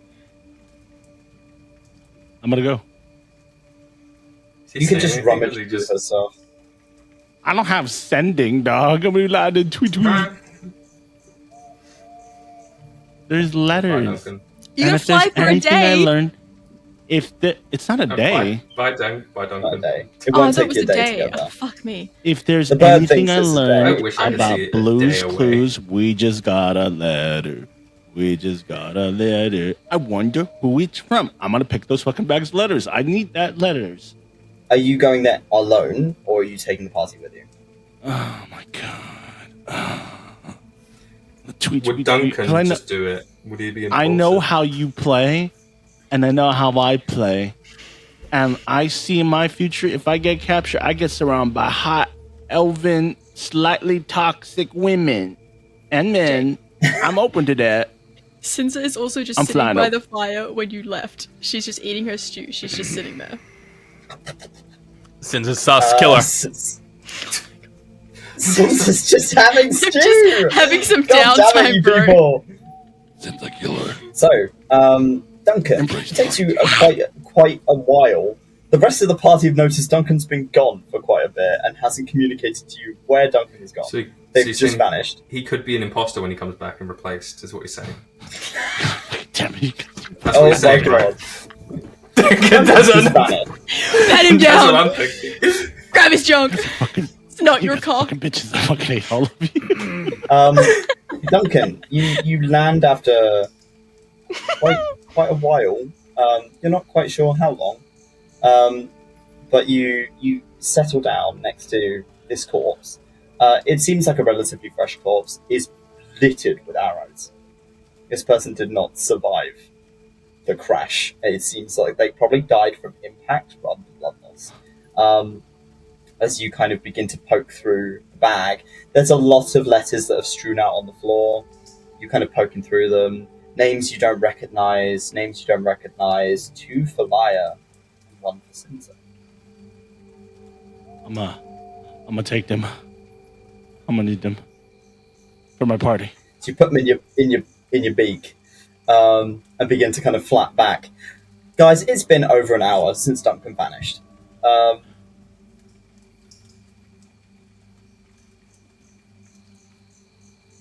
I'm gonna go. You can just rummage through her stuff. I don't have sending, dog. I'm gonna lie to tweet. There's letters. You gotta fly for a day. I learned, it's not a day. Bye, Duncan. Not a day. It won't take you a day to get there. Oh, fuck me. If there's The bird anything thinks I it's a day. learned I wish I could about see it a Blue's day away. Clues, we just got a letter. We just got a letter. I wonder who it's from. I'm gonna pick those fucking bags of letters. I need that letters. Are you going there alone, or are you taking the party with you? Oh my god. Tweet. Would Duncan just do it? Would he be impulsive? I know how you play, and I know how I play. And I see in my future, if I get captured, I get surrounded by hot, elven, slightly toxic women and men. I'm open to that. Sinza is also just sitting by the fire when you left. She's just eating her stew. She's just sitting there. Sinza's sus killer. Sinza's just having stew. Just having some downtime, bro. People. Sinza killer. So, Duncan, it takes you quite a while. The rest of the party have noticed Duncan's been gone for quite a bit and hasn't communicated to you where Duncan is gone. So They've just vanished. He could be an imposter when he comes back and replaced, is what you're saying. Damn it. That's what you're saying, God. Duncan doesn't. Pat him That's what down. I'm thinking. Grab his junk. It's not You your guys car. fucking bitches. I fucking hate all of you. Duncan, you land after quite a while. You're not quite sure how long, but you settle down next to this corpse. It seems like a relatively fresh corpse. Is littered with arrows. This person did not survive the crash. It seems like they probably died from impact rather than blood loss. As you kind of begin to poke through the bag, there's a lot of letters that have strewn out on the floor. You're kind of poking through them. Names you don't recognize. Two for Lyre, and one for Sinza. I'm gonna take them. I'm gonna need them for my party. So you put them in your beak, and begin to kind of flap back. Guys, it's been over an hour since Duncan vanished.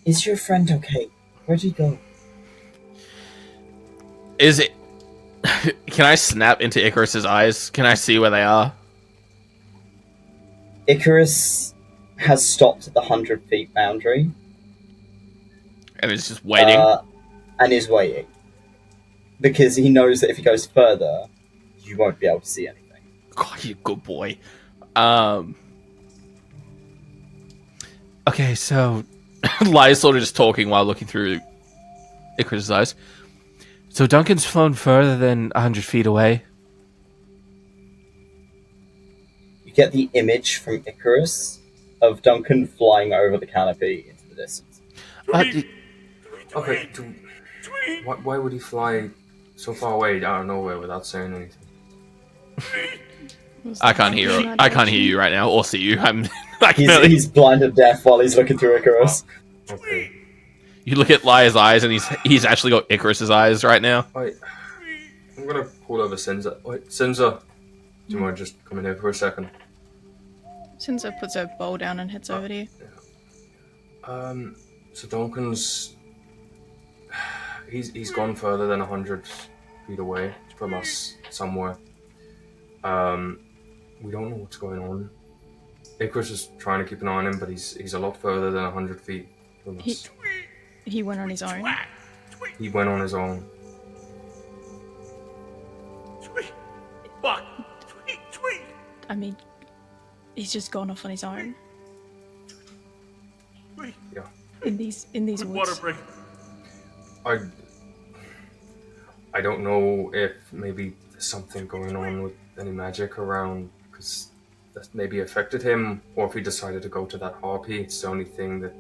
Is your friend okay? Where'd he go? Is it? Can I snap into Icarus's eyes? Can I see where they are? Icarus has stopped at the 100 feet boundary. And it's just waiting. And is waiting. Because he knows that if he goes further, you won't be able to see anything. God, you good boy. Okay, so Lyre's sort of just talking while looking through Icarus's eyes. So Duncan's flown further than 100 feet away. You get the image from Icarus of Duncan flying over the canopy into the distance. Okay, why would he fly so far away out of nowhere without saying anything? I can't hear. I can't hear you right now, or see you. He's blind and deaf while he's looking through Icarus. Oh, okay. You look at Lyre's eyes, and he's actually got Icarus's eyes right now. Wait, I'm gonna call over Sinza. Wait, Sinza, do you mind just coming here for a second? Sinza puts her bowl down and heads over to you. So Duncan's... He's gone further than 100 feet away from us somewhere. We don't know what's going on. Icarus is trying to keep an eye on him, but he's a lot further than 100 feet from us. He went on his own. He went on his own. I mean, he's just gone off on his own. Yeah. In these woods. I don't know if maybe there's something going on with any magic around, because that maybe affected him, or if he decided to go to that harpy. It's the only thing that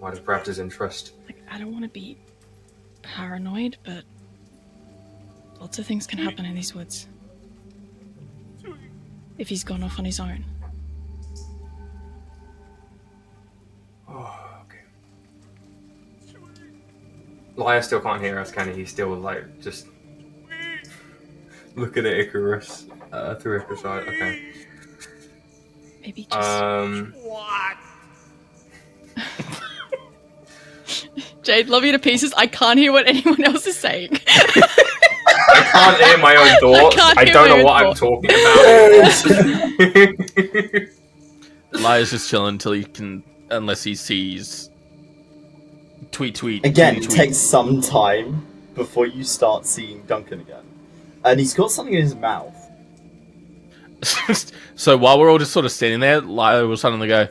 might have grabbed his interest. Like, I don't want to be paranoid, but lots of things can happen in these woods. If he's gone off on his own. Oh, okay. Lyre still can't hear us, can he? He's still, like, just looking at Icarus through Icarus' eye. Okay. Maybe just... What? Jade, love you to pieces. I can't hear what anyone else is saying. I can't hear my own thoughts. I don't know what I'm talking about. Lyre's just chilling until he can, unless he sees tweet. Again, tweet. it takes some time before you start seeing Duncan again. And he's got something in his mouth. So while we're all just sort of standing there, Lyre will suddenly go...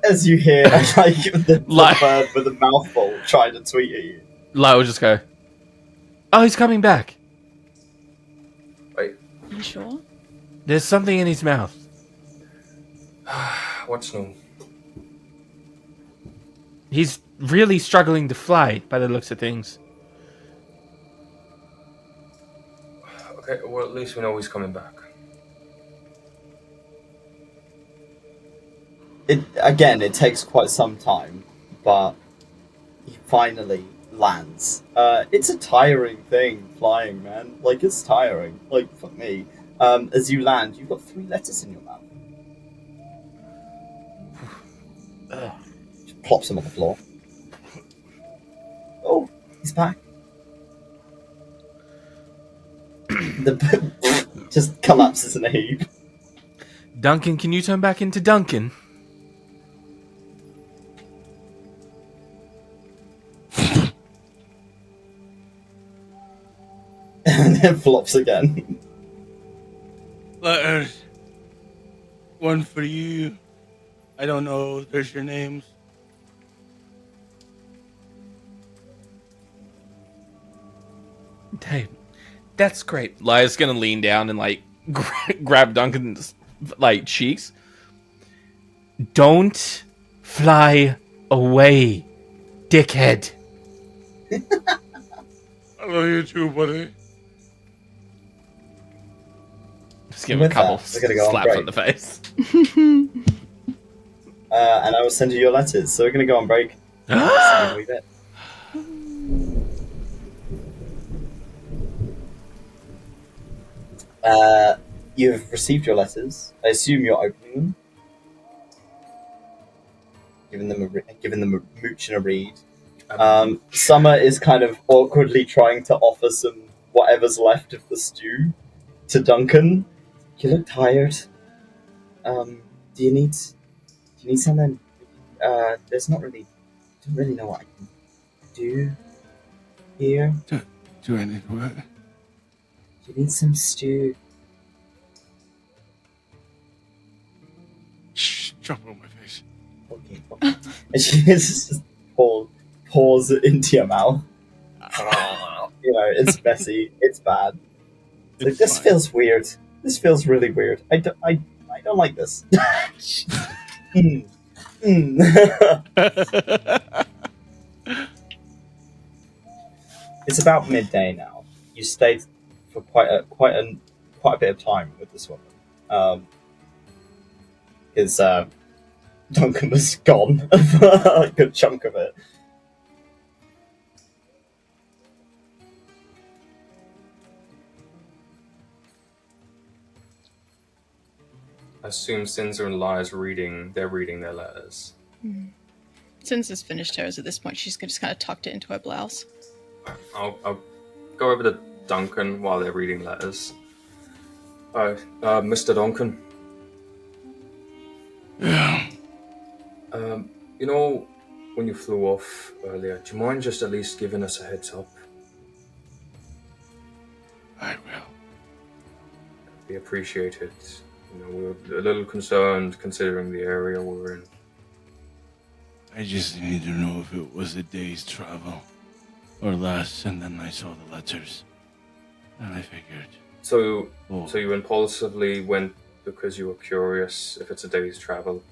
As you hear, like, the bird with a mouthful trying to tweet at you. Lyre will just go, oh, he's coming back. Wait. Are you sure? There's something in his mouth. What's new? He's really struggling to fly, by the looks of things. Okay, well, at least we know he's coming back. It takes quite some time, but he finally lands. It's a tiring thing, flying, man. Like, it's tiring. Like, fuck me. As you land, you've got 3 letters in your mouth. Just plops him on the floor. Oh, he's back. Just collapses in a heap. Duncan, can you turn back into Duncan? And then flops again. Letters. One for you. I don't know. There's your names. Hey, that's great. Lyre's gonna lean down and like grab Duncan's like cheeks. Don't fly away, dickhead. I love you too, buddy. Just give him a couple slaps on the face. And I will send you your letters. So we're going to go on break. You've received your letters. I assume you're opening them. Giving them a mooch and a read. Summer is kind of awkwardly trying to offer some whatever's left of the stew to Duncan. You look tired. Do you need something? There's not really don't really know what I can do here. Do I need what? You need some stew. Shh, drop it on my face. Okay. And she just pours it into your mouth. You know, it's messy. It's bad. It's like, this fine. feels weird. This feels really weird. I don't like this. It's about midday now. You stayed for quite a bit of time with this woman. Because Duncan was gone for a good chunk of it. I assume Sinza and Lyre's reading their letters. Since it's finished hers at this point, she's just kind of tucked it into her blouse. I'll go over to Duncan while they're reading letters. Hi, Mr. Duncan. Yeah. You know, when you flew off earlier, do you mind just at least giving us a heads up? I will. We appreciate it. You know, we're a little concerned considering the area we're in. I just need to know if it was a day's travel or less, and then I saw the letters. And I figured. So you impulsively went because you were curious if it's a day's travel?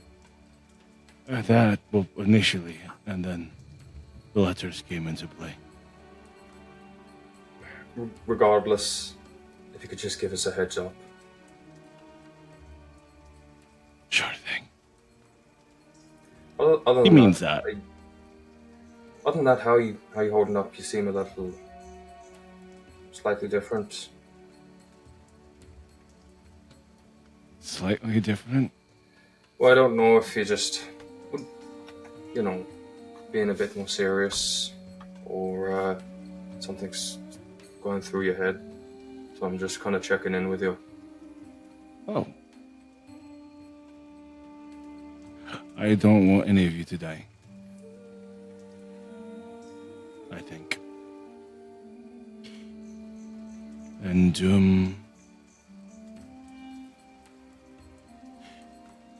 That, well, initially, and then the letters came into play. Regardless, if you could just give us a heads up. Sure thing. Other He than means that. Other than that, how you holding up? You seem a little slightly different. Slightly different? Well, I don't know if you just, you know, being a bit more serious, or something's going through your head. So I'm just kind of checking in with you. Oh. I don't want any of you to die. I think. And,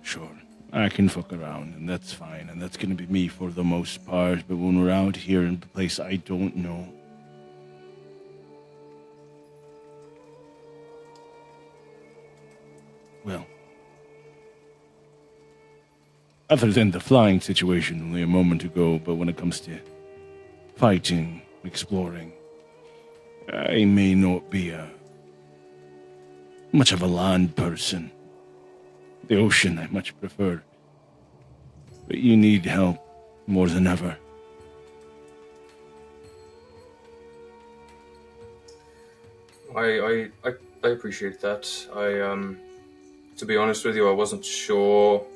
sure, I can fuck around, and that's fine, and that's gonna be me for the most part, but when we're out here in a place I don't know, well, other than the flying situation only a moment ago, but when it comes to fighting, exploring, I may not be much of a land person. The ocean I much prefer. But you need help more than ever. I appreciate that. To be honest with you, I wasn't sure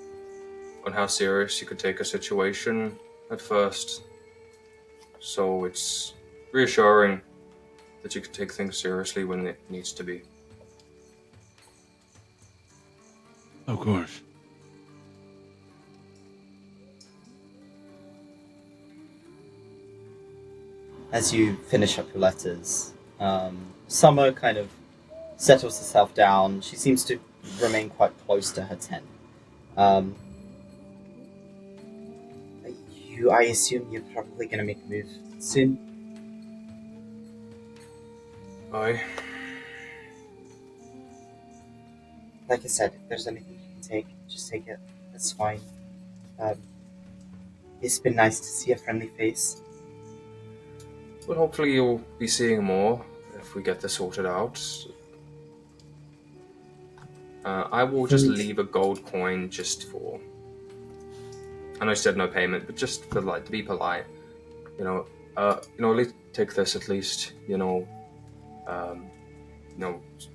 on how serious you could take a situation at first. So it's reassuring that you can take things seriously when it needs to be. Of course. As you finish up your letters, Summer kind of settles herself down. She seems to remain quite close to her tent. I assume you're probably going to make a move soon? Aye. Like I said, if there's anything you can take, just take it. That's fine. It's been nice to see a friendly face. Well, hopefully you'll be seeing more if we get this sorted out. I will just leave a gold coin just for... I know you said no payment, but just for, like, to be polite. At least take this at least, the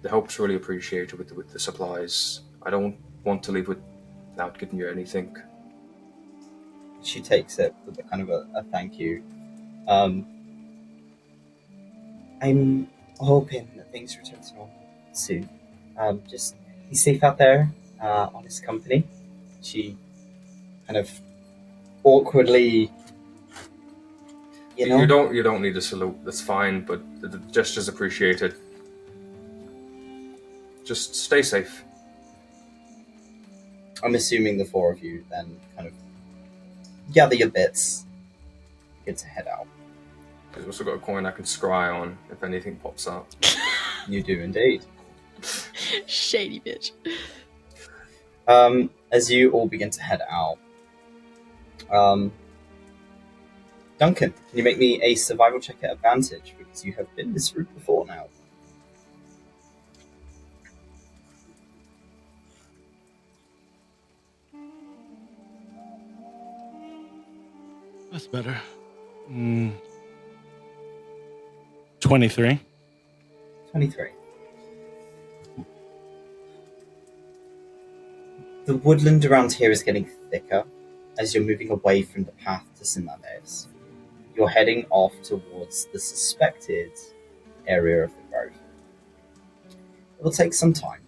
help's really appreciated with the supplies. I don't want to leave without giving you anything. She takes it with a kind of a thank you. I'm hoping that things return to normal soon. Just be safe out there, honest company. She kind of awkwardly You know? You don't need a salute. That's fine, but the gesture's appreciated. Just stay safe. I'm assuming the four of you then kind of gather your bits, get to head out. I've also got a coin I can scry on if anything pops up. You do indeed. Shady bitch. As you all begin to head out, Duncan, can you make me a survival check at advantage, because you have been this route before now? That's better. 23. 23. The woodland around here is getting thicker as you're moving away from the path to Sinza. You're heading off towards the suspected area of the grove. It will take some time.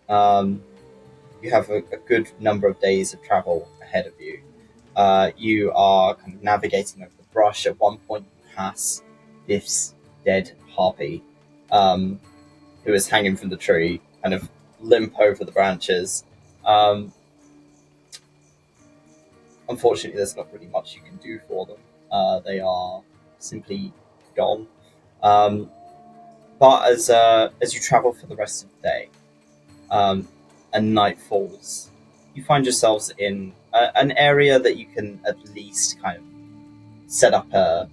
You have a good number of days of travel ahead of you. You are kind of navigating over the brush. At one point, you pass this dead harpy who is hanging from the tree, kind of limp over the branches. Unfortunately, there's not really much you can do for them. They are simply gone. But as you travel for the rest of the day, and night falls, you find yourselves in an area that you can at least kind of set up a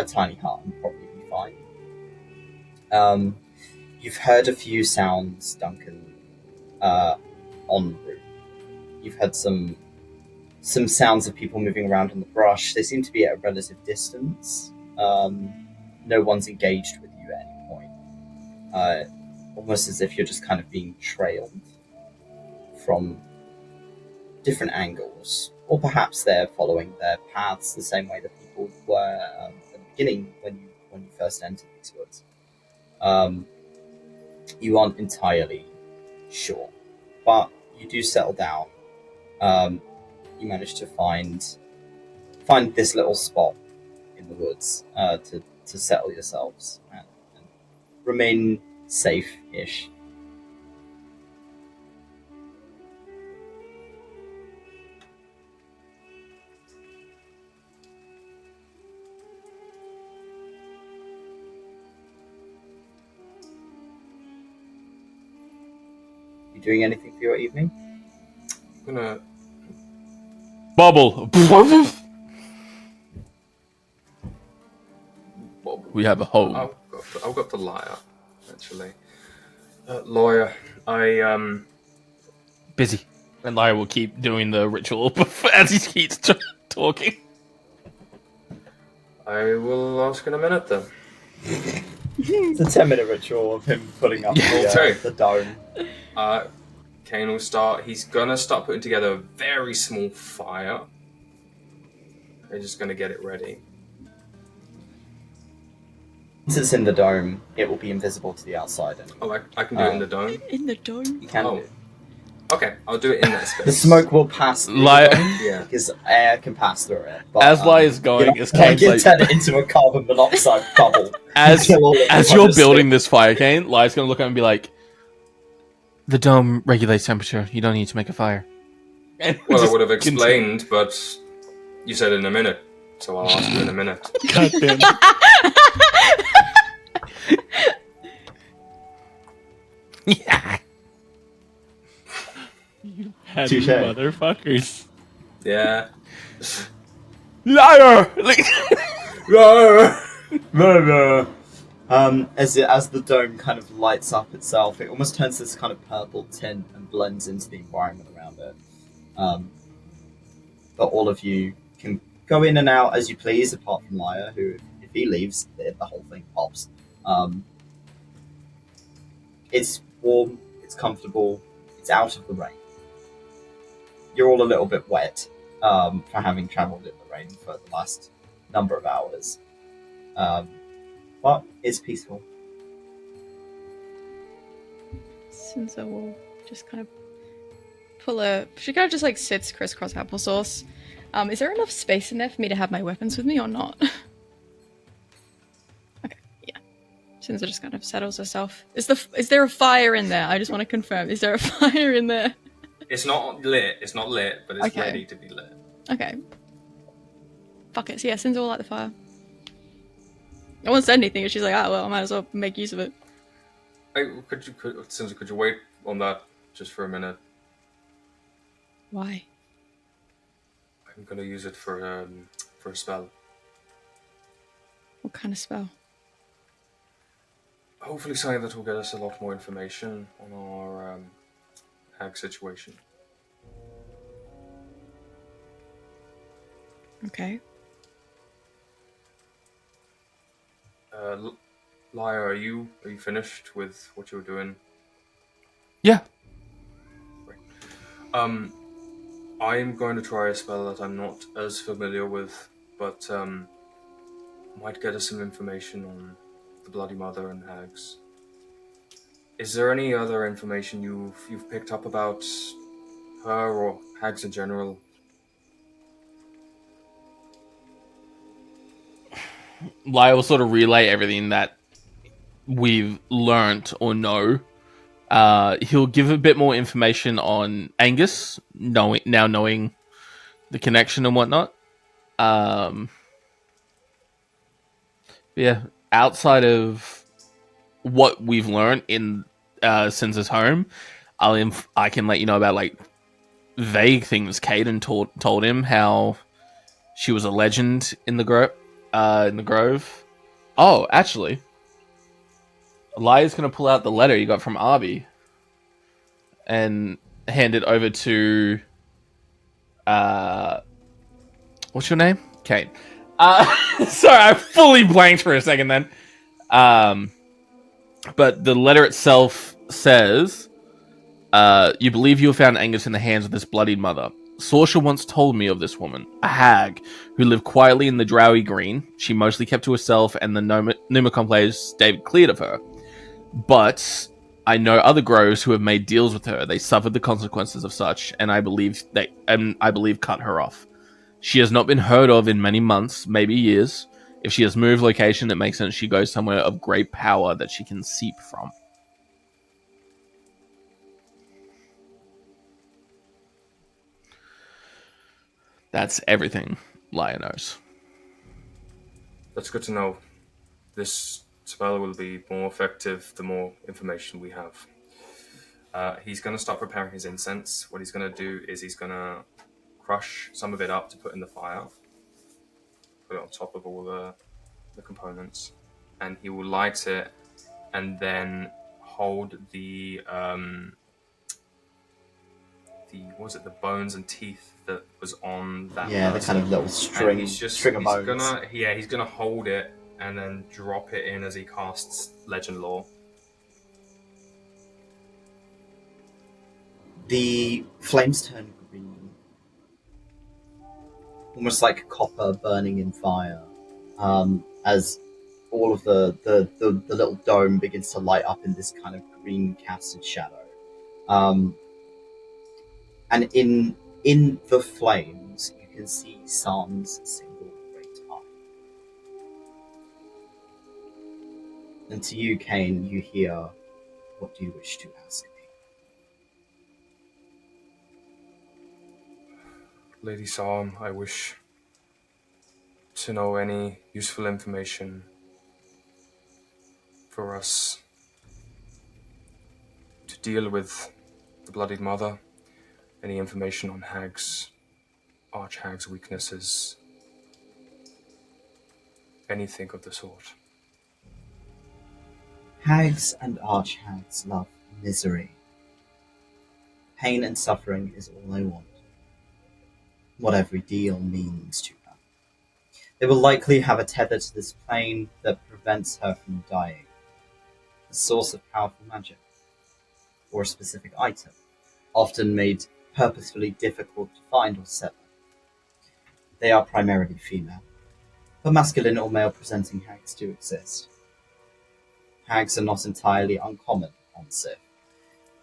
tiny hut and probably be fine. You've heard a few sounds, Duncan, en route. You've heard some sounds of people moving around in the brush. They seem to be at a relative distance. No one's engaged with you at any point. Almost as if you're just kind of being trailed from different angles. Or perhaps they're following their paths the same way that people were at the beginning when you first entered these woods. You aren't entirely sure. But you do settle down. You manage to find this little spot in the woods to settle yourselves and remain safe-ish. You doing anything for your evening? I'm gonna Bubble. We have a home. I've got the Lyre, actually. Lawyer, Busy. And Lyre will keep doing the ritual as he keeps talking. I will ask in a minute then. It's a 10-minute ritual of him pulling up the dome. Cain will start. He's gonna start putting together a very small fire. They're just gonna get it ready. Once it's in the dome, it will be invisible to the outside. Anyway. Oh, I can do it in the dome? In the dome? You can do it. Okay, I'll do it in that space. The smoke will pass through Lyre, the dome, because air can pass through it. But, as Lyre is going, you as Cain's can like, turn it into a carbon monoxide bubble. as As you're building this fire, Cain, Lyre's gonna look at him and be like, "The dome regulates temperature. You don't need to make a fire." And Well, I just would have continue. explained, but you said in a minute, so I'll ask you in a minute. God damn. Yeah. You had Touche. motherfuckers. Yeah. Liar! As the dome kind of lights up itself, it almost turns this kind of purple tint and blends into the environment around it. But all of you can go in and out as you please, apart from Lyre, who, if he leaves, the whole thing pops. It's warm, it's comfortable, it's out of the rain. You're all a little bit wet for having travelled in the rain for the last number of hours. But it's peaceful. Sinza will just kind of she kind of just like sits crisscross applesauce. Is there enough space in there for me to have my weapons with me or not? Sinza just kind of settles herself. Is there a fire in there? I just want to confirm. Is there a fire in there? It's not lit. It's not lit, but it's Okay. ready to be lit. Okay. Fuck it. So yeah, Sinza will light the fire. No one said anything, and she's like, well, I might as well make use of it. Sinza, could you wait on that just for a minute? Why? I'm gonna use it for a spell. What kind of spell? Hopefully something that will get us a lot more information on our hag situation. Okay. Lyre, are you finished with what you were doing? Yeah. Right. I'm going to try a spell that I'm not as familiar with, but might get us some information on the Bloody Mother and hags. Is there any other information you've picked up about her or hags in general? Lyre will sort of relay everything that we've learnt or know. He'll give a bit more information on Angus, knowing the connection and whatnot. Yeah, outside of what we've learned in Sinza's home, I can let you know about like vague things Caden told him, how she was a legend in the grove. Oh, actually, Lyre's gonna pull out the letter you got from Arby and hand it over to what's your name? Cain. Sorry, I fully blanked for a second then. But the letter itself says, you believe you have found Angus in the hands of this bloodied mother. 𝘏𝘪 once told me of this woman, a hag, who lived quietly in the Drowy Green. She mostly kept to herself, and the 𝘞𝘭𝘭𝘤 players stayed clear of her. But I know other groves who have made deals with her. They suffered the consequences of such, and I believe cut her off. She has not been heard of in many months, maybe years. If she has moved location, it makes sense she goes somewhere of great power that she can seep from. That's everything Lyre knows. That's good to know. This spell will be more effective the more information we have. He's going to start preparing his incense. What he's going to do is he's going to crush some of it up to put in the fire. Put it on top of all the components. And he will light it and then hold the bones and teeth that was on that Yeah, the kind of little string of bones. He's gonna hold it and then drop it in as he casts Legend Lore. The flames turn green, almost like copper burning in fire, as all of the little dome begins to light up in this kind of green casted shadow. And in the flames, you can see Sam's single great eye. And to you, Cain, you hear, what do you wish to ask me? Lady Sam, I wish to know any useful information for us to deal with the Bloodied Mother. Any information on hags, arch-hags' weaknesses, anything of the sort. Hags and arch-hags love misery. Pain and suffering is all they want. What every deal means to her. They will likely have a tether to this plane that prevents her from dying. A source of powerful magic, or a specific item, often made purposefully difficult to find or sell. They are primarily female, but masculine or male-presenting hags do exist. Hags are not entirely uncommon on Sith,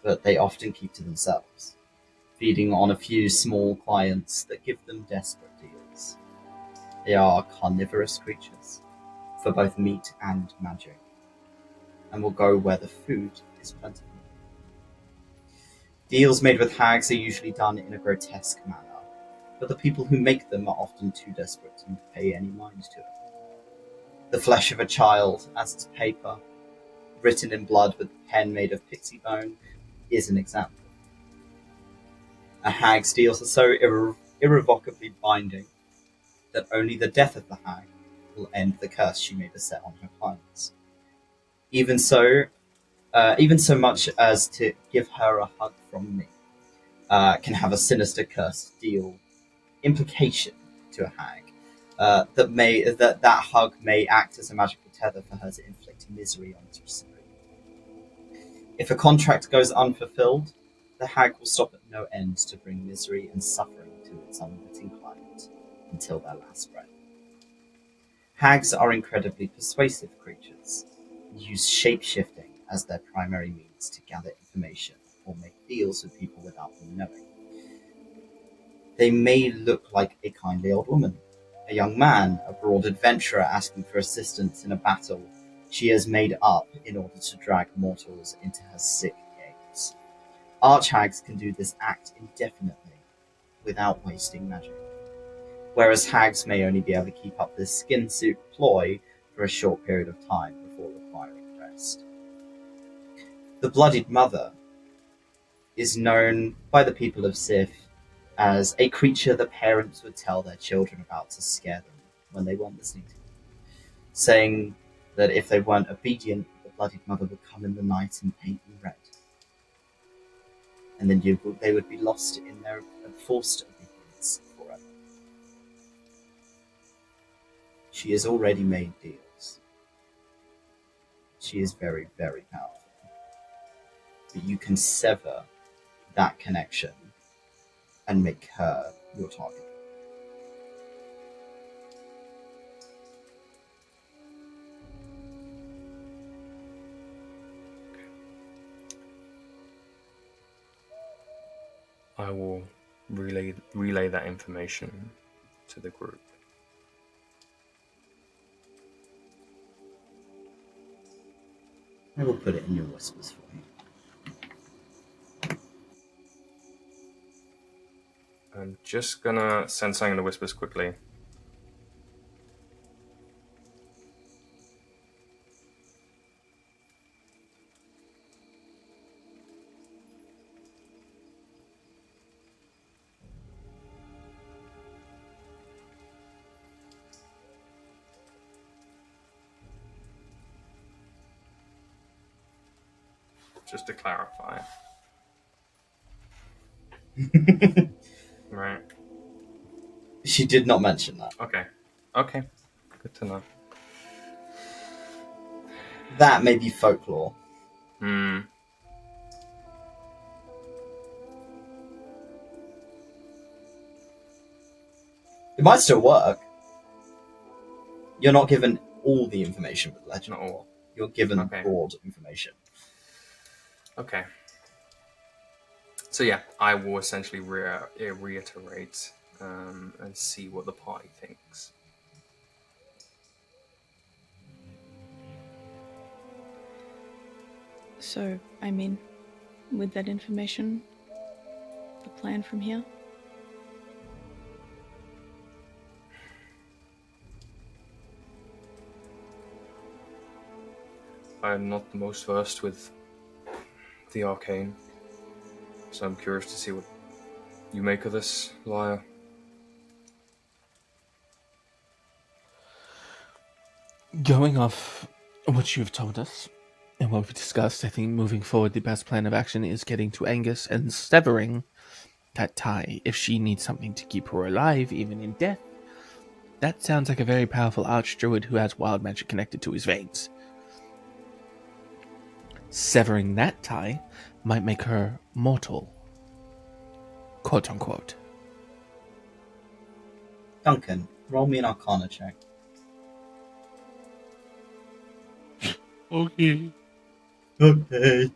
but they often keep to themselves, feeding on a few small clients that give them desperate deals. They are carnivorous creatures, for both meat and magic. and will go where the food is plentiful. Deals made with hags are usually done in a grotesque manner, but the people who make them are often too desperate to pay any mind to it. The flesh of a child, as its paper, written in blood with a pen made of pixie bone, is an example. A hag's deals are so irrevocably binding that only the death of the hag will end the curse she may beset on her clients. Even so much as to give her a hug from me can have a sinister curse deal implication to a hag. That hug may act as a magical tether for her to inflict misery on its recipient. If a contract goes unfulfilled, the hag will stop at no end to bring misery and suffering to its unwitting client until their last breath. Hags are incredibly persuasive creatures, and use shape-shifting as their primary means to gather information or make deals with people without them knowing. They may look like a kindly old woman, a young man, a broad adventurer asking for assistance in a battle she has made up in order to drag mortals into her sick gates. Archhags can do this act indefinitely, without wasting magic, whereas hags may only be able to keep up this skin suit ploy for a short period of time before requiring rest. The Bloodied Mother is known by the people of Sith as a creature the parents would tell their children about to scare them when they weren't listening to them, saying that if they weren't obedient, the Bloodied Mother would come in the night and paint them red. And then they would be lost in their forced obedience forever. She has already made deals. She is very, very powerful. But you can sever that connection and make her your target. I will relay that information to the group. I will put it in your whispers for you. I'm just gonna send something in the whispers quickly. Just to clarify. Right. She did not mention that. Okay. Good to know. That may be folklore. Hmm. It might still work. You're not given all the information with legend. Not all. You're given Okay. broad information. Okay. So yeah, I will essentially reiterate and see what the party thinks. So, I mean, with that information, the plan from here? I'm not the most versed with the arcane, so I'm curious to see what you make of this, Lyre. Going off what you've told us and what we've discussed, I think moving forward, the best plan of action is getting to Angus and severing that tie. If she needs something to keep her alive, even in death, that sounds like a very powerful archdruid who has wild magic connected to his veins. Severing that tie might make her mortal, quote unquote. Duncan, roll me an Arcana check. Okay. Okay.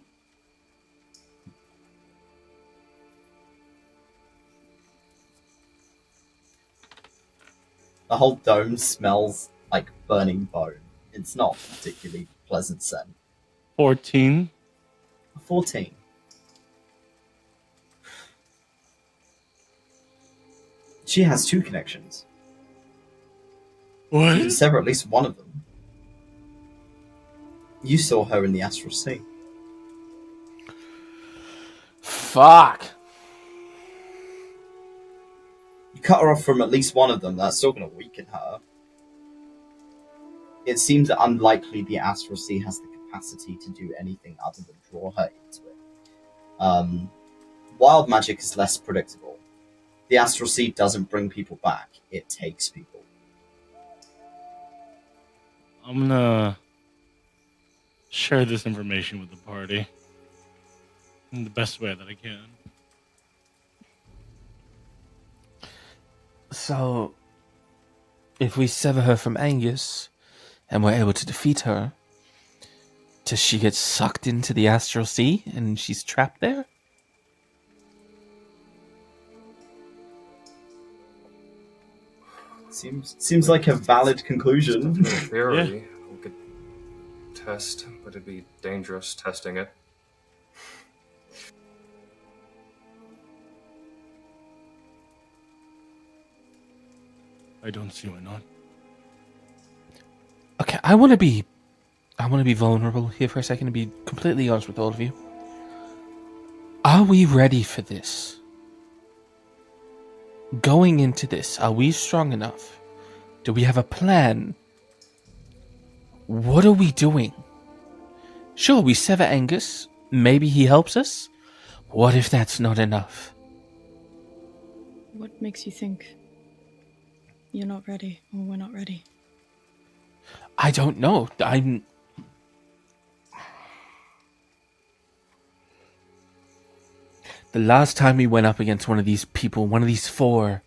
The whole dome smells like burning bone. It's not a particularly pleasant scent. 14. 14. She has 2 connections. You can What? sever at least one of them. You saw her in the Astral Sea. Fuck. You cut her off from at least one of them, that's still going to weaken her. It seems unlikely the Astral Sea has the capacity to do anything other than draw her into it. Wild magic is less predictable. The Astral Sea doesn't bring people back, it takes people. I'm gonna share this information with the party in the best way that I can. So, if we sever her from Angus and we're able to defeat her, does she get sucked into the Astral Sea and she's trapped there? Seems like a valid conclusion. In theory, we could test, but it'd be dangerous testing it. I don't see why not. Okay, I want to be vulnerable here for a second, to be completely honest with all of you. Are we ready for this? Going into this, are we strong enough? Do we have a plan? What are we doing? Sure, we sever Angus. Maybe he helps us. What if that's not enough? What makes you think you're not ready or we're not ready? I don't know. The last time we went up against one of these people, one of these 4,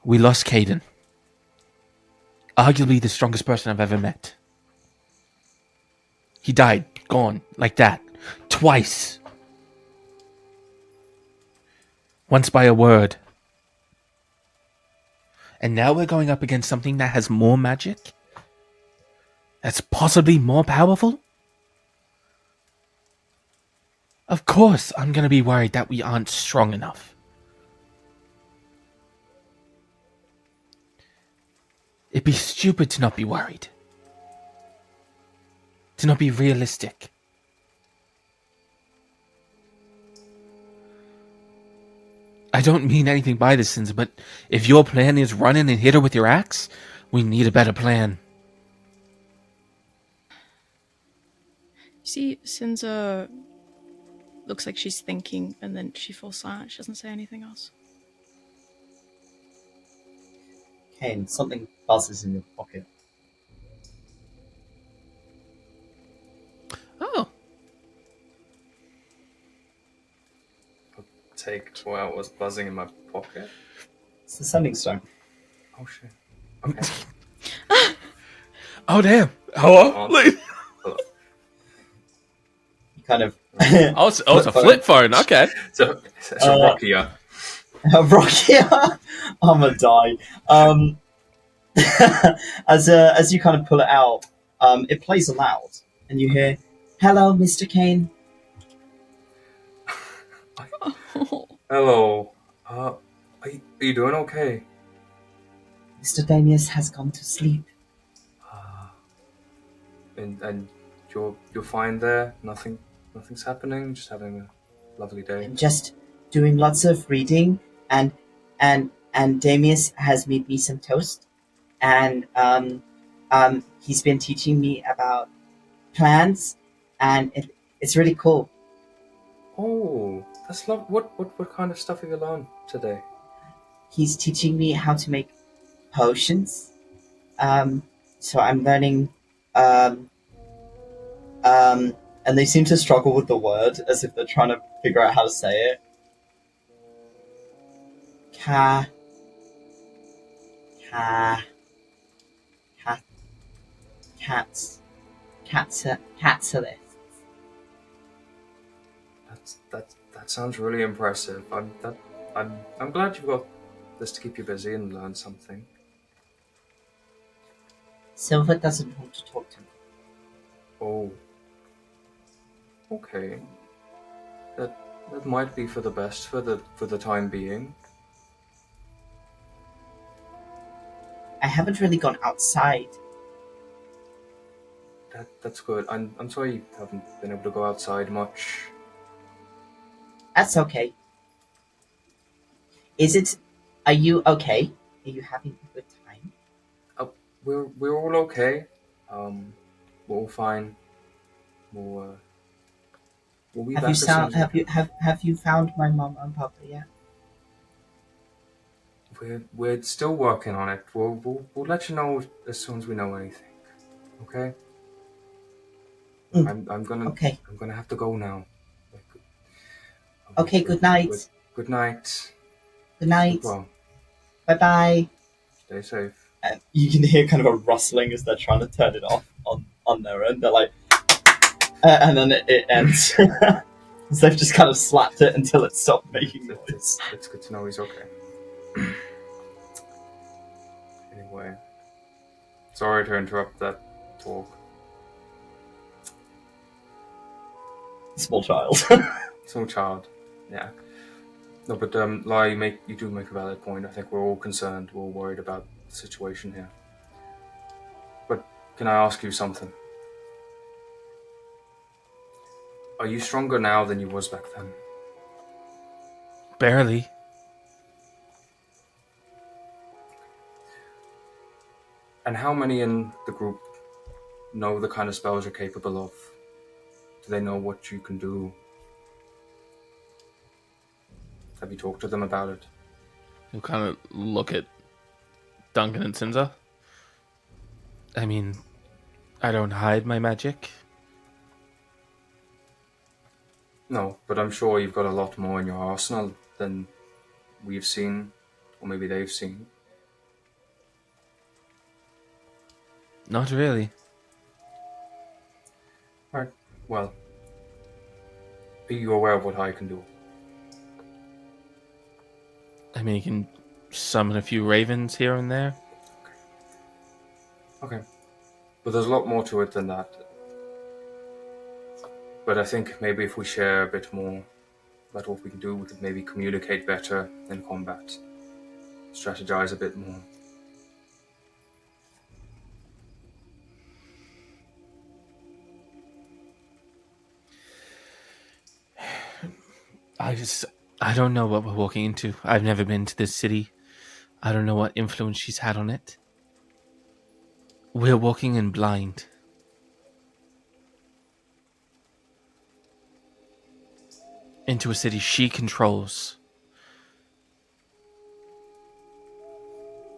we lost Caden. Arguably the strongest person I've ever met. He died, gone, like that. Twice. Once by a word. And now we're going up against something that has more magic? That's possibly more powerful? Of course, I'm going to be worried that we aren't strong enough. It'd be stupid to not be worried. To not be realistic. I don't mean anything by this, Sinza, but if your plan is run in and hit her with your axe, we need a better plan. See, Sinza looks like she's thinking, and then she falls silent. She doesn't say anything else. Cain, something buzzes in your pocket. Oh. Take what was buzzing in my pocket. It's the sending stone. Oh shit. Okay. Oh, damn. Hello? You kind of... Oh, it's a flip phone. Okay. So it's a Rockia. Rockia! I'm gonna die. As you kind of pull it out, it plays aloud, and you hear, "Hello, Mr. Cain." Hello. Are you doing okay? Mr. Damius has gone to sleep. And you're fine there? Nothing's happening? Just having a lovely day? I'm just doing lots of reading, and Damius has made me some toast, and he's been teaching me about plans, and it's really cool. Oh, that's what kind of stuff have you learned today? He's teaching me how to make potions. So I'm learning. And they seem to struggle with the word, as if they're trying to figure out how to say it. Catalyst. That sounds really impressive. I'm glad you've got this to keep you busy and learn something. Silver doesn't want to talk to me. Oh. Okay. That might be for the best for the time being. I haven't really gone outside. That's good. I'm sorry you haven't been able to go outside much. That's okay. Are you okay? Are you having a good time? We're all okay. We're all fine. We'll be back as soon as we can. Have you found my mom and papa yet? We're still working on it. We'll let you know as soon as we know anything. Okay? I'm gonna have to go now. Okay, good night. Good night. Good night. Well, Bye-bye. stay safe. And you can hear kind of a rustling as they're trying to turn it off on their end. They're like, and then it ends. So they've just kind of slapped it until it stopped making noise. It's good to know he's okay. Anyway, sorry to interrupt that talk. Small child. Small child, yeah. No, but Lyre, you do make a valid point. I think we're all concerned. We're all worried about the situation here. But can I ask you something? Are you stronger now than you was back then? Barely. And how many in the group know the kind of spells you're capable of? Do they know what you can do? Have you talked to them about it? You'll kind of look at Duncan and Sinza. I mean, I don't hide my magic. No, but I'm sure you've got a lot more in your arsenal than we've seen, or maybe they've seen. Not really. Alright, well, be you aware of what I can do. I mean, you can summon a few ravens here and there. Okay. But there's a lot more to it than that. But I think maybe if we share a bit more about what we can do, we could maybe communicate better in combat. Strategize a bit more. I don't know what we're walking into. I've never been to this city. I don't know what influence she's had on it. We're walking in blind. Into a city she controls.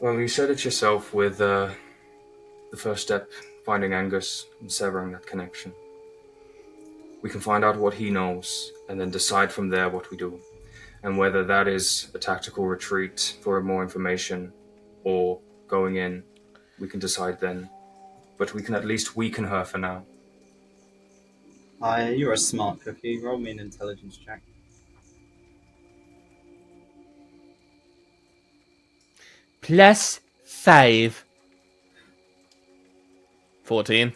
Well, you said it yourself with the first step, finding Angus and severing that connection. We can find out what he knows and then decide from there what we do. And whether that is a tactical retreat for more information or going in, we can decide then. But we can at least weaken her for now. You're a smart cookie. Roll me an intelligence check. +5. 14.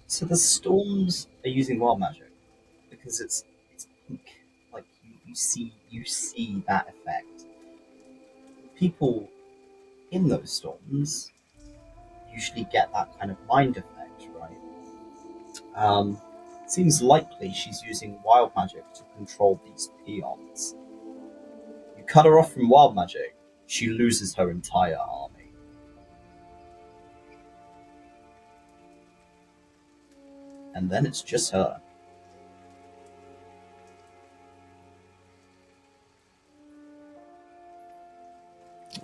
So the storms are using wild magic because it's pink. Like you see that effect. People in those storms usually get that kind of mind effect, right? Seems likely she's using wild magic to control these peons. You cut her off from wild magic, she loses her entire army. And then it's just her.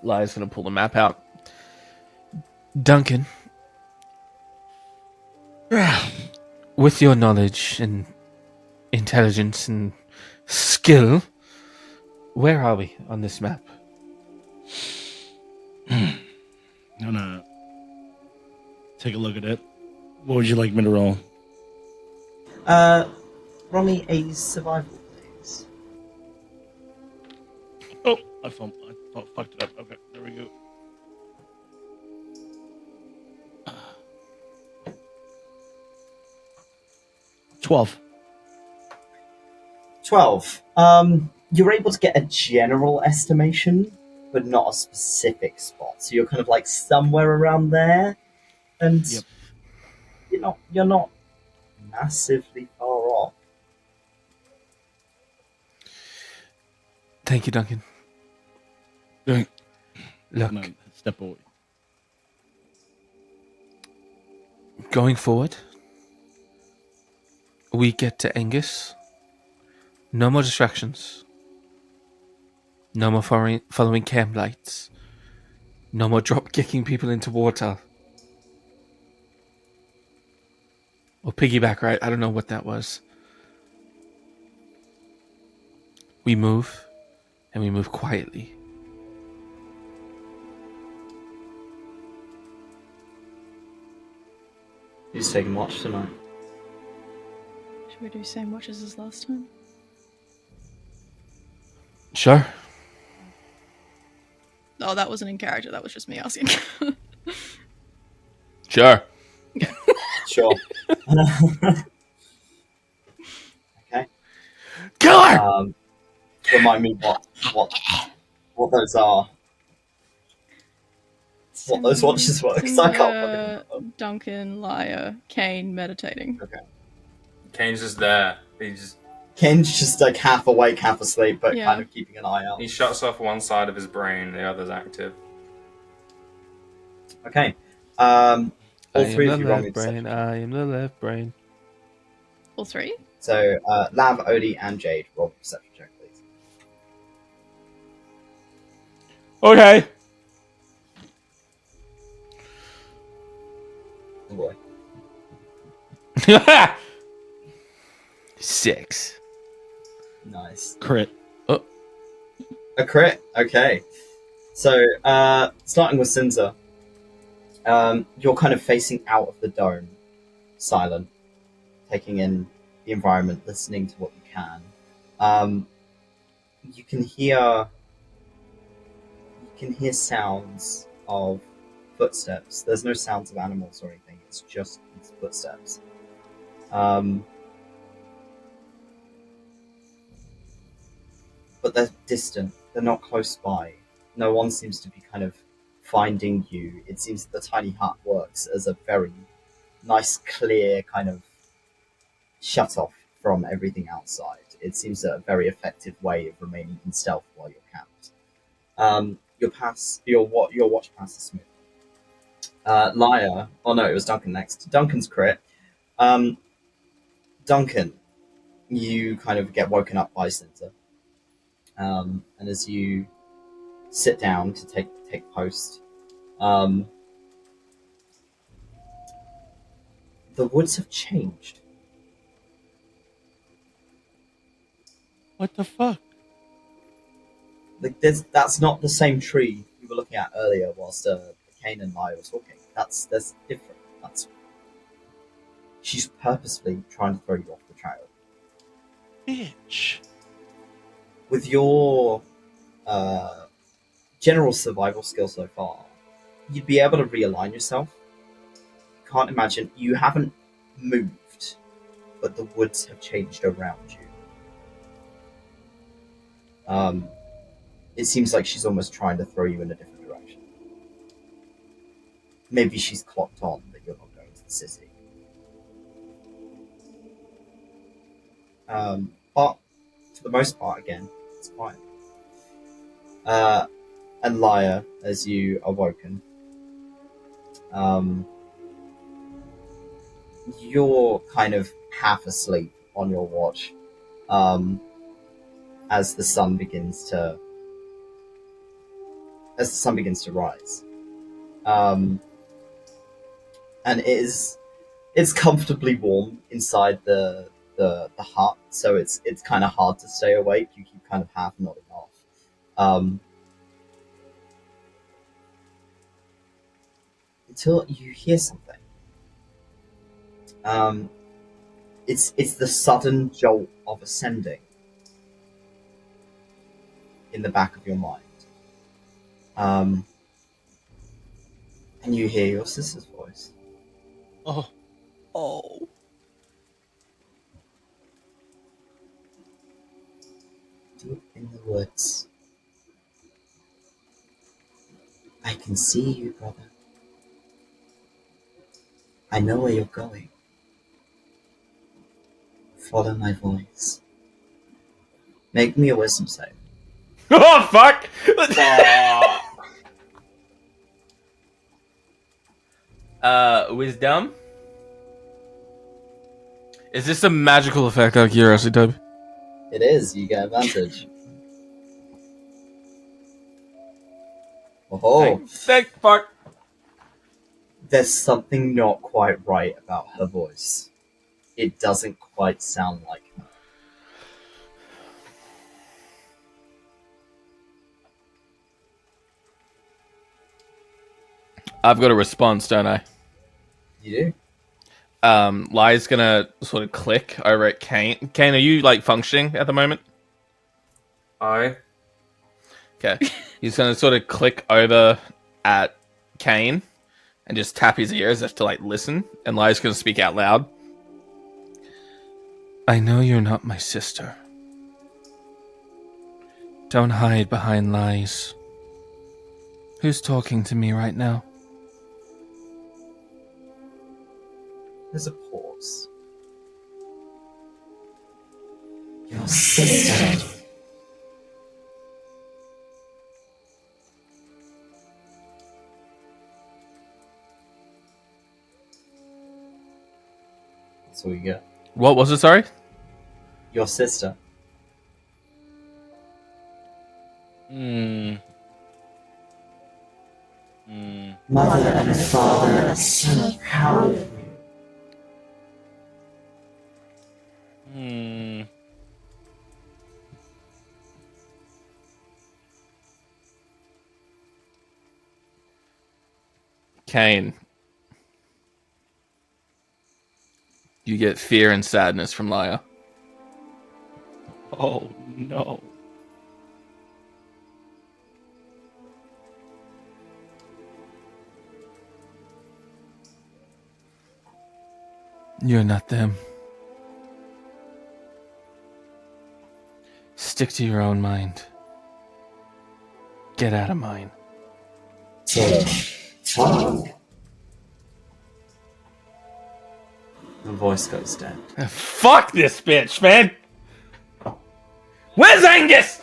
Lyre's going to pull the map out. Duncan, with your knowledge and intelligence and skill, where are we on this map? I'm gonna take a look at it. What would you like me to roll? Roll me a survival, please. Oh, I fucked it up. Okay, there we go. 12. 12. You're able to get a general estimation, but not a specific spot. So you're kind of like somewhere around there, and Yep. you're not massively far off. Thank you, Duncan. Thank- Look, No, step away. going forward, we get to Angus. No more distractions. No more following cam lights. No more drop kicking people into water. Or piggyback, right? I don't know what that was. We move, and we move quietly. Who's taking watch tonight? Should we do same watches as last time? Sure. Oh, that wasn't in character. That was just me asking. Sure. Sure. Okay. Killer! Remind me what those are. What those watches were, because I can't fucking remember. Duncan, Lyre, Cain, meditating. Okay. Kane's just there. Ken's just like half awake, half asleep, but Yeah. kind of keeping an eye out. He shuts off one side of his brain, the other's active. Okay. All I three am of the you roll me left brain. I am the left brain. All three? So, Lav, Odie, and Jade, roll perception check, please. Okay. Oh boy. 6. Nice. Crit. A crit. Okay. So, starting with Sinza, you're kind of facing out of the dome, silent, taking in the environment, listening to what you can. You can hear sounds of footsteps. There's no sounds of animals or anything. It's just these footsteps. But they're distant. They're not close by. No one seems to be kind of finding you. It seems the tiny hut works as a very nice, clear kind of shut off from everything outside. It seems a very effective way of remaining in stealth while you're camped. Your watch passes smooth. Lyre. Oh no, it was Duncan next. Duncan's crit. Duncan, you kind of get woken up by Sinza. And as you sit down to take post, the woods have changed. What the fuck? Like that's not the same tree we were looking at earlier whilst Cain and Lyre were talking. That's different. She's purposefully trying to throw you off the trail. Bitch. With your general survival skill so far, you'd be able to realign yourself. Can't imagine you haven't moved, but the woods have changed around you. It seems like she's almost trying to throw you in a different direction. Maybe she's clocked on that you're not going to the city. But for the most part, again, it's quiet. And Lyre, as you are woken, you're kind of half asleep on your watch as the sun begins to rise. And it's comfortably warm inside the hut, so it's kind of hard to stay awake. You keep kind of half nodding off. Until you hear something. It's the sudden jolt of ascending in the back of your mind. And you hear your sister's voice. Oh. Oh. deep in the woods. I can see you, brother. I know where you're going. Follow my voice. Make me a wisdom save. Oh fuck! Wisdom. Is this a magical effect out of curiosity, Toby? It is. You get advantage. Oh, Thank fuck. there's something not quite right about her voice. It doesn't quite sound like her. I've got a response, don't I? You do? Lyre's gonna sort of click over at Cain. Cain, are you like functioning at the moment? I Okay. He's gonna sort of click over at Cain and just tap his ears as to like listen. And Lyre's gonna speak out loud. I know you're not my sister. Don't hide behind lies. Who's talking to me right now? There's a pause. Your sister. That's all you get. What was it, sorry? Your sister. Mother and father so proud of you. Cain. You get fear and sadness from Lyre. Oh no. You're not them. Stick to your own mind. Get out of mine. The voice goes dead. Fuck this bitch, man! Where's Angus?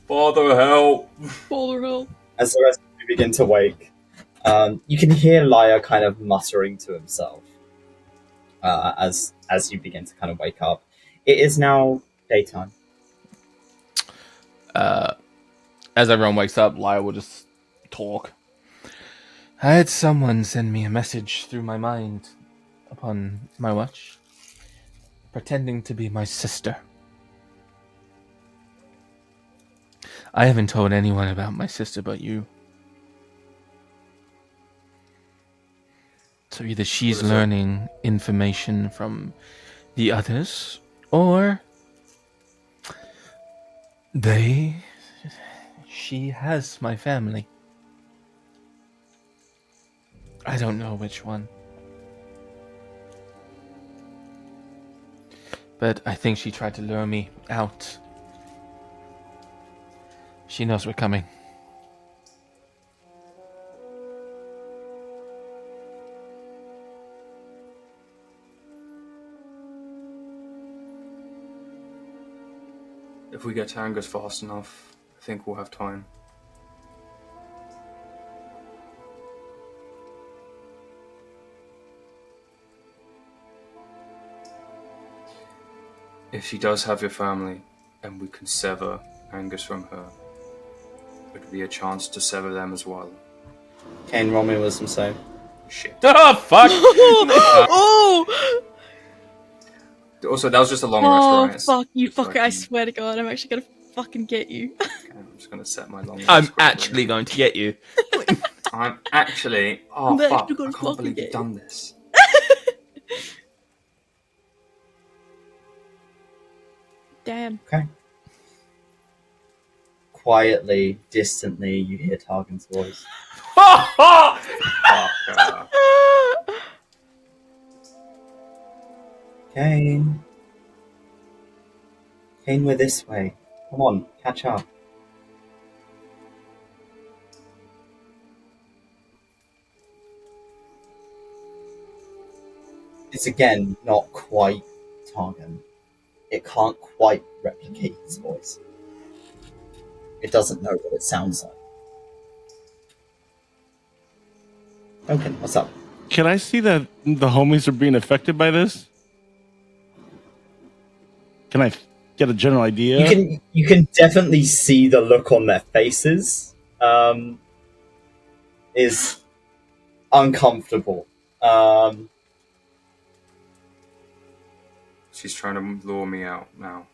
Father help. Father help. As the rest of you begin to wake, you can hear Lyre kind of muttering to himself as you begin to kind of wake up. It is now daytime. As everyone wakes up, Lyre will just talk. I had someone send me a message through my mind upon my watch, pretending to be my sister. I haven't told anyone about my sister but you. So either she's learning information from the others, or she has my family. I don't know which one. But I think she tried to lure me out. She knows we're coming. If we get to Angus fast enough, I think we'll have time. If she does have your family, and we can sever Angus from her, it would be a chance to sever them as well. Cain, roll me a wisdom save. Shit. Oh, fuck! Oh! Also, that was just a long Oh, rest, right? fuck, you So fucker, I swear to God, I'm actually gonna fucking get you. Okay, I'm just gonna set my long rest I'm quickly. actually going to get you. I'm actually... Oh, I'm fuck. actually I gonna can't fucking believe get you've you. done this. Damn. Okay. Quietly, distantly, you hear Targan's voice. Fuck, Cain. Cain, we're this way. Come on, catch up. It's again not quite Targan. It can't quite replicate his voice. It doesn't know what it sounds like. Duncan, what's up? Can I see that the homies are being affected by this? Can I get a general idea? You can definitely see the look on their faces. Is uncomfortable. She's trying to lure me out now.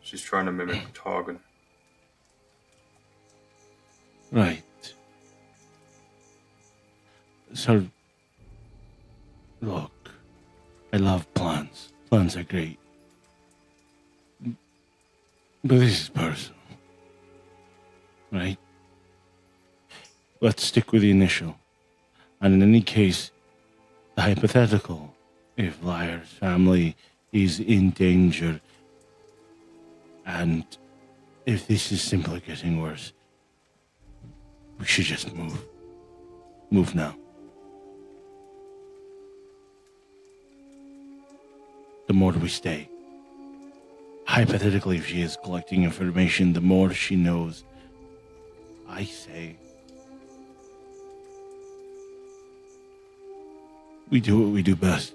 She's trying to mimic Targan. Right. So, look, I love plans. Plans are great. But this is personal. Right? Let's stick with the initial. And in any case, the hypothetical, if Lyre's family is in danger, and if this is simply getting worse, we should just move. Move now. The more we stay. Hypothetically, if she is collecting information, the more she knows. I say, we do what we do best.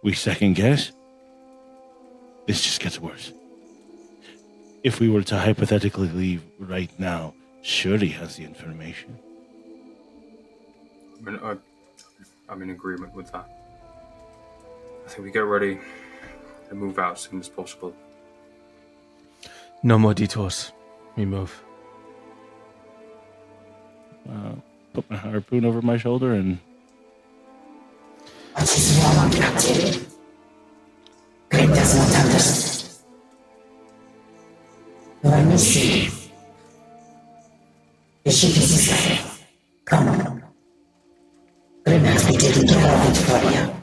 We second guess. This just gets worse. If we were to hypothetically leave right now, Shuri has the information. I'm in agreement with that. I think we get ready and move out as soon as possible. No more detours. We move. Put my harpoon over my shoulder and... What is wrong, Captain? Greg does not understand. Let me see. The ship is safe. Come on. Greg has been taking care of it for you.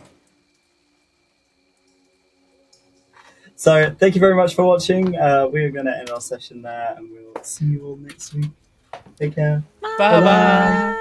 So, thank you very much for watching. We are going to end our session there, and we'll see you all next week. Take care. Bye-bye.